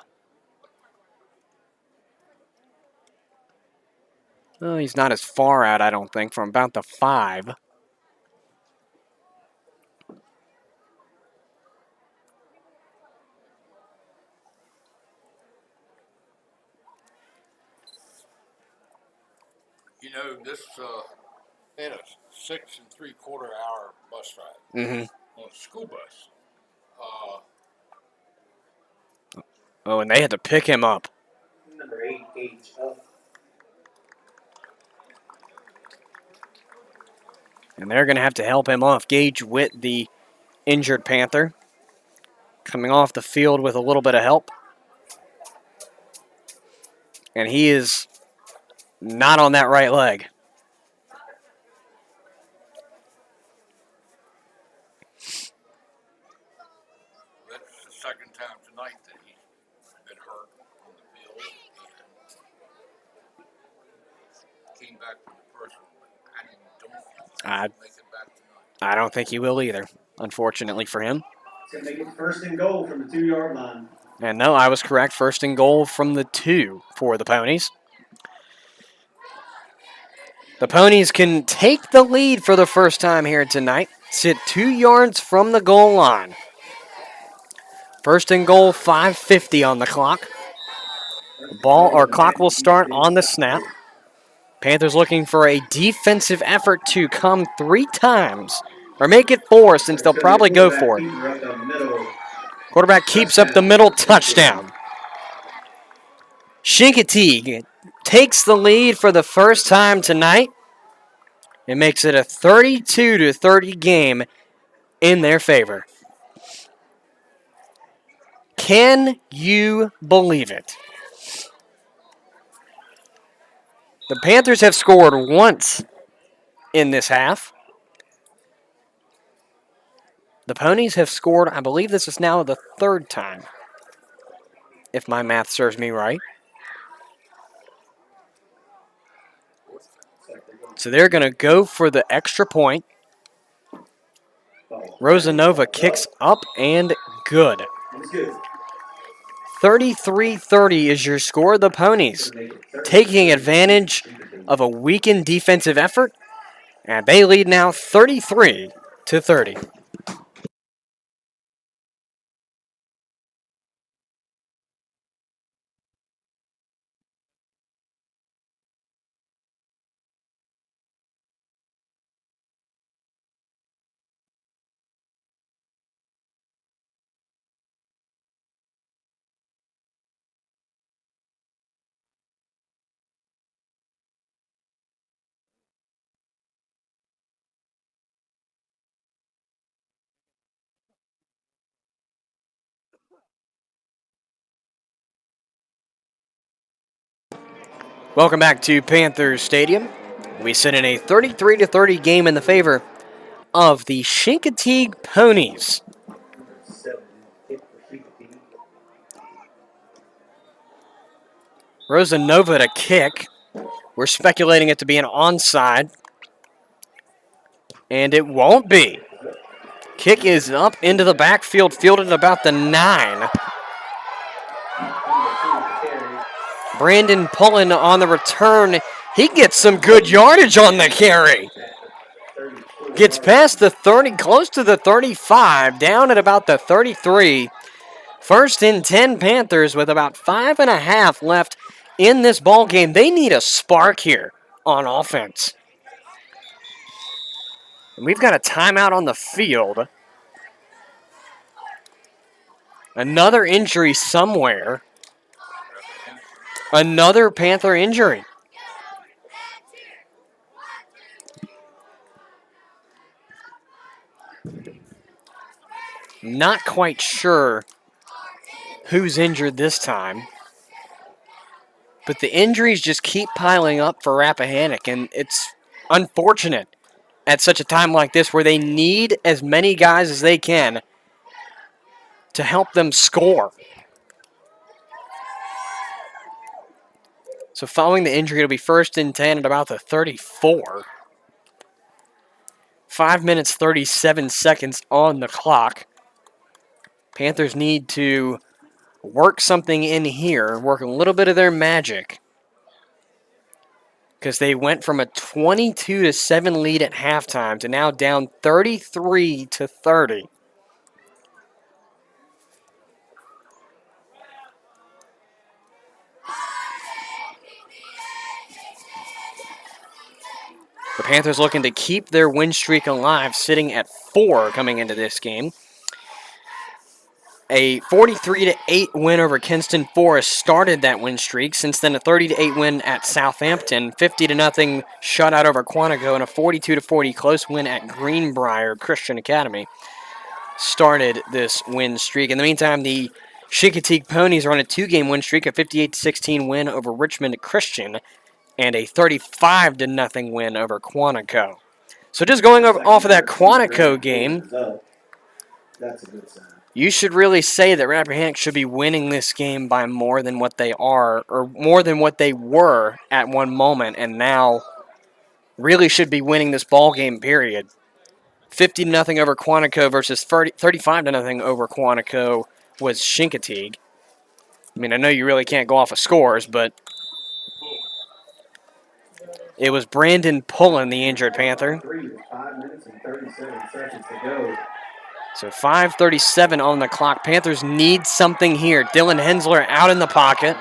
Well, he's not as far out, I don't think, from about the 5. You know, this They had a 6 3/4 hour bus ride on a school bus. Oh, and they had to pick him up. Number 8, Gage up. And they're going to have to help him off. Gage Witt, the injured Panther, coming off the field with a little bit of help. And he is not on that right leg. That's the second time tonight that he's been hurt on the field and came back from the first one. But I don't think he's going to make it back tonight. I don't think he will either, unfortunately for him. He's going to make it first and goal from the 2-yard line. And no, I was correct. First and goal from the 2 for the Ponies. The Ponies can take the lead for the first time here tonight. Sit 2 yards from the goal line. First and goal, 5:50 on the clock. Clock will start on the snap. Panthers looking for a defensive effort to come 3 times. Or make it 4, since they'll probably go for it. Quarterback keeps up the middle, touchdown. Chincoteague takes the lead for the first time tonight. It makes it a 32-30 game in their favor. Can you believe it? The Panthers have scored once in this half. The Ponies have scored, I believe this is now the 3rd time, if my math serves me right. So they're going to go for the extra point. Rosanova kicks up and good. 33-30 is your score. The Ponies taking advantage of a weakened defensive effort, and they lead now 33-30. Welcome back to Panthers Stadium. We sit in a 33-30 game in the favor of the Chincoteague Ponies. Rosanova to kick. We're speculating it to be an onside, and it won't be. Kick is up into the backfield, fielded at about the 9. Brandon Pullen on the return. He gets some good yardage on the carry. Gets past the 30, close to the 35, down at about the 33. First and 10 Panthers with about 5.5 left in this ball game. They need a spark here on offense. And we've got a timeout on the field. Another injury somewhere. Another Panther injury. Not quite sure who's injured this time. But the injuries just keep piling up for Rappahannock, and it's unfortunate at such a time like this where they need as many guys as they can to help them score. So following the injury, it'll be first and 10 at about the 34. 5 minutes, 37 seconds on the clock. Panthers need to work something in here, work a little bit of their magic, because they went from a 22-7 lead at halftime to now down 33-30. The Panthers looking to keep their win streak alive, sitting at 4 coming into this game. A 43-8 win over Kinston Forest started that win streak. Since then, a 30-8 win at Southampton, 50-0 shutout over Quantico, and a 42-40 close win at Greenbrier Christian Academy started this win streak. In the meantime, the Chincoteague Ponies are on a 2-game win streak, a 58-16 win over Richmond Christian, and a 35-0 win over Quantico. So just going off of that Quantico game, That's a good sign. you should really say that Rappahannock should be winning this game by more than what they are, or more than what they were at one moment, and now really should be winning this ball game, period. 50-0 over Quantico versus 35-0 over Quantico was Chincoteague. I mean, I know you really can't go off of scores, but it was Brandon Pullen, the injured Panther. 3 with 5 minutes and 37 seconds to go. So 5:37 on the clock. Panthers need something here. Dylan Hensler out in the pocket.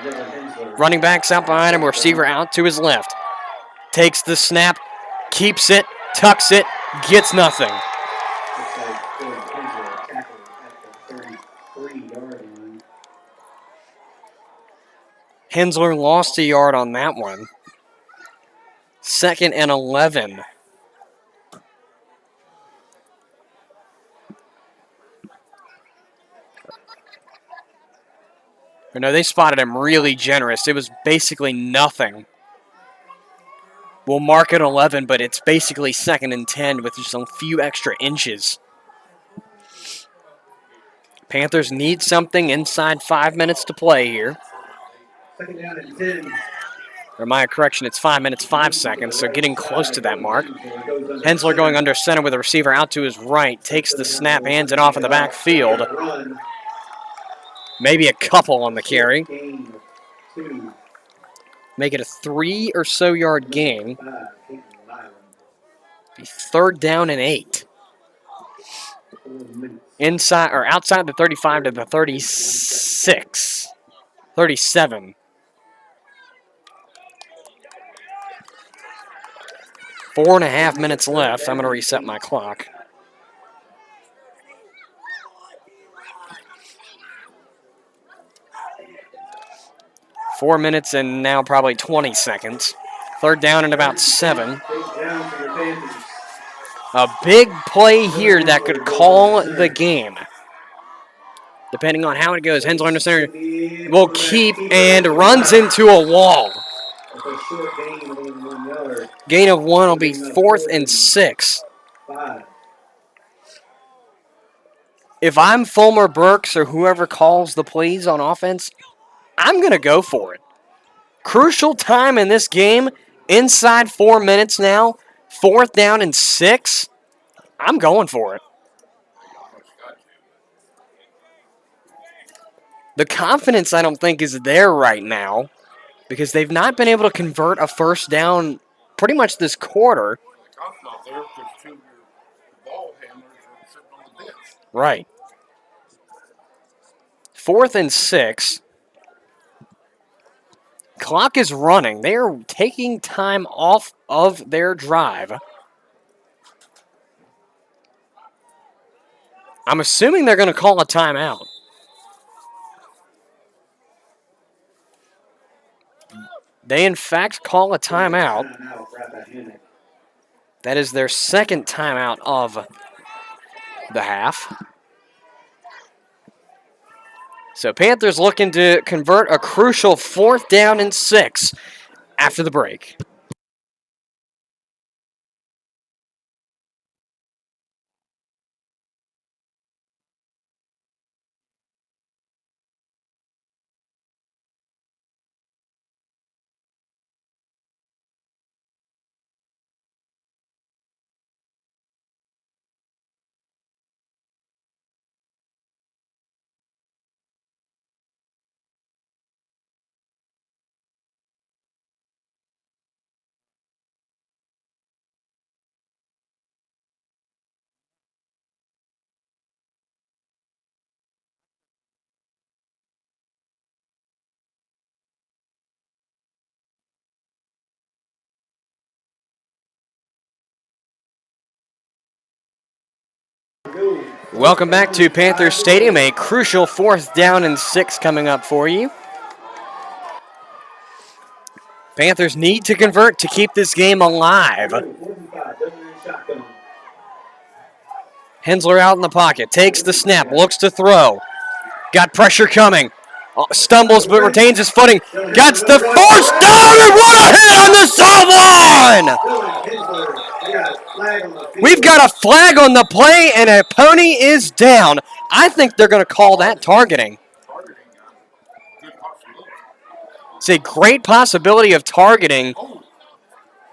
Running backs out behind him. Receiver out to his left. Takes the snap. Keeps it. Tucks it. Gets nothing. Looks like Dylan Hensler tackled at the 33-yard line. Hensler lost a yard on that one. 2nd and 11. No, they spotted him really generous. It was basically nothing. We'll mark it 11, but it's basically 2nd and 10 with just a few extra inches. Panthers need something inside 5 minutes to play here. 2nd down and 10. Or my correction, it's 5 minutes, 5 seconds, so getting close to that mark. Hensler going under center with a receiver out to his right. Takes the snap, hands it off in the backfield. Maybe a couple on the carry. Make it a 3 or so yard gain. Be 3rd down and 8. Inside or outside the 35 to the 36. 37. 4.5 minutes left. I'm going to reset my clock. Four minutes and now probably 20 seconds. 3rd down and about 7. A big play here that could call the game. Depending on how it goes. Hensler under center will keep and runs into a wall. Gain of 1 will be 4th and 6. If I'm Fulmer Burks or whoever calls the plays on offense, I'm going to go for it. Crucial time in this game. Inside 4 minutes now. 4th down and 6. I'm going for it. The confidence, I don't think, is there right now because they've not been able to convert a 1st down pretty much this quarter. Right. 4th and 6. Clock is running. They are taking time off of their drive. I'm assuming they're going to call a timeout. They, in fact, call a timeout. That is their 2nd timeout of the half. So Panthers looking to convert a crucial 4th down and 6 after the break. Welcome back to Panthers Stadium. A crucial 4th down and 6 coming up for you. Panthers need to convert to keep this game alive. Hensler out in the pocket, takes the snap, looks to throw. Got pressure coming. Stumbles but retains his footing. Gets the first down, and what a hit on the sideline! We've got a flag on the play, and a pony is down. I think they're going to call that targeting. It's a great possibility of targeting.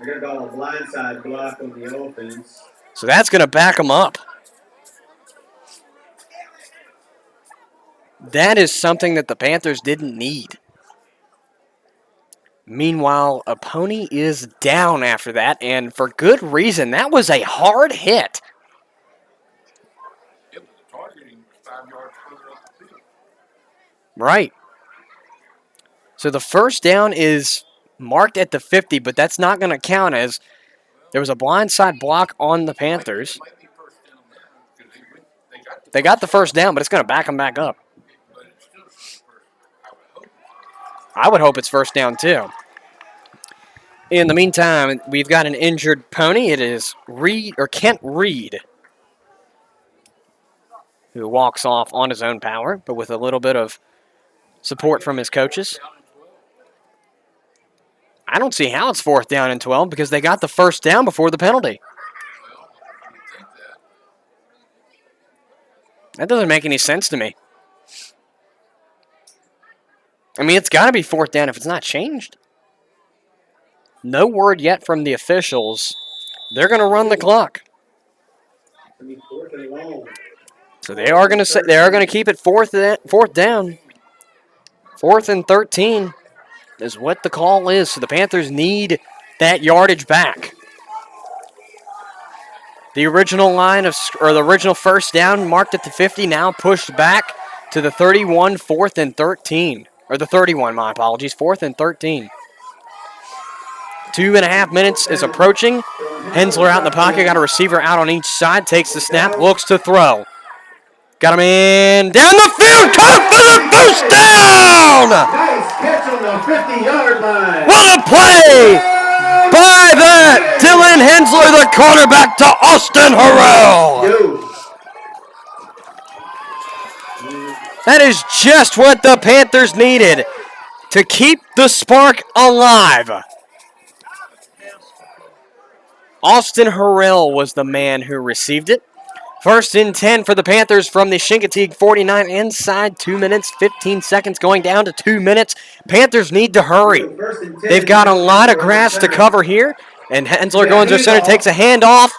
They're going to call a blindside block on the offense. So that's going to back them up. That is something that the Panthers didn't need. Meanwhile, a pony is down after that, and for good reason. That was a hard hit. It was targeting 5 yards further up the field. Right. So the first down is marked at the 50, but that's not going to count as there was a blindside block on the Panthers. They got the first down, but it's going to back them back up. I would hope it's first down too. In the meantime, we've got an injured pony. It is Kent Reed, who walks off on his own power, but with a little bit of support from his coaches. I don't see how it's 4th down and 12 because they got the first down before the penalty. That doesn't make any sense to me. I mean, it's got to be 4th down if it's not changed. No word yet from the officials. They're going to run the clock. So they are going to keep it 4th down. 4th and 13 is what the call is. So the Panthers need that yardage back. The original the original first down marked at the 50, now pushed back to the 31, 4th and 13. Or the 31, my apologies, 4th and 13. 2.5 minutes is approaching. Hensler out in the pocket, got a receiver out on each side, takes the snap, looks to throw. Got him in, down the field, caught for the first down! Nice catch on the 50-yard line. What a play by that Dylan Hensler, the quarterback, to Austin Harrell. That is just what the Panthers needed to keep the spark alive. Austin Harrell was the man who received it. 1st and 10 for the Panthers from the Chincoteague 49, inside 2 minutes, 15 seconds, going down to 2 minutes. Panthers need to hurry. They've got a lot of grass to cover here, and Hensler going to center, takes a handoff,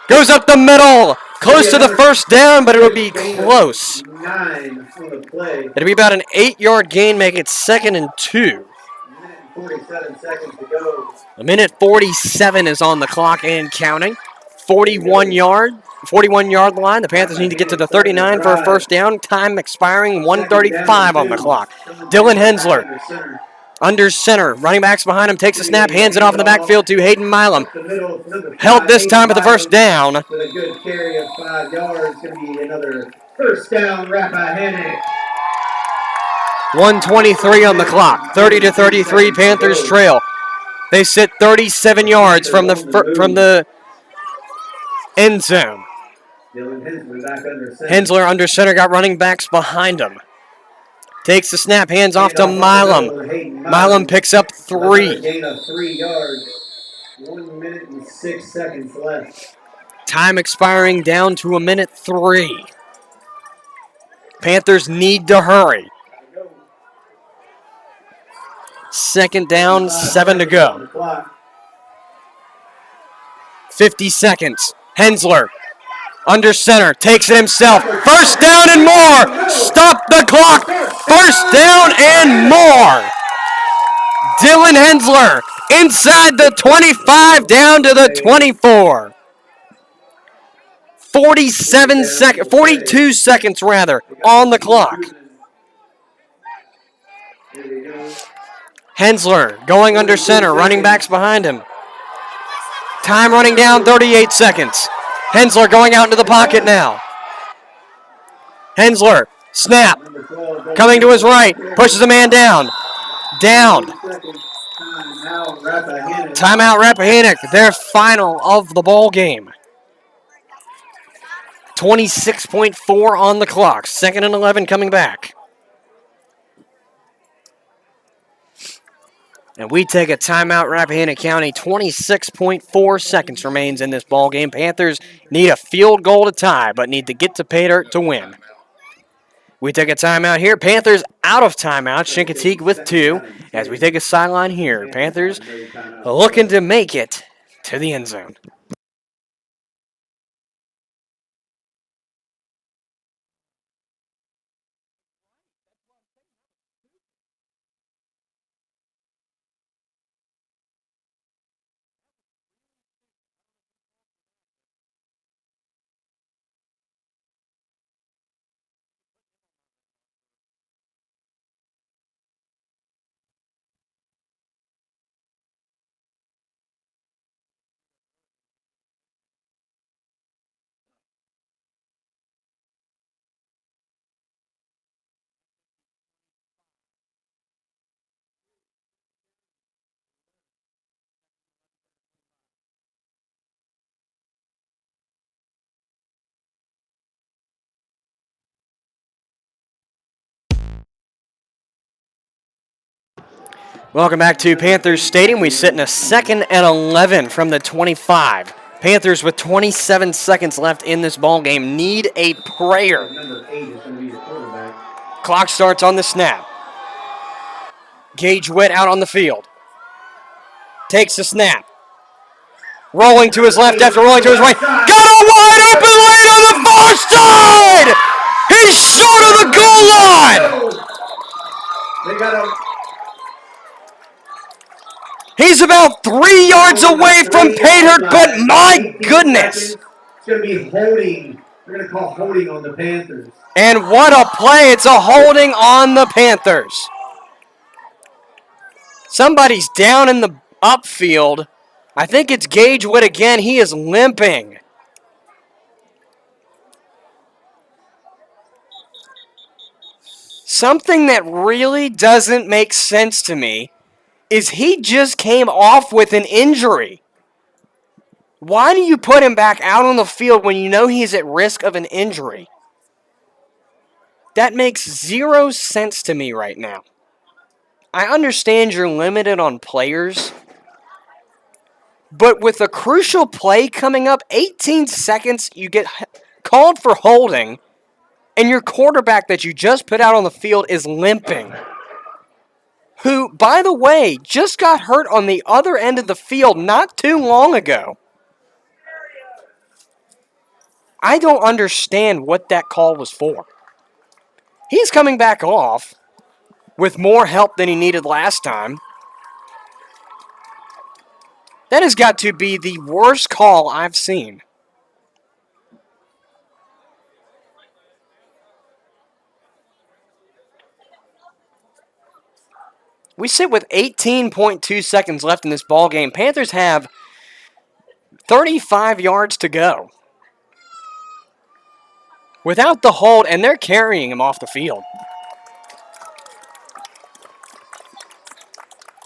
goes up the middle, close to the first down, but it'll be close. It'll be about an 8-yard gain, make it 2nd and 2. 47 seconds to go. A minute 47 is on the clock and counting. 41-yard line. The Panthers need to get to the 39 for a first down. Time expiring, 1:35 on the clock. Dylan Hensler under center. Running backs behind him, takes a snap, hands it off in the backfield to Hayden Milam. Held this time at the first down. With a good carry of 5 yards, going to be another first down, Rappahannock. 1:23 on the clock. 30-33, Panthers trail. They sit 37 yards from the end zone. Hensler under center, got running backs behind him. Takes the snap, hands off to Milam. Milam picks up 3. Gain of 3 yards. 1 minute and 6 seconds left. Time expiring down to a minute 3. Panthers need to hurry. 2nd down, 7 to go. 50 seconds. Hensler under center, takes it himself. First down and more. Stop the clock. First down and more. Dylan Hensler inside the 25 down to the 24. 42 seconds rather on the clock. Hensler going under center, running backs behind him. Time running down, 38 seconds. Hensler going out into the pocket now. Hensler, snap. Number 12 goes Coming to his right, pushes a man down. Down. 30 seconds. Timeout, Rappahannock. Timeout, Rappahannock. Their final of the ball game. 26.4 on the clock. 2nd and 11 coming back. And we take a timeout, Rappahannock County. 26.4 seconds remains in this ball game. Panthers need a field goal to tie, but need to get to pay dirt to win. We take a timeout here. Panthers out of timeout. Chincoteague with 2 as we take a sideline here. Panthers looking to make it to the end zone. Welcome back to Panthers Stadium. We sit in a 2nd and 11 from the 25. Panthers with 27 seconds left in this ball game need a prayer. Number 8 is going to be your quarterback. Clock starts on the snap. Gage Witt out on the field. Takes the snap. Rolling to his left after rolling to his right. Got a wide open lane on the far side! He's short of the goal line! They got a He's about 3 yards away from pay dirt, but my goodness! It's going to be holding. They're going to call holding on the Panthers. And what a play. It's a holding on the Panthers. Somebody's down in the upfield. I think it's Gage Witt again. He is limping. Something that really doesn't make sense to me is he just came off with an injury. Why do you put him back out on the field when you know he's at risk of an injury? That makes 0 sense to me right now. I understand you're limited on players, but with a crucial play coming up, 18 seconds, you get called for holding, and your quarterback that you just put out on the field is limping. Who, by the way, just got hurt on the other end of the field not too long ago. I don't understand what that call was for. He's coming back off with more help than he needed last time. That has got to be the worst call I've seen. We sit with 18.2 seconds left in this ball game. Panthers have 35 yards to go. Without the hold, and they're carrying him off the field.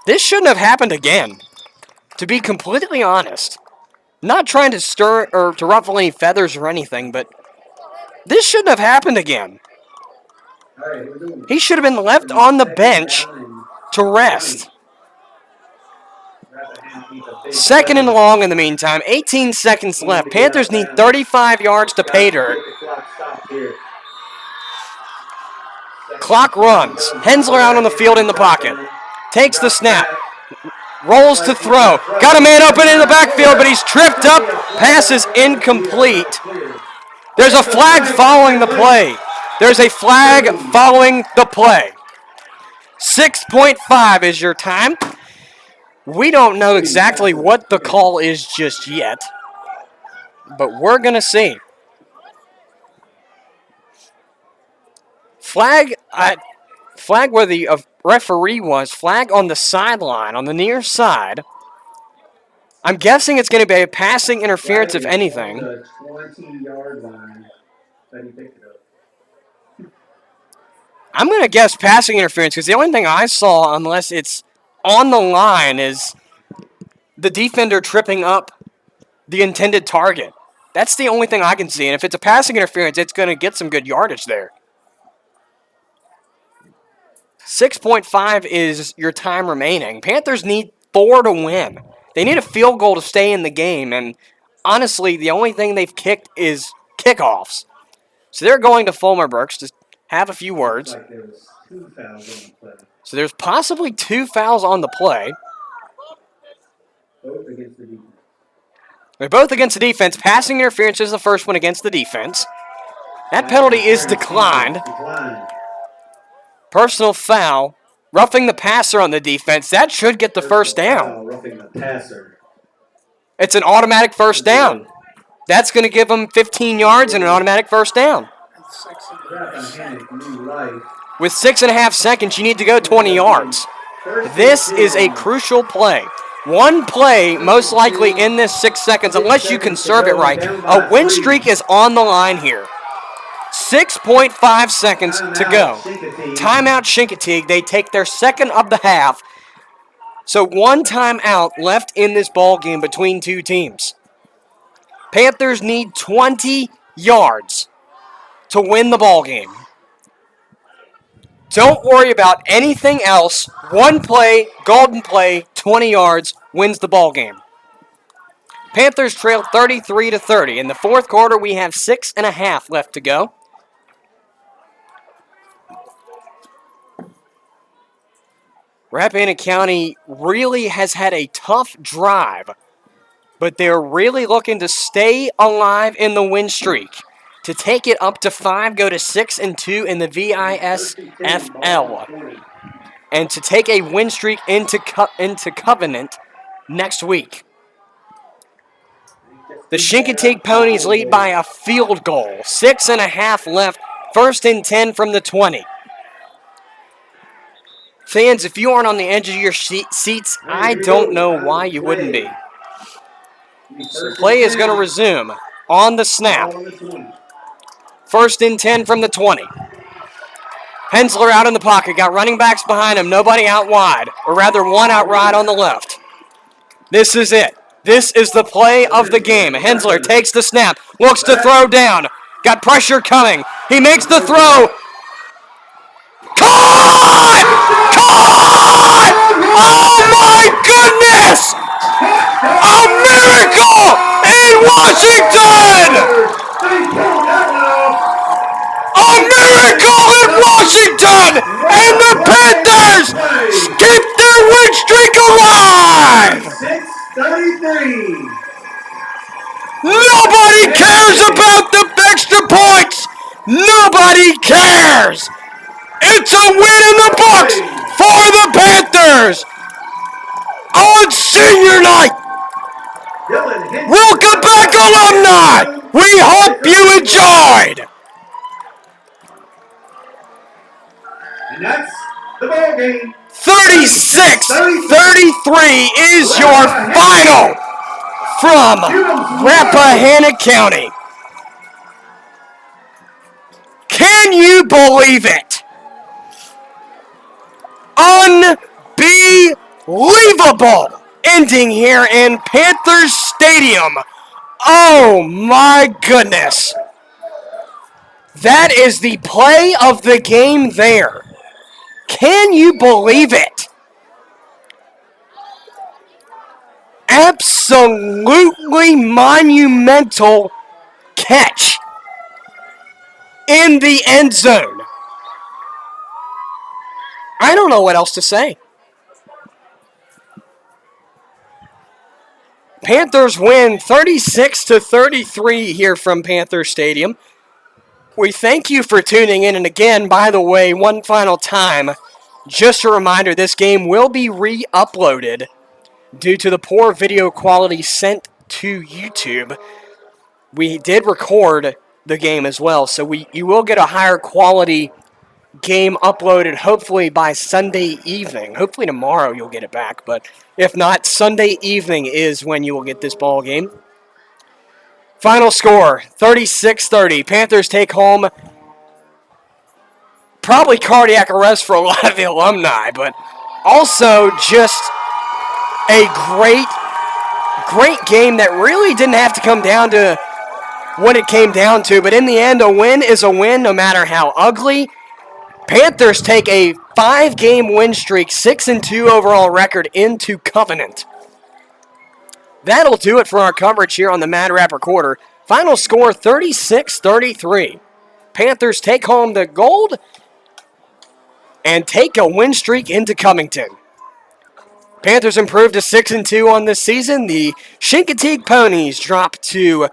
This shouldn't have happened again, to be completely honest. Not trying to stir or to ruffle any feathers or anything, but this shouldn't have happened again. He should have been left on the bench to rest. 2nd and long in the meantime. 18 seconds left. Panthers need 35 yards to pay dirt. Clock runs. Hensler out on the field in the pocket. Takes the snap. Rolls to throw. Got a man open in the backfield, but he's tripped up. Pass is incomplete. There's a flag following the play. There's a flag following the play. 6.5 is your time. We don't know exactly what the call is just yet, but we're going to see. Flag where the referee was. Flag on the sideline, on the near side. I'm guessing it's going to be a passing interference, if anything. The 20-yard line that he picked it up. I'm going to guess passing interference because the only thing I saw, unless it's on the line, is the defender tripping up the intended target. That's the only thing I can see. And if it's a passing interference, it's going to get some good yardage there. 6.5 is your time remaining. Panthers need 4 to win. They need a field goal to stay in the game. And honestly, the only thing they've kicked is kickoffs. So they're going to Fulmer Brooks to have a few words. Like there was 2 fouls on the play. So there's possibly 2 fouls on the play. Both against the defense. They're both against the defense. Passing interference is the first one against the defense. That penalty is declined. Personal foul. Roughing the passer on the defense. That should get the first down. Roughing the passer. It's an automatic first down. That's going to give them 15 yards and an automatic first down. With 6.5 seconds, you need to go 20 yards. This is a crucial play. One play, most likely in this 6 seconds, unless you can serve it right. A win streak is on the line here. 6.5 seconds to go. Timeout Chincoteague. They take their second of the half. So one timeout left in this ball game between two teams. Panthers need 20 yards to win the ball game. Don't worry about anything else. One play, golden play, 20 yards, wins the ball game. Panthers trail 33-30. In the fourth quarter, we have 6.5 left to go. Rappahannock County really has had a tough drive, but they're really looking to stay alive in the win streak. To take it up to 5, go to 6-2 in the VISFL. And to take a win streak into Covenant next week. The Chincoteague Ponies lead by a field goal. 6.5 left. 1st and 10 from the 20. Fans, if you aren't on the edge of your seats, I don't know why you wouldn't be. So the play is going to resume on the snap. 1st and 10 from the 20. Hensler out in the pocket. Got running backs behind him. Nobody out wide. Or rather, one out wide on the left. This is it. This is the play of the game. Hensler takes the snap. Looks to throw down. Got pressure coming. He makes the throw. Caught! Caught! Oh my goodness! A miracle in Washington! A miracle in Washington! And the Panthers keep their win streak alive! 6:33. Nobody cares about the extra points! Nobody cares! It's a win in the books for the Panthers on senior night! Welcome back, alumni! We hope you enjoyed! And that's the ball game. 36-33 is your final from Rappahannock County. Can you believe it? Unbelievable ending here in Panthers Stadium. Oh my goodness. That is the play of the game there. Can you believe it? Absolutely monumental catch in the end zone. I don't know what else to say. Panthers win 36-33 here from Panther Stadium. We thank you for tuning in. And again, by the way, one final time, just a reminder, this game will be re-uploaded due to the poor video quality sent to YouTube. We did record the game as well, so you will get a higher quality game uploaded hopefully by Sunday evening. Hopefully tomorrow you'll get it back, but if not, Sunday evening is when you will get this ball game. Final score, 36-30. Panthers take home probably cardiac arrest for a lot of the alumni, but also just a great game that really didn't have to come down to what it came down to. But in the end, a win is a win no matter how ugly. Panthers take a 5-game win streak, 6-2 overall record into Covenant. That'll do it for our coverage here on the Mad Rapp Recorder. Final score 36-33. Panthers take home the gold and take a win streak into Covington. Panthers improved to 6-2 on this season. The Chincoteague Ponies dropped to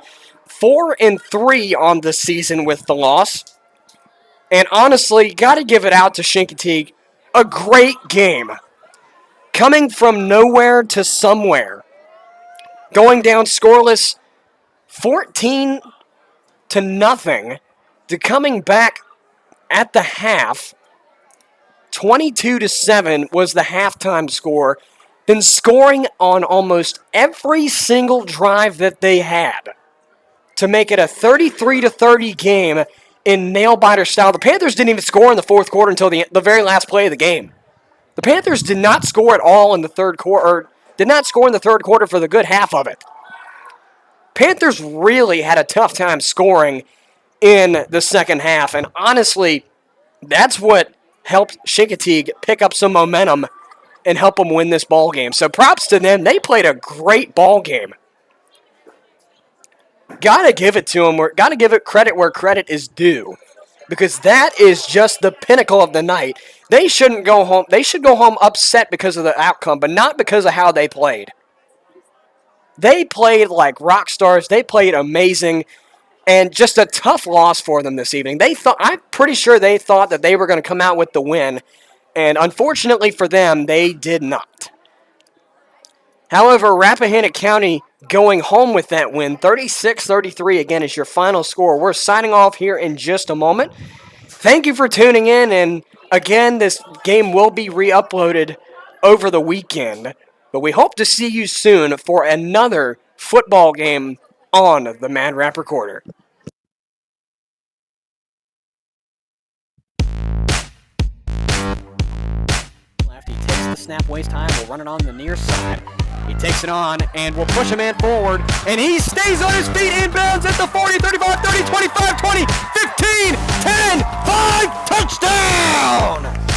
4-3 on the season with the loss. And honestly, got to give it out to Chincoteague. A great game. Coming from nowhere to somewhere. Going down scoreless 14-0 to coming back at the half. 22-7 was the halftime score. Then scoring on almost every single drive that they had to make it a 33-30 game in nail-biter style. The Panthers didn't even score in the fourth quarter until the very last play of the game. The Panthers did not score at all in the third quarter, or did not score in the third quarter for the good half of it. Panthers really had a tough time scoring in the second half, and honestly, that's what helped Chincoteague pick up some momentum and help them win this ball game. So props to them. They played a great ball game. Gotta give it to them. Gotta give it credit where credit is due, because that is just the pinnacle of the night. They shouldn't go home. They should go home upset because of the outcome, but not because of how they played. They played like rock stars. They played amazing, and just a tough loss for them this evening. I'm pretty sure they thought that they were going to come out with the win, and unfortunately for them, they did not. However, Rappahannock County going home with that win, 36-33 again is your final score. We're signing off here in just a moment. Thank you for tuning in, and again, this game will be re-uploaded over the weekend, but we hope to see you soon for another football game on the Mad Rapp Recorder. He takes the snap, waste time, we'll run it on the near side. He takes it on, and we'll push a man forward, and he stays on his feet, inbounds at the 40, 35, 30, 25, 20, 15, 10, 5, touchdown!